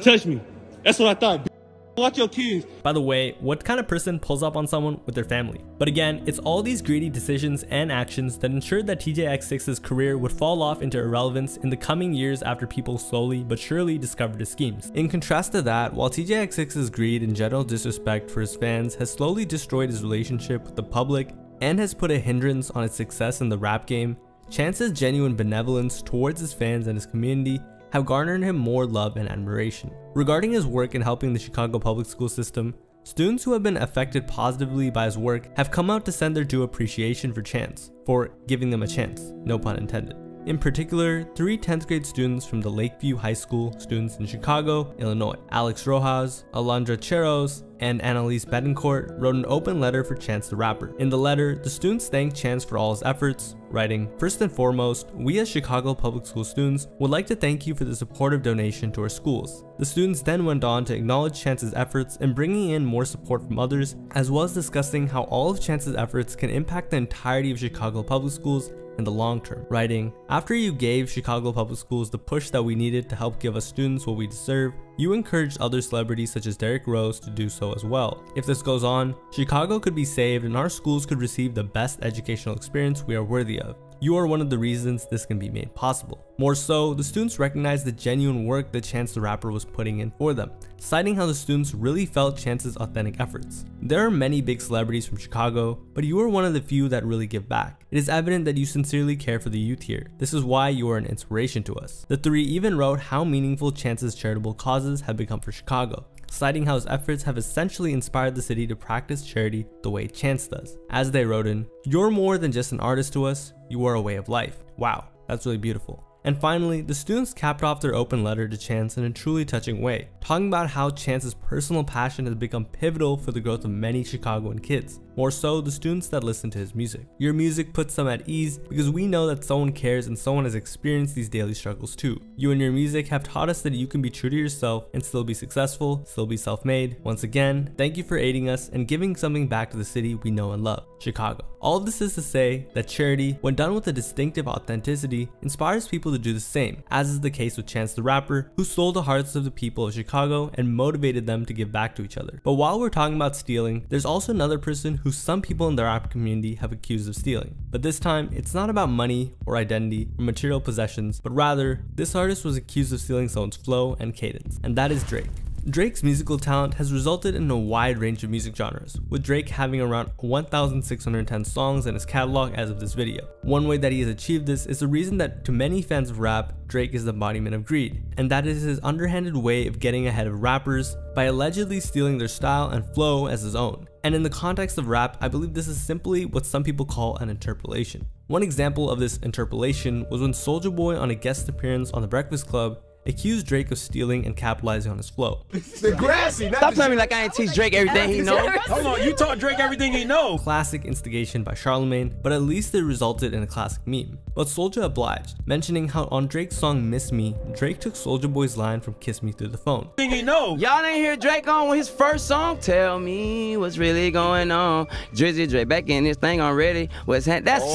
Touch me. That's what I thought. Watch your kids. By the way, what kind of person pulls up on someone with their family? But again, it's all these greedy decisions and actions that ensured that TJX6's career would fall off into irrelevance in the coming years after people slowly but surely discovered his schemes. In contrast to that, while TJX6's greed and general disrespect for his fans has slowly destroyed his relationship with the public and has put a hindrance on his success in the rap game, Chance's genuine benevolence towards his fans and his community have garnered him more love and admiration. Regarding his work in helping the Chicago public school system, students who have been affected positively by his work have come out to send their due appreciation for Chance, for giving them a chance, no pun intended. In particular, 3 10th grade students from the Lakeview High School students in Chicago, Illinois, Alex Rojas, Alondra Cheros, and Annalise Betancourt wrote an open letter for Chance the Rapper. In the letter, the students thanked Chance for all his efforts, writing, "First and foremost, we as Chicago public school students would like to thank you for the supportive donation to our schools." The students then went on to acknowledge Chance's efforts in bringing in more support from others, as well as discussing how all of Chance's efforts can impact the entirety of Chicago public schools in the long term, writing, "After you gave Chicago public schools the push that we needed to help give us students what we deserve, you encouraged other celebrities such as Derrick Rose to do so as well. If this goes on, Chicago could be saved and our schools could receive the best educational experience we are worthy of. You are one of the reasons this can be made possible." More so, the students recognized the genuine work that Chance the Rapper was putting in for them, citing how the students really felt Chance's authentic efforts. There are many big celebrities from Chicago, but you are one of the few that really give back. It is evident that you sincerely care for the youth here. This is why you are an inspiration to us. The 3 even wrote how meaningful Chance's charitable causes have become for Chicago, citing how his efforts have essentially inspired the city to practice charity the way Chance does. As they wrote in, "You're more than just an artist to us, you are a way of life." Wow, that's really beautiful. And finally, the students capped off their open letter to Chance in a truly touching way, talking about how Chance's personal passion has become pivotal for the growth of many Chicagoan kids, more so the students that listen to his music. Your music puts them at ease because we know that someone cares and someone has experienced these daily struggles too. You and your music have taught us that you can be true to yourself and still be successful, still be self-made. Once again, thank you for aiding us and giving something back to the city we know and love, Chicago. All of this is to say that charity, when done with a distinctive authenticity, inspires people to do the same, as is the case with Chance the Rapper, who stole the hearts of the people of Chicago and motivated them to give back to each other. But while we're talking about stealing, there's also another person who some people in the rap community have accused of stealing. But this time, it's not about money or identity or material possessions, but rather, this artist was accused of stealing someone's flow and cadence, and that is Drake. Drake's musical talent has resulted in a wide range of music genres, with Drake having around 1,610 songs in his catalog as of this video. One way that he has achieved this is the reason that to many fans of rap, Drake is the embodiment of greed, and that is his underhanded way of getting ahead of rappers by allegedly stealing their style and flow as his own. And in the context of rap, I believe this is simply what some people call an interpolation. One example of this interpolation was when Soulja Boy, on a guest appearance on The Breakfast Club, accused Drake of stealing and capitalizing on his flow. Stop playing me like I ain't teach Drake everything he knows. Hold on, you taught Drake everything he knows. Classic instigation by Charlemagne, but at least it resulted in a classic meme. But Soulja obliged, mentioning how on Drake's song Miss Me, Drake took Soulja Boy's line from Kiss Me Through the Phone. He know. Y'all didn't hear Drake on his first song? Tell me what's really going on. Drizzy Drake back in this thing already. That's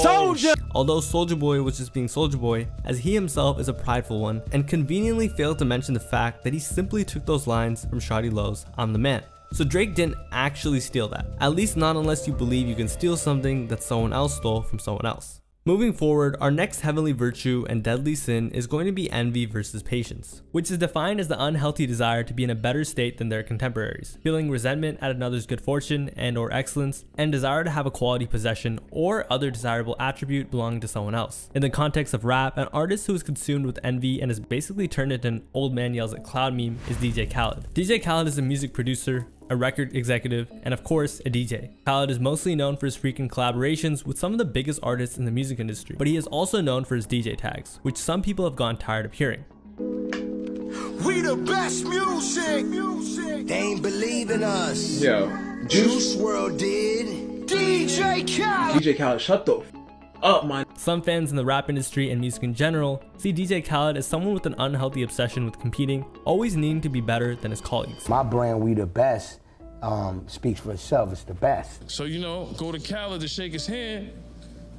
Soulja. Although Soulja Boy was just being Soulja Boy, as he himself is a prideful one, and conveniently failed to mention the fact that he simply took those lines from Shawty Lowe's I'm the Man. So Drake didn't actually steal that, at least not unless you believe you can steal something that someone else stole from someone else. Moving forward, our next heavenly virtue and deadly sin is going to be envy versus patience, which is defined as the unhealthy desire to be in a better state than their contemporaries, feeling resentment at another's good fortune and or excellence, and desire to have a quality possession or other desirable attribute belonging to someone else. In the context of rap, an artist who is consumed with envy and has basically turned into an old man yells at cloud meme is DJ Khaled. DJ Khaled is a music producer, a record executive, and of course a DJ. Khaled is mostly known for his frequent collaborations with some of the biggest artists in the music industry, but he is also known for his DJ tags, which some people have gotten tired of hearing. We the best music. They ain't believe in us. Yo, Juice WRLD did. DJ Khaled. DJ Khaled, shut the up, man. Some fans in the rap industry and music in general see DJ Khaled as someone with an unhealthy obsession with competing, always needing to be better than his colleagues. My brand, We the Best, speaks for itself. It's the best. So, you know, go to Khaled to shake his hand.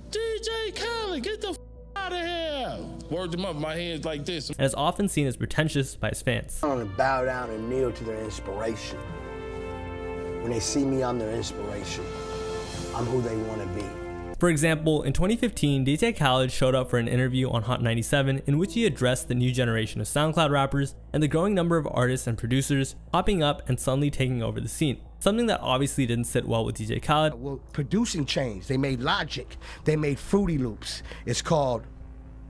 DJ Khaled, get the f out of here. Word him up, my hand's like this. And is often seen as pretentious by his fans. I want to bow down and kneel to their inspiration. When they see me, I'm their inspiration. I'm who they want to be. For example, in 2015, DJ Khaled showed up for an interview on Hot 97 in which he addressed the new generation of SoundCloud rappers and the growing number of artists and producers popping up and suddenly taking over the scene. Something that obviously didn't sit well with DJ Khaled. Well, producing changed. They made Logic. They made Fruity Loops. It's called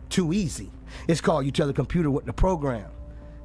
Too Easy. It's called you tell the computer what to program.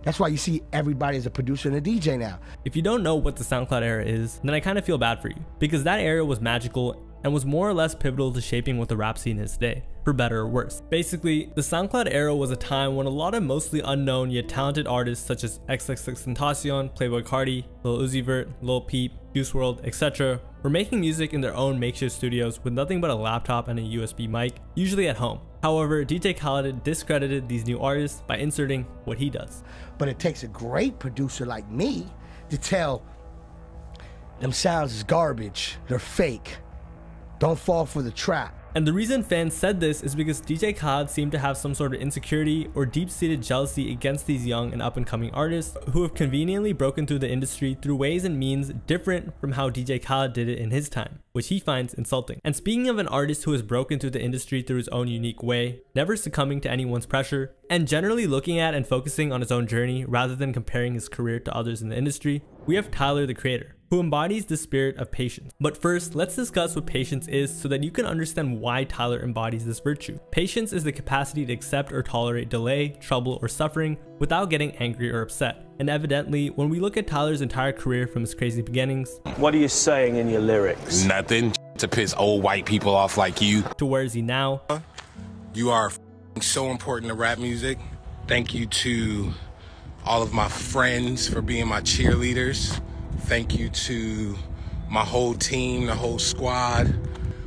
That's why you see everybody as a producer and a DJ now. If you don't know what the SoundCloud era is, then I kind of feel bad for you, because that era was magical and was more or less pivotal to shaping what the rap scene is today, for better or worse. Basically, the SoundCloud era was a time when a lot of mostly unknown yet talented artists such as XXXTentacion, Playboi Carti, Lil Uzi Vert, Lil Peep, Juice WRLD, etc. were making music in their own makeshift studios with nothing but a laptop and a USB mic, usually at home. However, DJ Khaled discredited these new artists by inserting what he does. But it takes a great producer like me to tell them sounds is garbage, they're fake. Don't fall for the trap. And the reason fans said this is because DJ Khaled seemed to have some sort of insecurity or deep-seated jealousy against these young and up-and-coming artists who have conveniently broken through the industry through ways and means different from how DJ Khaled did it in his time, which he finds insulting. And speaking of an artist who has broken through the industry through his own unique way, never succumbing to anyone's pressure, and generally looking at and focusing on his own journey rather than comparing his career to others in the industry, we have Tyler, the Creator, who embodies the spirit of patience. But first, let's discuss what patience is so that you can understand why Tyler embodies this virtue. Patience is the capacity to accept or tolerate delay, trouble, or suffering without getting angry or upset. And evidently, when we look at Tyler's entire career from his crazy beginnings, what are you saying in your lyrics? Nothing to piss old white people off like you. To where is he now? You are so important to rap music. Thank you to all of my friends for being my cheerleaders. Thank you to my whole team, the whole squad,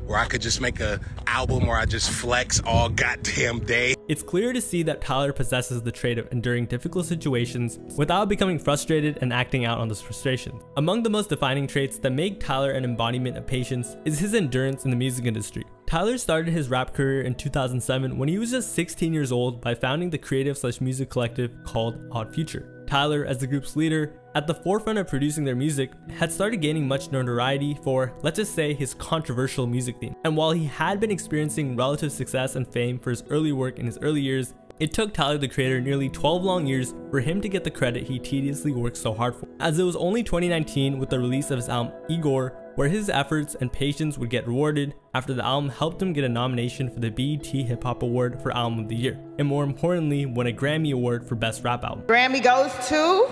where I could just make an album where I just flex all goddamn day. It's clear to see that Tyler possesses the trait of enduring difficult situations without becoming frustrated and acting out on those frustrations. Among the most defining traits that make Tyler an embodiment of patience is his endurance in the music industry. Tyler started his rap career in 2007 when he was just 16 years old by founding the creative/music collective called Odd Future. Tyler, as the group's leader, at the forefront of producing their music, had started gaining much notoriety for, let's just say, his controversial music theme. And while he had been experiencing relative success and fame for his early work in his early years, it took Tyler, the Creator, nearly 12 long years for him to get the credit he tediously worked so hard for. As it was only 2019 with the release of his album Igor, where his efforts and patience would get rewarded after the album helped him get a nomination for the BET Hip Hop Award for Album of the Year, and more importantly, won a Grammy Award for Best Rap Album. Grammy goes to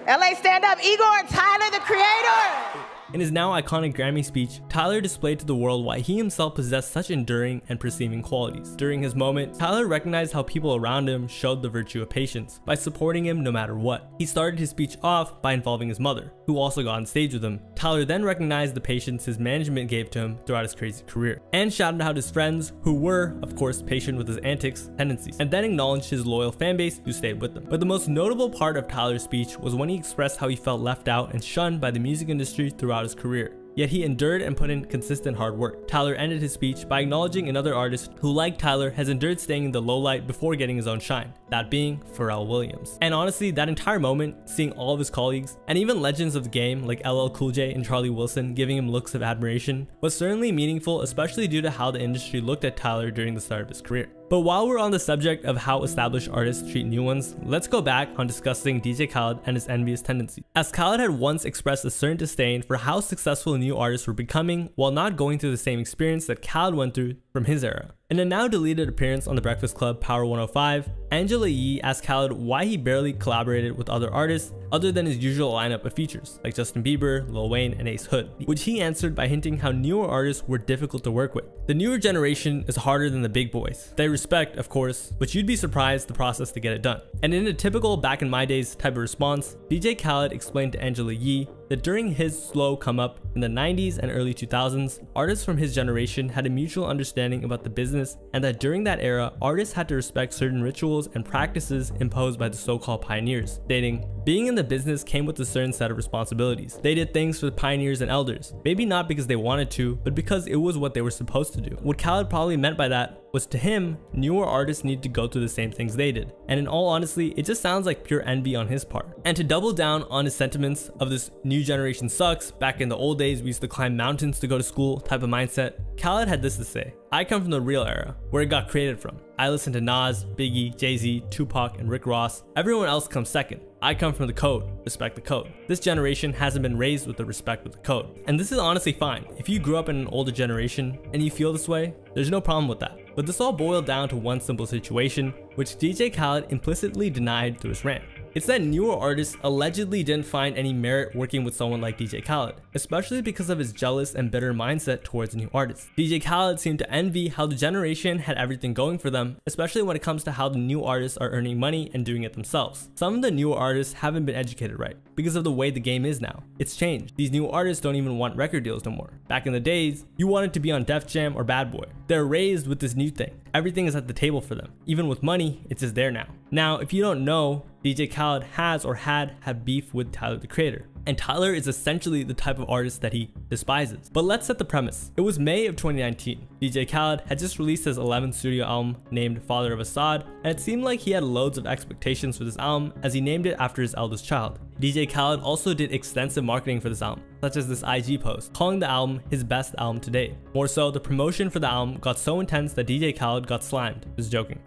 LA Stand Up, Igor, Tyler, the Creator. In his now iconic Grammy speech, Tyler displayed to the world why he himself possessed such enduring and perceiving qualities. During his moment, Tyler recognized how people around him showed the virtue of patience by supporting him no matter what. He started his speech off by involving his mother, who also got on stage with him. Tyler then recognized the patience his management gave to him throughout his crazy career, and shouted out his friends, who were, of course, patient with his antics tendencies, and then acknowledged his loyal fanbase who stayed with him. But the most notable part of Tyler's speech was when he expressed how he felt left out and shunned by the music industry throughout his career. yet he endured and put in consistent hard work. Tyler ended his speech by acknowledging another artist who, like Tyler, has endured staying in the low light before getting his own shine, that being Pharrell Williams. And honestly, that entire moment, seeing all of his colleagues, and even legends of the game like LL Cool J and Charlie Wilson giving him looks of admiration, was certainly meaningful, especially due to how the industry looked at Tyler during the start of his career. But while we're on the subject of how established artists treat new ones, let's go back on discussing DJ Khaled and his envious tendencies. As Khaled had once expressed a certain disdain for how successful new artists were becoming while not going through the same experience that Khaled went through from his era. In a now deleted appearance on The Breakfast Club Power 105, Angela Yee asked Khaled why he barely collaborated with other artists other than his usual lineup of features like Justin Bieber, Lil Wayne, and Ace Hood, which he answered by hinting how newer artists were difficult to work with. The newer generation is harder than the big boys. They respect, of course, but you'd be surprised the process to get it done. And in a typical back in my days type of response, DJ Khaled explained to Angela Yee that during his slow come up in the 90s and early 2000s, artists from his generation had a mutual understanding about the business, and that during that era, artists had to respect certain rituals and practices imposed by the so-called pioneers, stating, being in the business came with a certain set of responsibilities. They did things for the pioneers and elders, maybe not because they wanted to, but because it was what they were supposed to do. What Khaled probably meant by that was, to him, newer artists need to go through the same things they did. And in all honesty, it just sounds like pure envy on his part. And to double down on his sentiments of this new generation sucks, back in the old days we used to climb mountains to go to school type of mindset, Khaled had this to say: I come from the real era, where it got created from. I listen to Nas, Biggie, Jay-Z, Tupac, and Rick Ross. Everyone else comes second. I come from the code, respect the code. This generation hasn't been raised with the respect of the code. And this is honestly fine. If you grew up in an older generation and you feel this way, there's no problem with that. But this all boiled down to one simple situation, which DJ Khaled implicitly denied through his rant. It's that newer artists allegedly didn't find any merit working with someone like DJ Khaled, especially because of his jealous and bitter mindset towards new artists. DJ Khaled seemed to envy how the generation had everything going for them, especially when it comes to how the new artists are earning money and doing it themselves. Some of the newer artists haven't been educated right, because of the way the game is now. It's changed. These new artists don't even want record deals no more. Back in the days, you wanted to be on Def Jam or Bad Boy. They're raised with this new thing. Everything is at the table for them. Even with money, it's just there now. Now, if you don't know, DJ Khaled has or had beef with Tyler the Creator. And Tyler is essentially the type of artist that he despises. But let's set the premise. It was May of 2019. DJ Khaled had just released his 11th studio album named Father of Assad, and it seemed like he had loads of expectations for this album as he named it after his eldest child. DJ Khaled also did extensive marketing for this album, such as this IG post, calling the album his best album to date. More so, the promotion for the album got so intense that DJ Khaled got slammed. Just joking.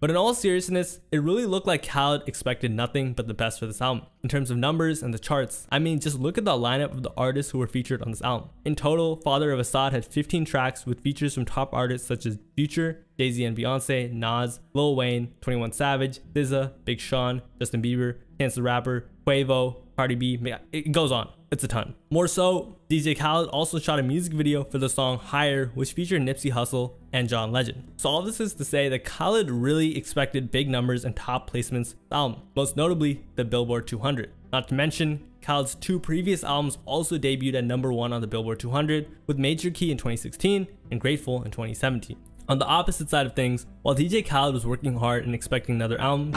But in all seriousness, it really looked like Khaled expected nothing but the best for this album. In terms of numbers and the charts, I mean, just look at the lineup of the artists who were featured on this album. In total, Father of Assad had 15 tracks with features from top artists such as Future, Jay-Z and Beyonce, Nas, Lil Wayne, 21 Savage, SZA, Big Sean, Justin Bieber, Chance the Rapper, Quavo, Cardi B, it goes on. It's a ton. More so, DJ Khaled also shot a music video for the song Higher, which featured Nipsey Hussle and John Legend. So all this is to say that Khaled really expected big numbers and top placements with the album, most notably the Billboard 200. Not to mention, Khaled's two previous albums also debuted at #1 on the Billboard 200, with Major Key in 2016 and Grateful in 2017. On the opposite side of things, while DJ Khaled was working hard and expecting another album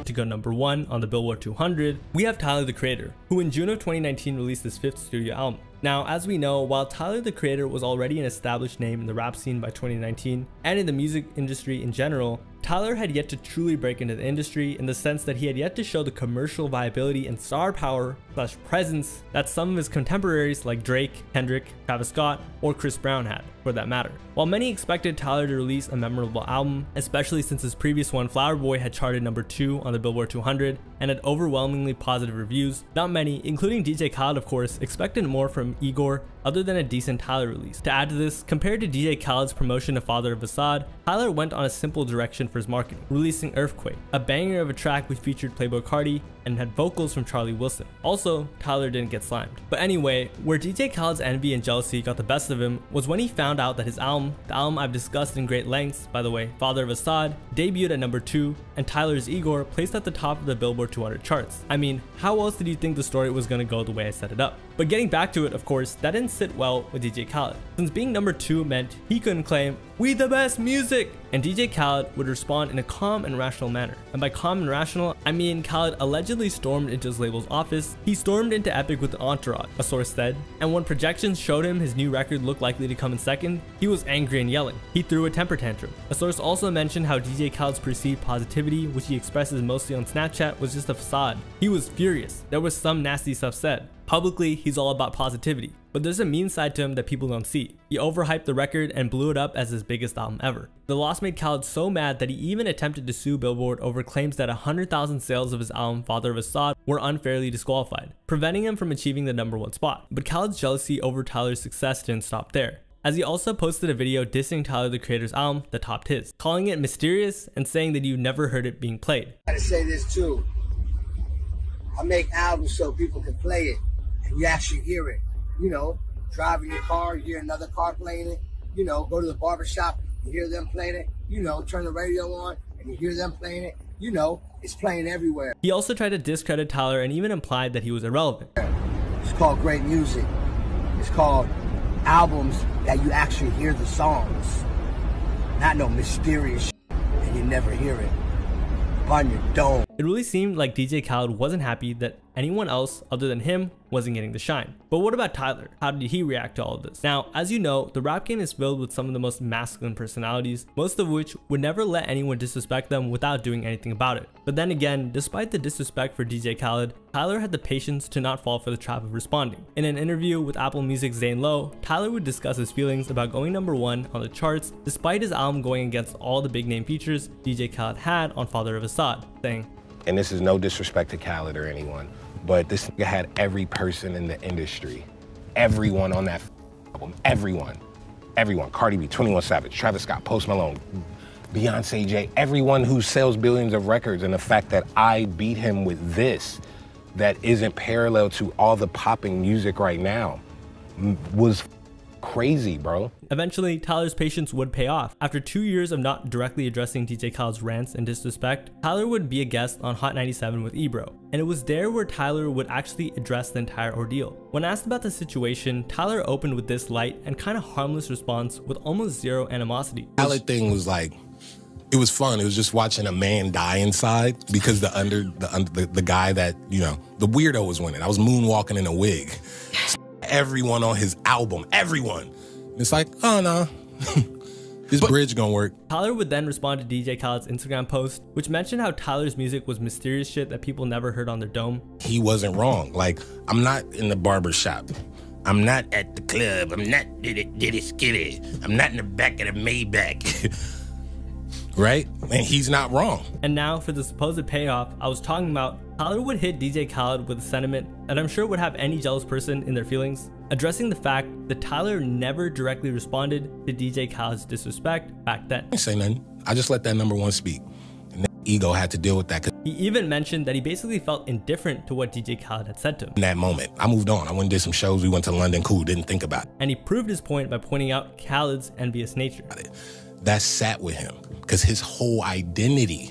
to go #1 on the Billboard 200, we have Tyler the Creator, who in June of 2019 released his 5th studio album. Now, as we know, while Tyler the Creator was already an established name in the rap scene by 2019 and in the music industry in general, Tyler had yet to truly break into the industry in the sense that he had yet to show the commercial viability and star power / presence that some of his contemporaries like Drake, Kendrick, Travis Scott, or Chris Brown had, for that matter. While many expected Tyler to release a memorable album, especially since his previous one, Flower Boy, had charted #2 on the Billboard 200 and had overwhelmingly positive reviews, not many, including DJ Khaled of course, expected more from Igor other than a decent Tyler release. To add to this, compared to DJ Khaled's promotion of Father of Assad, Tyler went on a simple direction for his marketing, releasing Earthquake, a banger of a track which featured Playboi Carti and had vocals from Charlie Wilson. Also, Tyler didn't get slimed. But anyway, where DJ Khaled's envy and jealousy got the best of him was when he found out that his album, the album I've discussed in great lengths, by the way, Father of Assad, debuted at #2, and Tyler's Igor placed at the top of the Billboard 200 charts. I mean, how else did you think the story was gonna go the way I set it up? But getting back to it, of course, that didn't sit well with DJ Khaled, since being #2 meant he couldn't claim, "We the best music!" And DJ Khaled would respond in a calm and rational manner. And by calm and rational, I mean Khaled allegedly allegedly stormed into his label's office, he stormed into Epic with an entourage, a source said, and when projections showed him his new record looked likely to come in second, he was angry and yelling. He threw a temper tantrum. A source also mentioned how DJ Khaled's perceived positivity, which he expresses mostly on Snapchat, was just a facade. He was furious. There was some nasty stuff said. Publicly, he's all about positivity, but there's a mean side to him that people don't see. He overhyped the record and blew it up as his biggest album ever. The loss made Khaled so mad that he even attempted to sue Billboard over claims that 100,000 sales of his album Father of Asahd were unfairly disqualified, preventing him from achieving the #1 spot. But Khaled's jealousy over Tyler's success didn't stop there, as he also posted a video dissing Tyler the Creator's album that topped his, calling it mysterious and saying that you never heard it being played. I gotta say this too. I make albums so people can play it and you actually hear it. You know, driving your car, you hear another car playing it. You know, go to the barbershop, you hear them playing it. You know, turn the radio on and you hear them playing it. You know, it's playing everywhere. He also tried to discredit Tyler and even implied that he was irrelevant. It's called great music. It's called albums that you actually hear the songs. Not no mysterious shit and you never hear it on your dome. It really seemed like DJ Khaled wasn't happy that anyone else other than him wasn't getting the shine. But what about Tyler? How did he react to all of this? Now, as you know, the rap game is filled with some of the most masculine personalities, most of which would never let anyone disrespect them without doing anything about it. But then again, despite the disrespect for DJ Khaled, Tyler had the patience to not fall for the trap of responding. In an interview with Apple Music's Zane Lowe, Tyler would discuss his feelings about going #1 on the charts despite his album going against all the big name features DJ Khaled had on Father of Asahd, saying, and this is no disrespect to Khaled or anyone, but this nigga had every person in the industry, everyone on that album, everyone, Cardi B, 21 Savage, Travis Scott, Post Malone, Beyonce, Jay, everyone who sells billions of records, and the fact that I beat him with this that isn't parallel to all the popping music right now was crazy, bro. Eventually, Tyler's patience would pay off. After 2 years of not directly addressing DJ Khaled's rants and disrespect, Tyler would be a guest on Hot 97 with Ebro, and it was there where Tyler would actually address the entire ordeal. When asked about the situation, Tyler opened with this light and kind of harmless response with almost zero animosity. Khaled thing was like, it was fun. It was just watching a man die inside because the guy that, you know, the weirdo was winning. I was moonwalking in a wig. Everyone on his album, everyone. It's like, oh no, this bridge gonna work. Tyler would then respond to DJ Khaled's Instagram post, which mentioned how Tyler's music was mysterious shit that people never heard on their dome. He wasn't wrong. Like, I'm not in the barber shop. I'm not at the club. I'm not diddy skitty. I'm not in the back of the Maybach. Right? And he's not wrong. And now for the supposed payoff I was talking about, Tyler would hit DJ Khaled with a sentiment that I'm sure would have any jealous person in their feelings, addressing the fact that Tyler never directly responded to DJ Khaled's disrespect back then. I didn't say nothing. I just let that #1 speak. And ego had to deal with that. He even mentioned that he basically felt indifferent to what DJ Khaled had said to him. In that moment, I moved on. I went and did some shows. We went to London, cool, didn't think about it. And he proved his point by pointing out Khaled's envious nature. That sat with him because his whole identity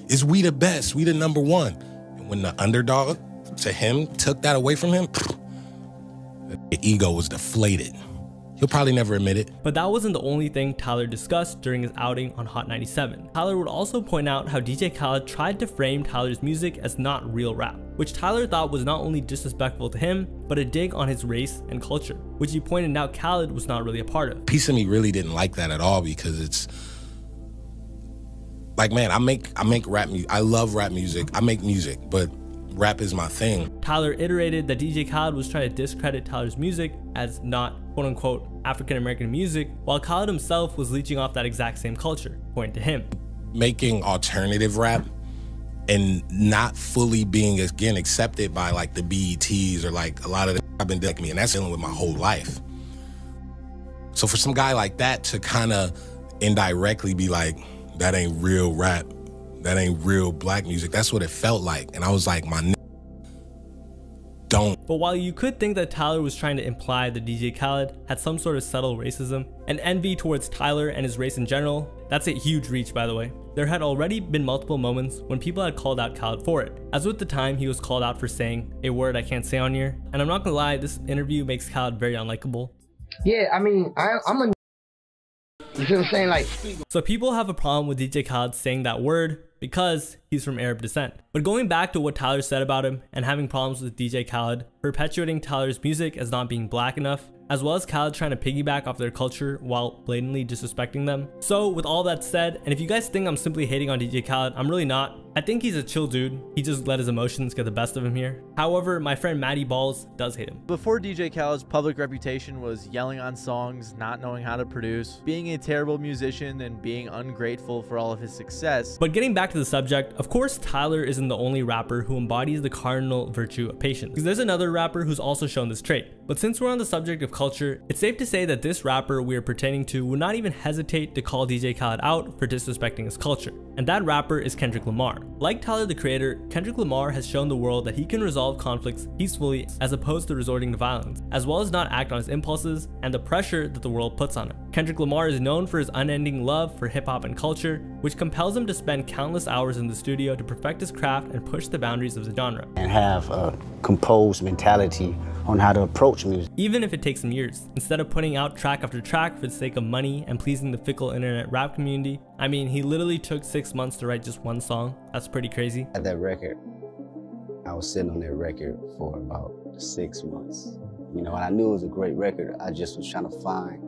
is we the best, we the #1. And when the underdog to him took that away from him, the ego was deflated. He'll probably never admit it. But that wasn't the only thing Tyler discussed during his outing on Hot 97. Tyler would also point out how DJ Khaled tried to frame Tyler's music as not real rap, which Tyler thought was not only disrespectful to him, but a dig on his race and culture, which he pointed out Khaled was not really a part of. Piece of me really didn't like that at all because it's like, man, I make rap music. I love rap music. I make music, but rap is my thing. Tyler iterated that DJ Khaled was trying to discredit Tyler's music as not quote-unquote African-American music, while Khaled himself was leeching off that exact same culture, according to him. Making alternative rap and not fully being, again, accepted by like the BETs or like a lot of the I've been doing me, and that's dealing with my whole life. So for some guy like that to kind of indirectly be like, that ain't real rap, that ain't real black music, that's what it felt like. And I was like, my don't. But while you could think that Tyler was trying to imply that DJ Khaled had some sort of subtle racism and envy towards Tyler and his race in general, that's a huge reach, by the way. There had already been multiple moments when people had called out Khaled for it, as with the time he was called out for saying a word I can't say on here. And I'm not gonna lie, this interview makes Khaled very unlikable. Yeah, I mean, I'm a... You see what I'm saying? Like, so people have a problem with DJ Khaled saying that word, because he's from Arab descent. But going back to what Tyler said about him and having problems with DJ Khaled, perpetuating Tyler's music as not being black enough, as well as Khaled trying to piggyback off their culture while blatantly disrespecting them. So with all that said, and if you guys think I'm simply hating on DJ Khaled, I'm really not. I think he's a chill dude. He just let his emotions get the best of him here. However, my friend Matty Balls does hate him. Before DJ Khaled's public reputation was yelling on songs, not knowing how to produce, being a terrible musician, and being ungrateful for all of his success. But getting back to the subject, of course Tyler isn't the only rapper who embodies the cardinal virtue of patience. Because there's another rapper who's also shown this trait. But since we're on the subject of culture, it's safe to say that this rapper we are pertaining to would not even hesitate to call DJ Khaled out for disrespecting his culture. And that rapper is Kendrick Lamar. Like Tyler the Creator, Kendrick Lamar has shown the world that he can resolve conflicts peacefully as opposed to resorting to violence, as well as not act on his impulses and the pressure that the world puts on him. Kendrick Lamar is known for his unending love for hip-hop and culture, which compels him to spend countless hours in the studio to perfect his craft and push the boundaries of the genre. And have a composed mentality on how to approach music. Even if it takes him years. Instead of putting out track after track for the sake of money and pleasing the fickle internet rap community, I mean, he literally took 6 months to write just one song. That's pretty crazy. At that record, I was sitting on that record for about 6 months. You know, and I knew it was a great record. I just was trying to find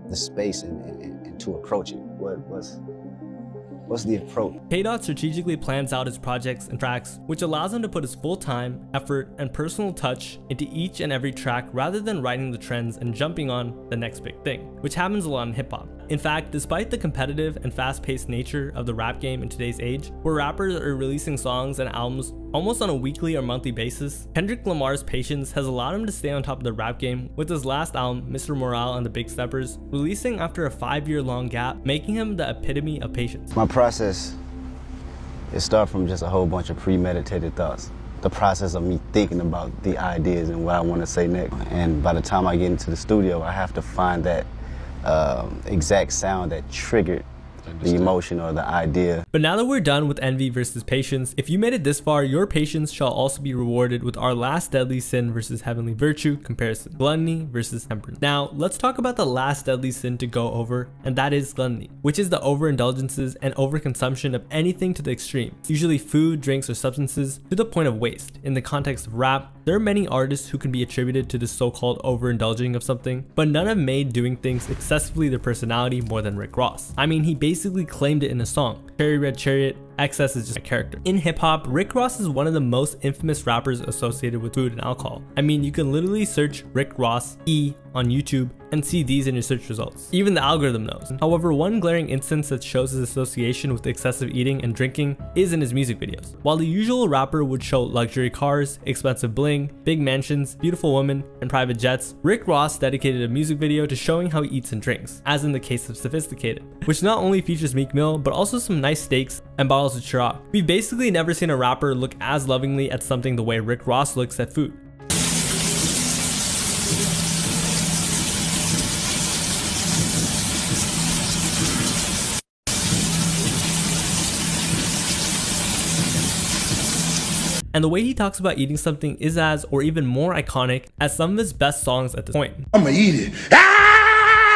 the space and to approach it. What's the approach? K-Dot strategically plans out his projects and tracks, which allows him to put his full time, effort, and personal touch into each and every track rather than riding the trends and jumping on the next big thing, which happens a lot in hip-hop. In fact, despite the competitive and fast-paced nature of the rap game in today's age, where rappers are releasing songs and albums almost on a weekly or monthly basis, Kendrick Lamar's patience has allowed him to stay on top of the rap game, with his last album, Mr. Morale and the Big Steppers, releasing after a 5-year-long gap, making him the epitome of patience. My process, it starts from just a whole bunch of premeditated thoughts. The process of me thinking about the ideas and what I want to say next. And by the time I get into the studio, I have to find that exact sound that triggered the emotion or the idea. But now that we're done with envy versus patience, if you made it this far, your patience shall also be rewarded with our last deadly sin versus heavenly virtue comparison, gluttony versus temperance. Now let's talk about the last deadly sin to go over, and that is gluttony, which is the overindulgences and overconsumption of anything to the extreme, usually food, drinks, or substances, to the point of waste. In the context of rap, there are many artists who can be attributed to this so-called overindulging of something, but none have made doing things excessively their personality more than Rick Ross. I mean, he basically claimed it in a song. Cherry Red Chariot, excess is just a character. In hip hop, Rick Ross is one of the most infamous rappers associated with food and alcohol. I mean, you can literally search Rick Ross E on YouTube and see these in your search results. Even the algorithm knows. However, one glaring instance that shows his association with excessive eating and drinking is in his music videos. While the usual rapper would show luxury cars, expensive bling, big mansions, beautiful women, and private jets, Rick Ross dedicated a music video to showing how he eats and drinks, as in the case of Sophisticated, which not only features Meek Mill, but also some nice steaks and bottles of Ciroc. We've basically never seen a rapper look as lovingly at something the way Rick Ross looks at food. And the way he talks about eating something is as, or even more iconic as some of his best songs at this point. I'ma eat it.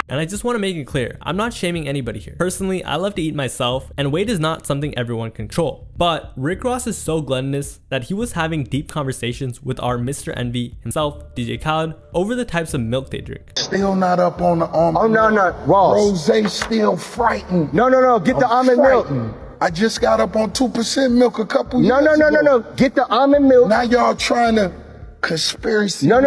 And I just want to make it clear, I'm not shaming anybody here. Personally, I love to eat myself, and weight is not something everyone can control. But Rick Ross is so gluttonous that he was having deep conversations with our Mr. Envy himself, DJ Khaled, over the types of milk they drink. Still not up on the almond milk. Oh, no, Ross. Rosé still frightened. No, get the almond milk. I just got up on 2% milk a couple years ago. No, get the almond milk. Now y'all trying to conspiracy. No.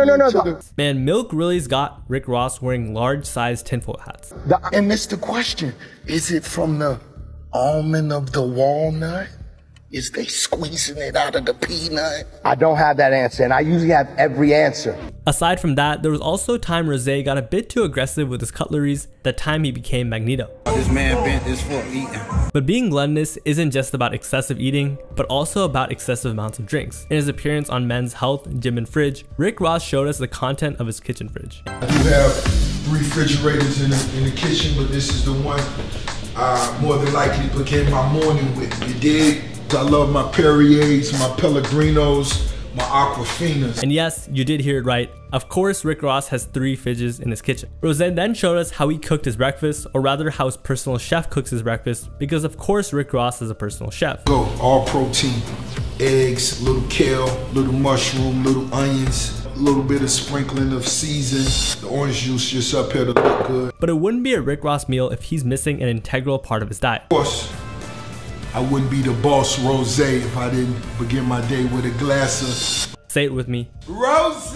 Man, milk really's got Rick Ross wearing large-sized tinfoil hats. And it's the question, is it from the almond of the walnut? Is they squeezing it out of the peanut? I don't have that answer, and I usually have every answer. Aside from that, there was also a time Rosé got a bit too aggressive with his cutleries, the time he became Magneto. This man bent this for eating. But being gluttonous isn't just about excessive eating, but also about excessive amounts of drinks. In his appearance on Men's Health, Gym and Fridge, Rick Ross showed us the content of his kitchen fridge. I do have refrigerators in the kitchen, but this is the one more than likely became my morning with. You dig? I love my Perriers, my Pellegrinos, my Aquafinas. And yes, you did hear it right. Of course, Rick Ross has 3 fridges in his kitchen. Rose then showed us how he cooked his breakfast, or rather how his personal chef cooks his breakfast, because of course Rick Ross is a personal chef. Go, all protein, eggs, little kale, little mushroom, little onions, a little bit of sprinkling of season, the orange juice just up here to look good. But it wouldn't be a Rick Ross meal if he's missing an integral part of his diet. Of course, I wouldn't be the boss Rose if I didn't begin my day with a glass of... Say it with me. Rose!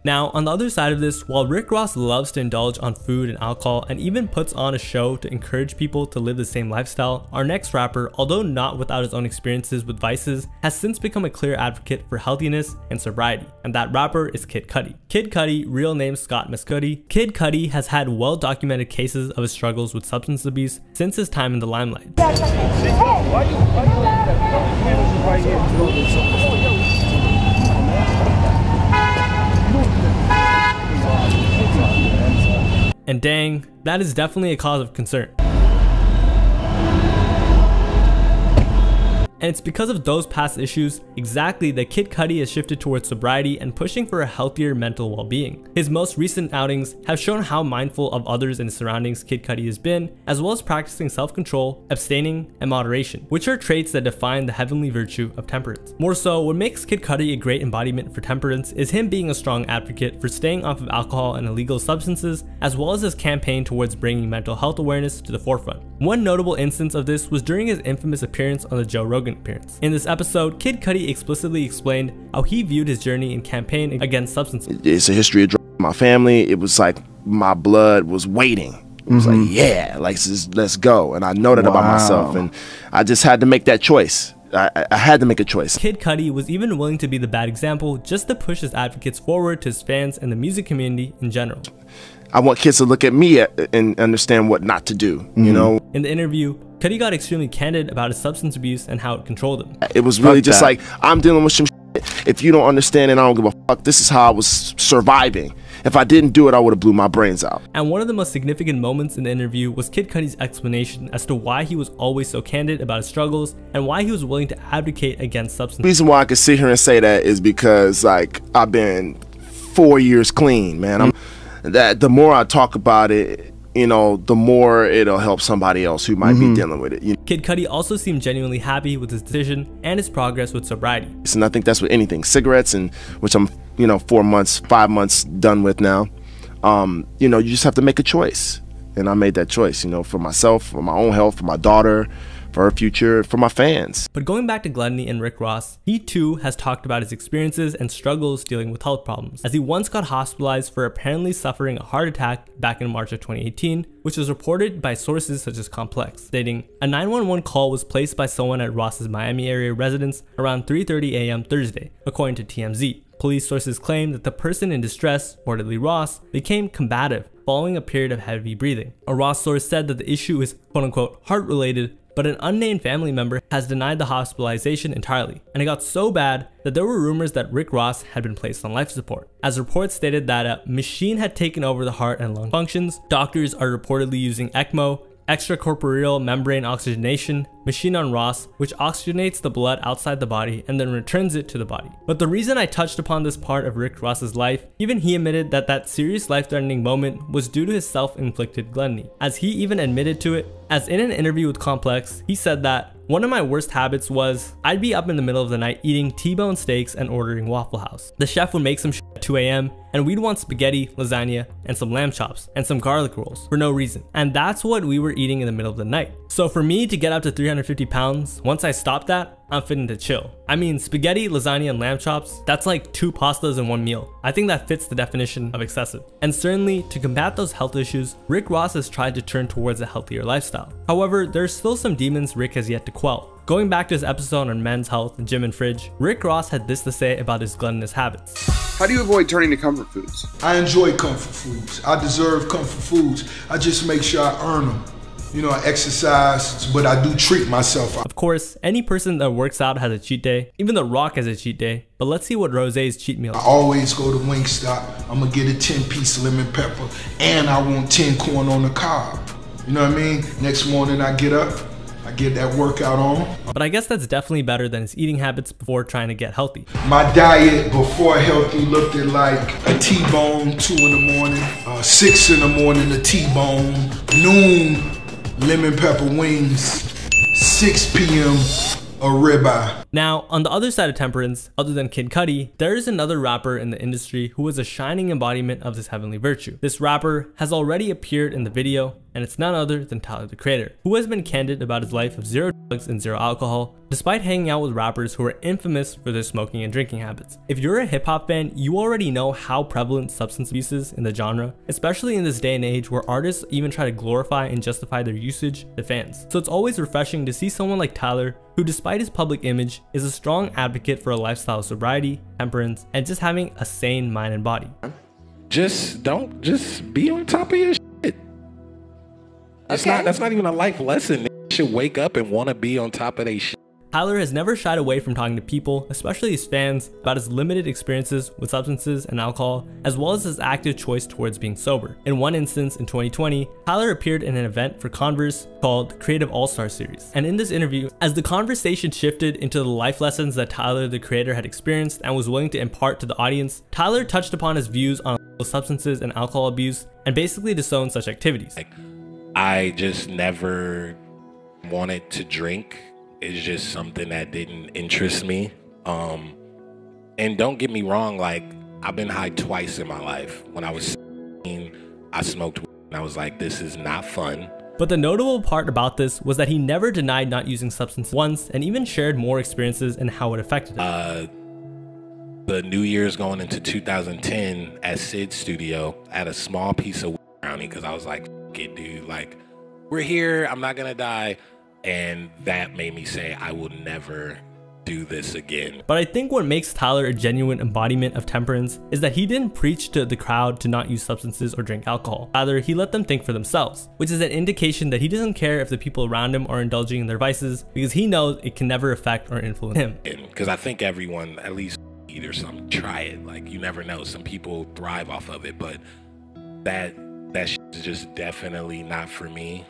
Now, on the other side of this, while Rick Ross loves to indulge on food and alcohol and even puts on a show to encourage people to live the same lifestyle, our next rapper, although not without his own experiences with vices, has since become a clear advocate for healthiness and sobriety. And that rapper is Kid Cudi. Kid Cudi, real name Scott Mescudi. Kid Cudi has had well-documented cases of his struggles with substance abuse since his time in the limelight. And dang, that is definitely a cause of concern. And it's because of those past issues exactly that Kid Cudi has shifted towards sobriety and pushing for a healthier mental well-being. His most recent outings have shown how mindful of others and his surroundings Kid Cudi has been, as well as practicing self-control, abstaining, and moderation, which are traits that define the heavenly virtue of temperance. More so, what makes Kid Cudi a great embodiment for temperance is him being a strong advocate for staying off of alcohol and illegal substances, as well as his campaign towards bringing mental health awareness to the forefront. One notable instance of this was during his infamous appearance on the Joe Rogan Appearance. In this episode, Kid Cudi explicitly explained how he viewed his journey and campaign against substance abuse. It's a history of drugs in my family. It was like my blood was waiting. It was like, yeah, like let's go. And I know that about myself, and I just had to make that choice. I had to make a choice. Kid Cudi was even willing to be the bad example just to push his advocates forward to his fans and the music community in general. I want kids to look at me and understand what not to do, you know? In the interview, Cudi got extremely candid about his substance abuse and how it controlled him. It was really just like, I'm dealing with some shit. If you don't understand it, I don't give a fuck. This is how I was surviving. If I didn't do it, I would have blew my brains out. And one of the most significant moments in the interview was Kid Cudi's explanation as to why he was always so candid about his struggles and why he was willing to advocate against substance. The reason why I could sit here and say that is because, like, I've been 4 years clean, man. That the more I talk about it, you know, the more it'll help somebody else who might be dealing with it. You know? Kid Cudi also seemed genuinely happy with his decision and his progress with sobriety. And I think that's with anything. Cigarettes, and which I'm, you know, 4 months, 5 months done with now. You know, you just have to make a choice. And I made that choice, you know, for myself, for my own health, for my daughter, for her future, for my fans. But going back to Gluttony and Rick Ross, he too has talked about his experiences and struggles dealing with health problems, as he once got hospitalized for apparently suffering a heart attack back in March of 2018, which was reported by sources such as Complex, stating, a 911 call was placed by someone at Ross's Miami area residence around 3:30 a.m. Thursday, according to TMZ. Police sources claim that the person in distress, reportedly Ross, became combative following a period of heavy breathing. A Ross source said that the issue is quote-unquote heart-related, but an unnamed family member has denied the hospitalization entirely, and it got so bad that there were rumors that Rick Ross had been placed on life support. As reports stated that a machine had taken over the heart and lung functions, doctors are reportedly using ECMO, extracorporeal membrane oxygenation, machine on Ross, which oxygenates the blood outside the body and then returns it to the body. But the reason I touched upon this part of Rick Ross's life, even he admitted that that serious life-threatening moment was due to his self-inflicted gluttony, as he even admitted to it, as in an interview with Complex, he said that, one of my worst habits was, I'd be up in the middle of the night eating T-bone steaks and ordering Waffle House. The chef would make some shit at 2 a.m. and we'd want spaghetti, lasagna, and some lamb chops, and some garlic rolls, for no reason. And that's what we were eating in the middle of the night. So for me to get up to 350 pounds, once I stopped that, I'm fitting to chill. I mean, spaghetti, lasagna, and lamb chops, that's like 2 pastas in one meal. I think that fits the definition of excessive. And certainly, to combat those health issues, Rick Ross has tried to turn towards a healthier lifestyle. However, there's still some demons Rick has yet to quell. Going back to his episode on men's health, gym, and fridge, Rick Ross had this to say about his gluttonous habits. How do you avoid turning to comfort foods? I enjoy comfort foods. I deserve comfort foods. I just make sure I earn them. You know, I exercise, but I do treat myself. Of course, any person that works out has a cheat day. Even The Rock has a cheat day. But let's see what Rose's cheat meal is. I always go to Wingstop. I'm gonna get a 10-piece lemon pepper, and I want 10 corn on the cob. You know what I mean? Next morning I get up, I I get that workout on. But I guess that's definitely better than his eating habits before trying to get healthy. My diet before healthy looked at like a T-bone, 2 in the morning, 6 in the morning, a T-bone, noon, lemon pepper wings, 6 p.m., a ribeye. Now, on the other side of temperance, other than Kid Cudi, there is another rapper in the industry who is a shining embodiment of this heavenly virtue. This rapper has already appeared in the video, and it's none other than Tyler, the Creator, who has been candid about his life of 0 drugs and 0 alcohol, despite hanging out with rappers who are infamous for their smoking and drinking habits. If you're a hip-hop fan, you already know how prevalent substance abuse is in the genre, especially in this day and age where artists even try to glorify and justify their usage to fans. So it's always refreshing to see someone like Tyler, who despite his public image, is a strong advocate for a lifestyle of sobriety, temperance, and just having a sane mind and body. Just be on top of your shit. That's not even a life lesson. They should wake up and want to be on top of their shit. Tyler has never shied away from talking to people, especially his fans, about his limited experiences with substances and alcohol, as well as his active choice towards being sober. In one instance, in 2020, Tyler appeared in an event for Converse called the Creative All-Star Series. And in this interview, as the conversation shifted into the life lessons that Tyler, the Creator, had experienced and was willing to impart to the audience, Tyler touched upon his views on substances and alcohol abuse, and basically disowned such activities. I just never wanted to drink. It's just something that didn't interest me. And don't get me wrong, like, I've been high twice in my life. When I was 17, I smoked weed and I was like, this is not fun. But the notable part about this was that he never denied not using substances once, and even shared more experiences and how it affected him. The New Year's going into 2010 at Sid's studio, I had a small piece of brownie because I was like, fuck it, dude, like, we're here, I'm not gonna die. And that made me say, I will never do this again. But I think what makes Tyler a genuine embodiment of temperance is that he didn't preach to the crowd to not use substances or drink alcohol. Rather, he let them think for themselves, which is an indication that he doesn't care if the people around him are indulging in their vices, because he knows it can never affect or influence him. Because I think everyone, at least either some, try it. Like, you never know. Some people thrive off of it, but that shit is just definitely not for me.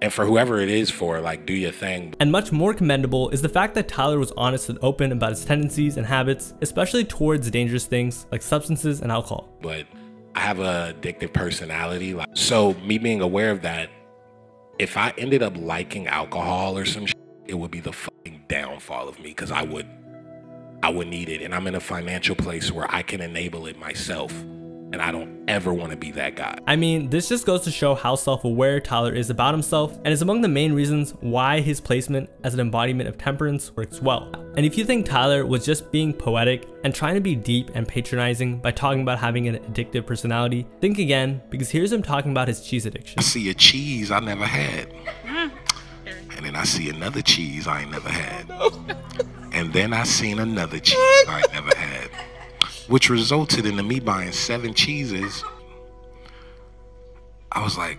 And for whoever it is for, like, do your thing. And much more commendable is the fact that Tyler was honest and open about his tendencies and habits, especially towards dangerous things like substances and alcohol. But I have an addictive personality. So me being aware of that, if I ended up liking alcohol or some shit, it would be the fucking downfall of me, because I would need it. And I'm in a financial place where I can enable it myself. And I don't ever want to be that guy. I mean, this just goes to show how self-aware Tyler is about himself, and is among the main reasons why his placement as an embodiment of temperance works well. And if you think Tyler was just being poetic and trying to be deep and patronizing by talking about having an addictive personality, think again, because here's him talking about his cheese addiction. I see a cheese I never had. And then I see another cheese I ain't never had. And then I seen another cheese I ain't never had. Which resulted in me buying 7 cheeses. I was like,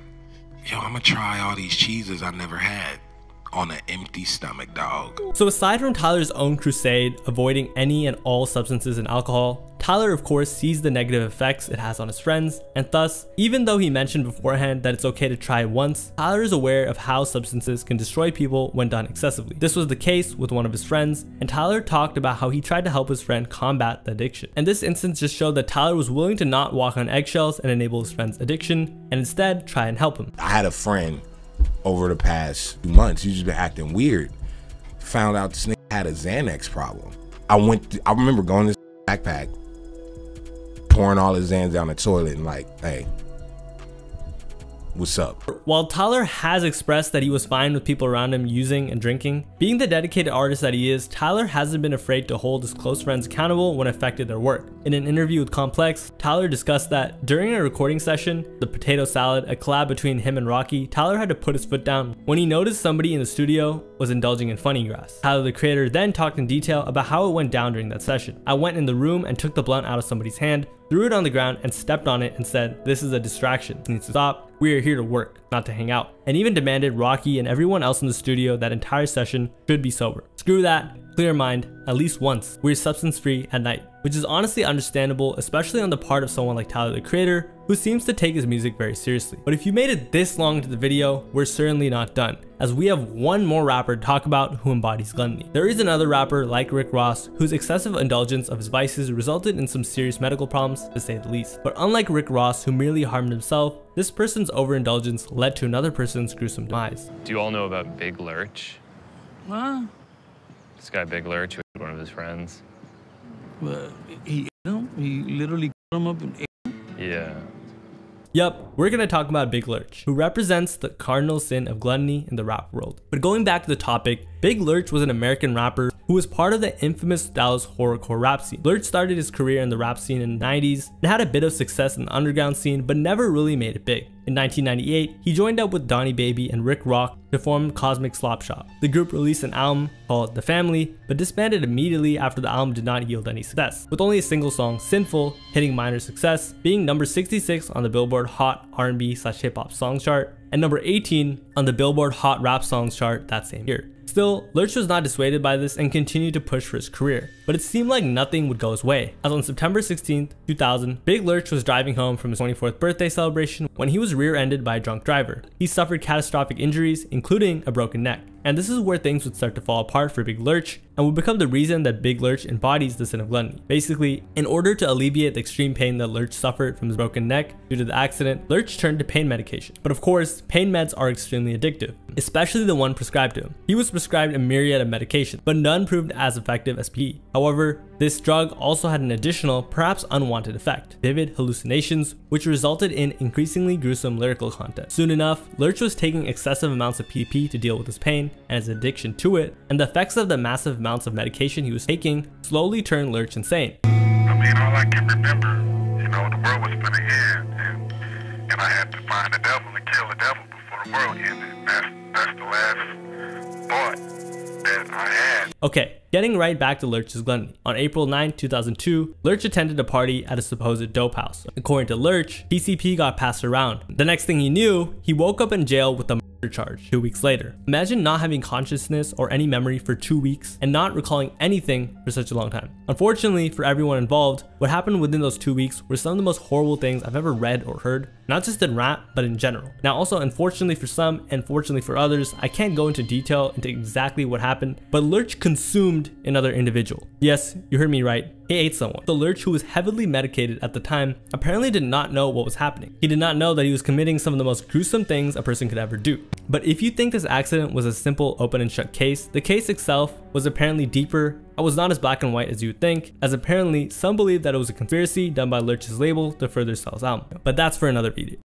yo, I'm gonna try all these cheeses I never had on an empty stomach, dog. So aside from Tyler's own crusade, avoiding any and all substances and alcohol, Tyler of course sees the negative effects it has on his friends, and thus, even though he mentioned beforehand that it's okay to try once, Tyler is aware of how substances can destroy people when done excessively. This was the case with one of his friends, and Tyler talked about how he tried to help his friend combat the addiction. And this instance just showed that Tyler was willing to not walk on eggshells and enable his friend's addiction, and instead try and help him. I had a friend over the past few months, he's just been acting weird. Found out this nigga had a Xanax problem. I remember going to this backpack, pouring all his Xans down the toilet and like, hey, what's up? While Tyler has expressed that he was fine with people around him using and drinking, being the dedicated artist that he is, Tyler hasn't been afraid to hold his close friends accountable when it affected their work. In an interview with Complex, Tyler discussed that during a recording session, The Potato Salad, a collab between him and Rocky, Tyler had to put his foot down when he noticed somebody in the studio was indulging in funny grass. Tyler, the Creator, then talked in detail about how it went down during that session. I went in the room and took the blunt out of somebody's hand, threw it on the ground and stepped on it and said, "This is a distraction. It needs to stop. We are here to work, not to hang out." And even demanded Rocky and everyone else in the studio that entire session should be sober. Screw that. Clear mind, at least once. We're substance free at night. which is honestly understandable, especially on the part of someone like Tyler the Creator, who seems to take his music very seriously. But if you made it this long into the video, we're certainly not done, as we have one more rapper to talk about who embodies gluttony. There is another rapper like Rick Ross, whose excessive indulgence of his vices resulted in some serious medical problems, to say the least. But unlike Rick Ross, who merely harmed himself, this person's overindulgence led to another person's gruesome demise. Do you all know about Big Lurch? What? This guy Big Lurch, who was one of his friends. Well, he ate him. He literally cut him up and ate him. Yeah. Yup, we're gonna talk about Big Lurch, who represents the cardinal sin of gluttony in the rap world. But going back to the topic, Big Lurch was an American rapper who was part of the infamous Dallas horrorcore rap scene. Lurch started his career in the rap scene in the 90s and had a bit of success in the underground scene, but never really made it big. In 1998, he joined up with Donnie Baby and Rick Rock to form Cosmic Slopshop. The group released an album called The Family, but disbanded immediately after the album did not yield any success, with only a single song, Sinful, hitting minor success, being number 66 on the Billboard Hot R&B/Hip-Hop Songs chart, and number 18 on the Billboard Hot Rap Songs chart that same year. Still, Lurch was not dissuaded by this and continued to push for his career, but it seemed like nothing would go his way, as on September 16, 2000, Big Lurch was driving home from his 24th birthday celebration when he was rear-ended by a drunk driver. He suffered catastrophic injuries, including a broken neck. And this is where things would start to fall apart for Big Lurch and would become the reason that Big Lurch embodies the sin of gluttony. Basically, in order to alleviate the extreme pain that Lurch suffered from his broken neck due to the accident, Lurch turned to pain medication. But of course, pain meds are extremely addictive, especially the one prescribed to him. He was prescribed a myriad of medications, but none proved as effective as PE. However, this drug also had an additional, perhaps unwanted effect, vivid hallucinations, which resulted in increasingly gruesome lyrical content. Soon enough, Lurch was taking excessive amounts of PP to deal with his pain and his addiction to it, and the effects of the massive amounts of medication he was taking slowly turned Lurch insane. I mean, all I can remember, you know, the world was gonna end, and I had to find the devil and kill the devil before the world ended. That's the last thought that I had. Okay, getting right back to Lurch's gluttony. On April 9, 2002, Lurch attended a party at a supposed dope house. According to Lurch, PCP got passed around. The next thing he knew, he woke up in jail with a murder charge 2 weeks later. Imagine not having consciousness or any memory for 2 weeks and not recalling anything for such a long time. Unfortunately for everyone involved, what happened within those 2 weeks were some of the most horrible things I've ever read or heard, not just in rap, but in general. Now also, unfortunately for some and fortunately for others, I can't go into detail into exactly what happened, but Lurch consumed another individual. Yes, you heard me right. He ate someone. The Lurch, who was heavily medicated at the time, apparently did not know what was happening. He did not know that he was committing some of the most gruesome things a person could ever do. But if you think this accident was a simple open and shut case, the case itself was apparently deeper. It was not as black and white as you would think, as apparently some believe that it was a conspiracy done by Lurch's label to further sell his album. But that's for another video.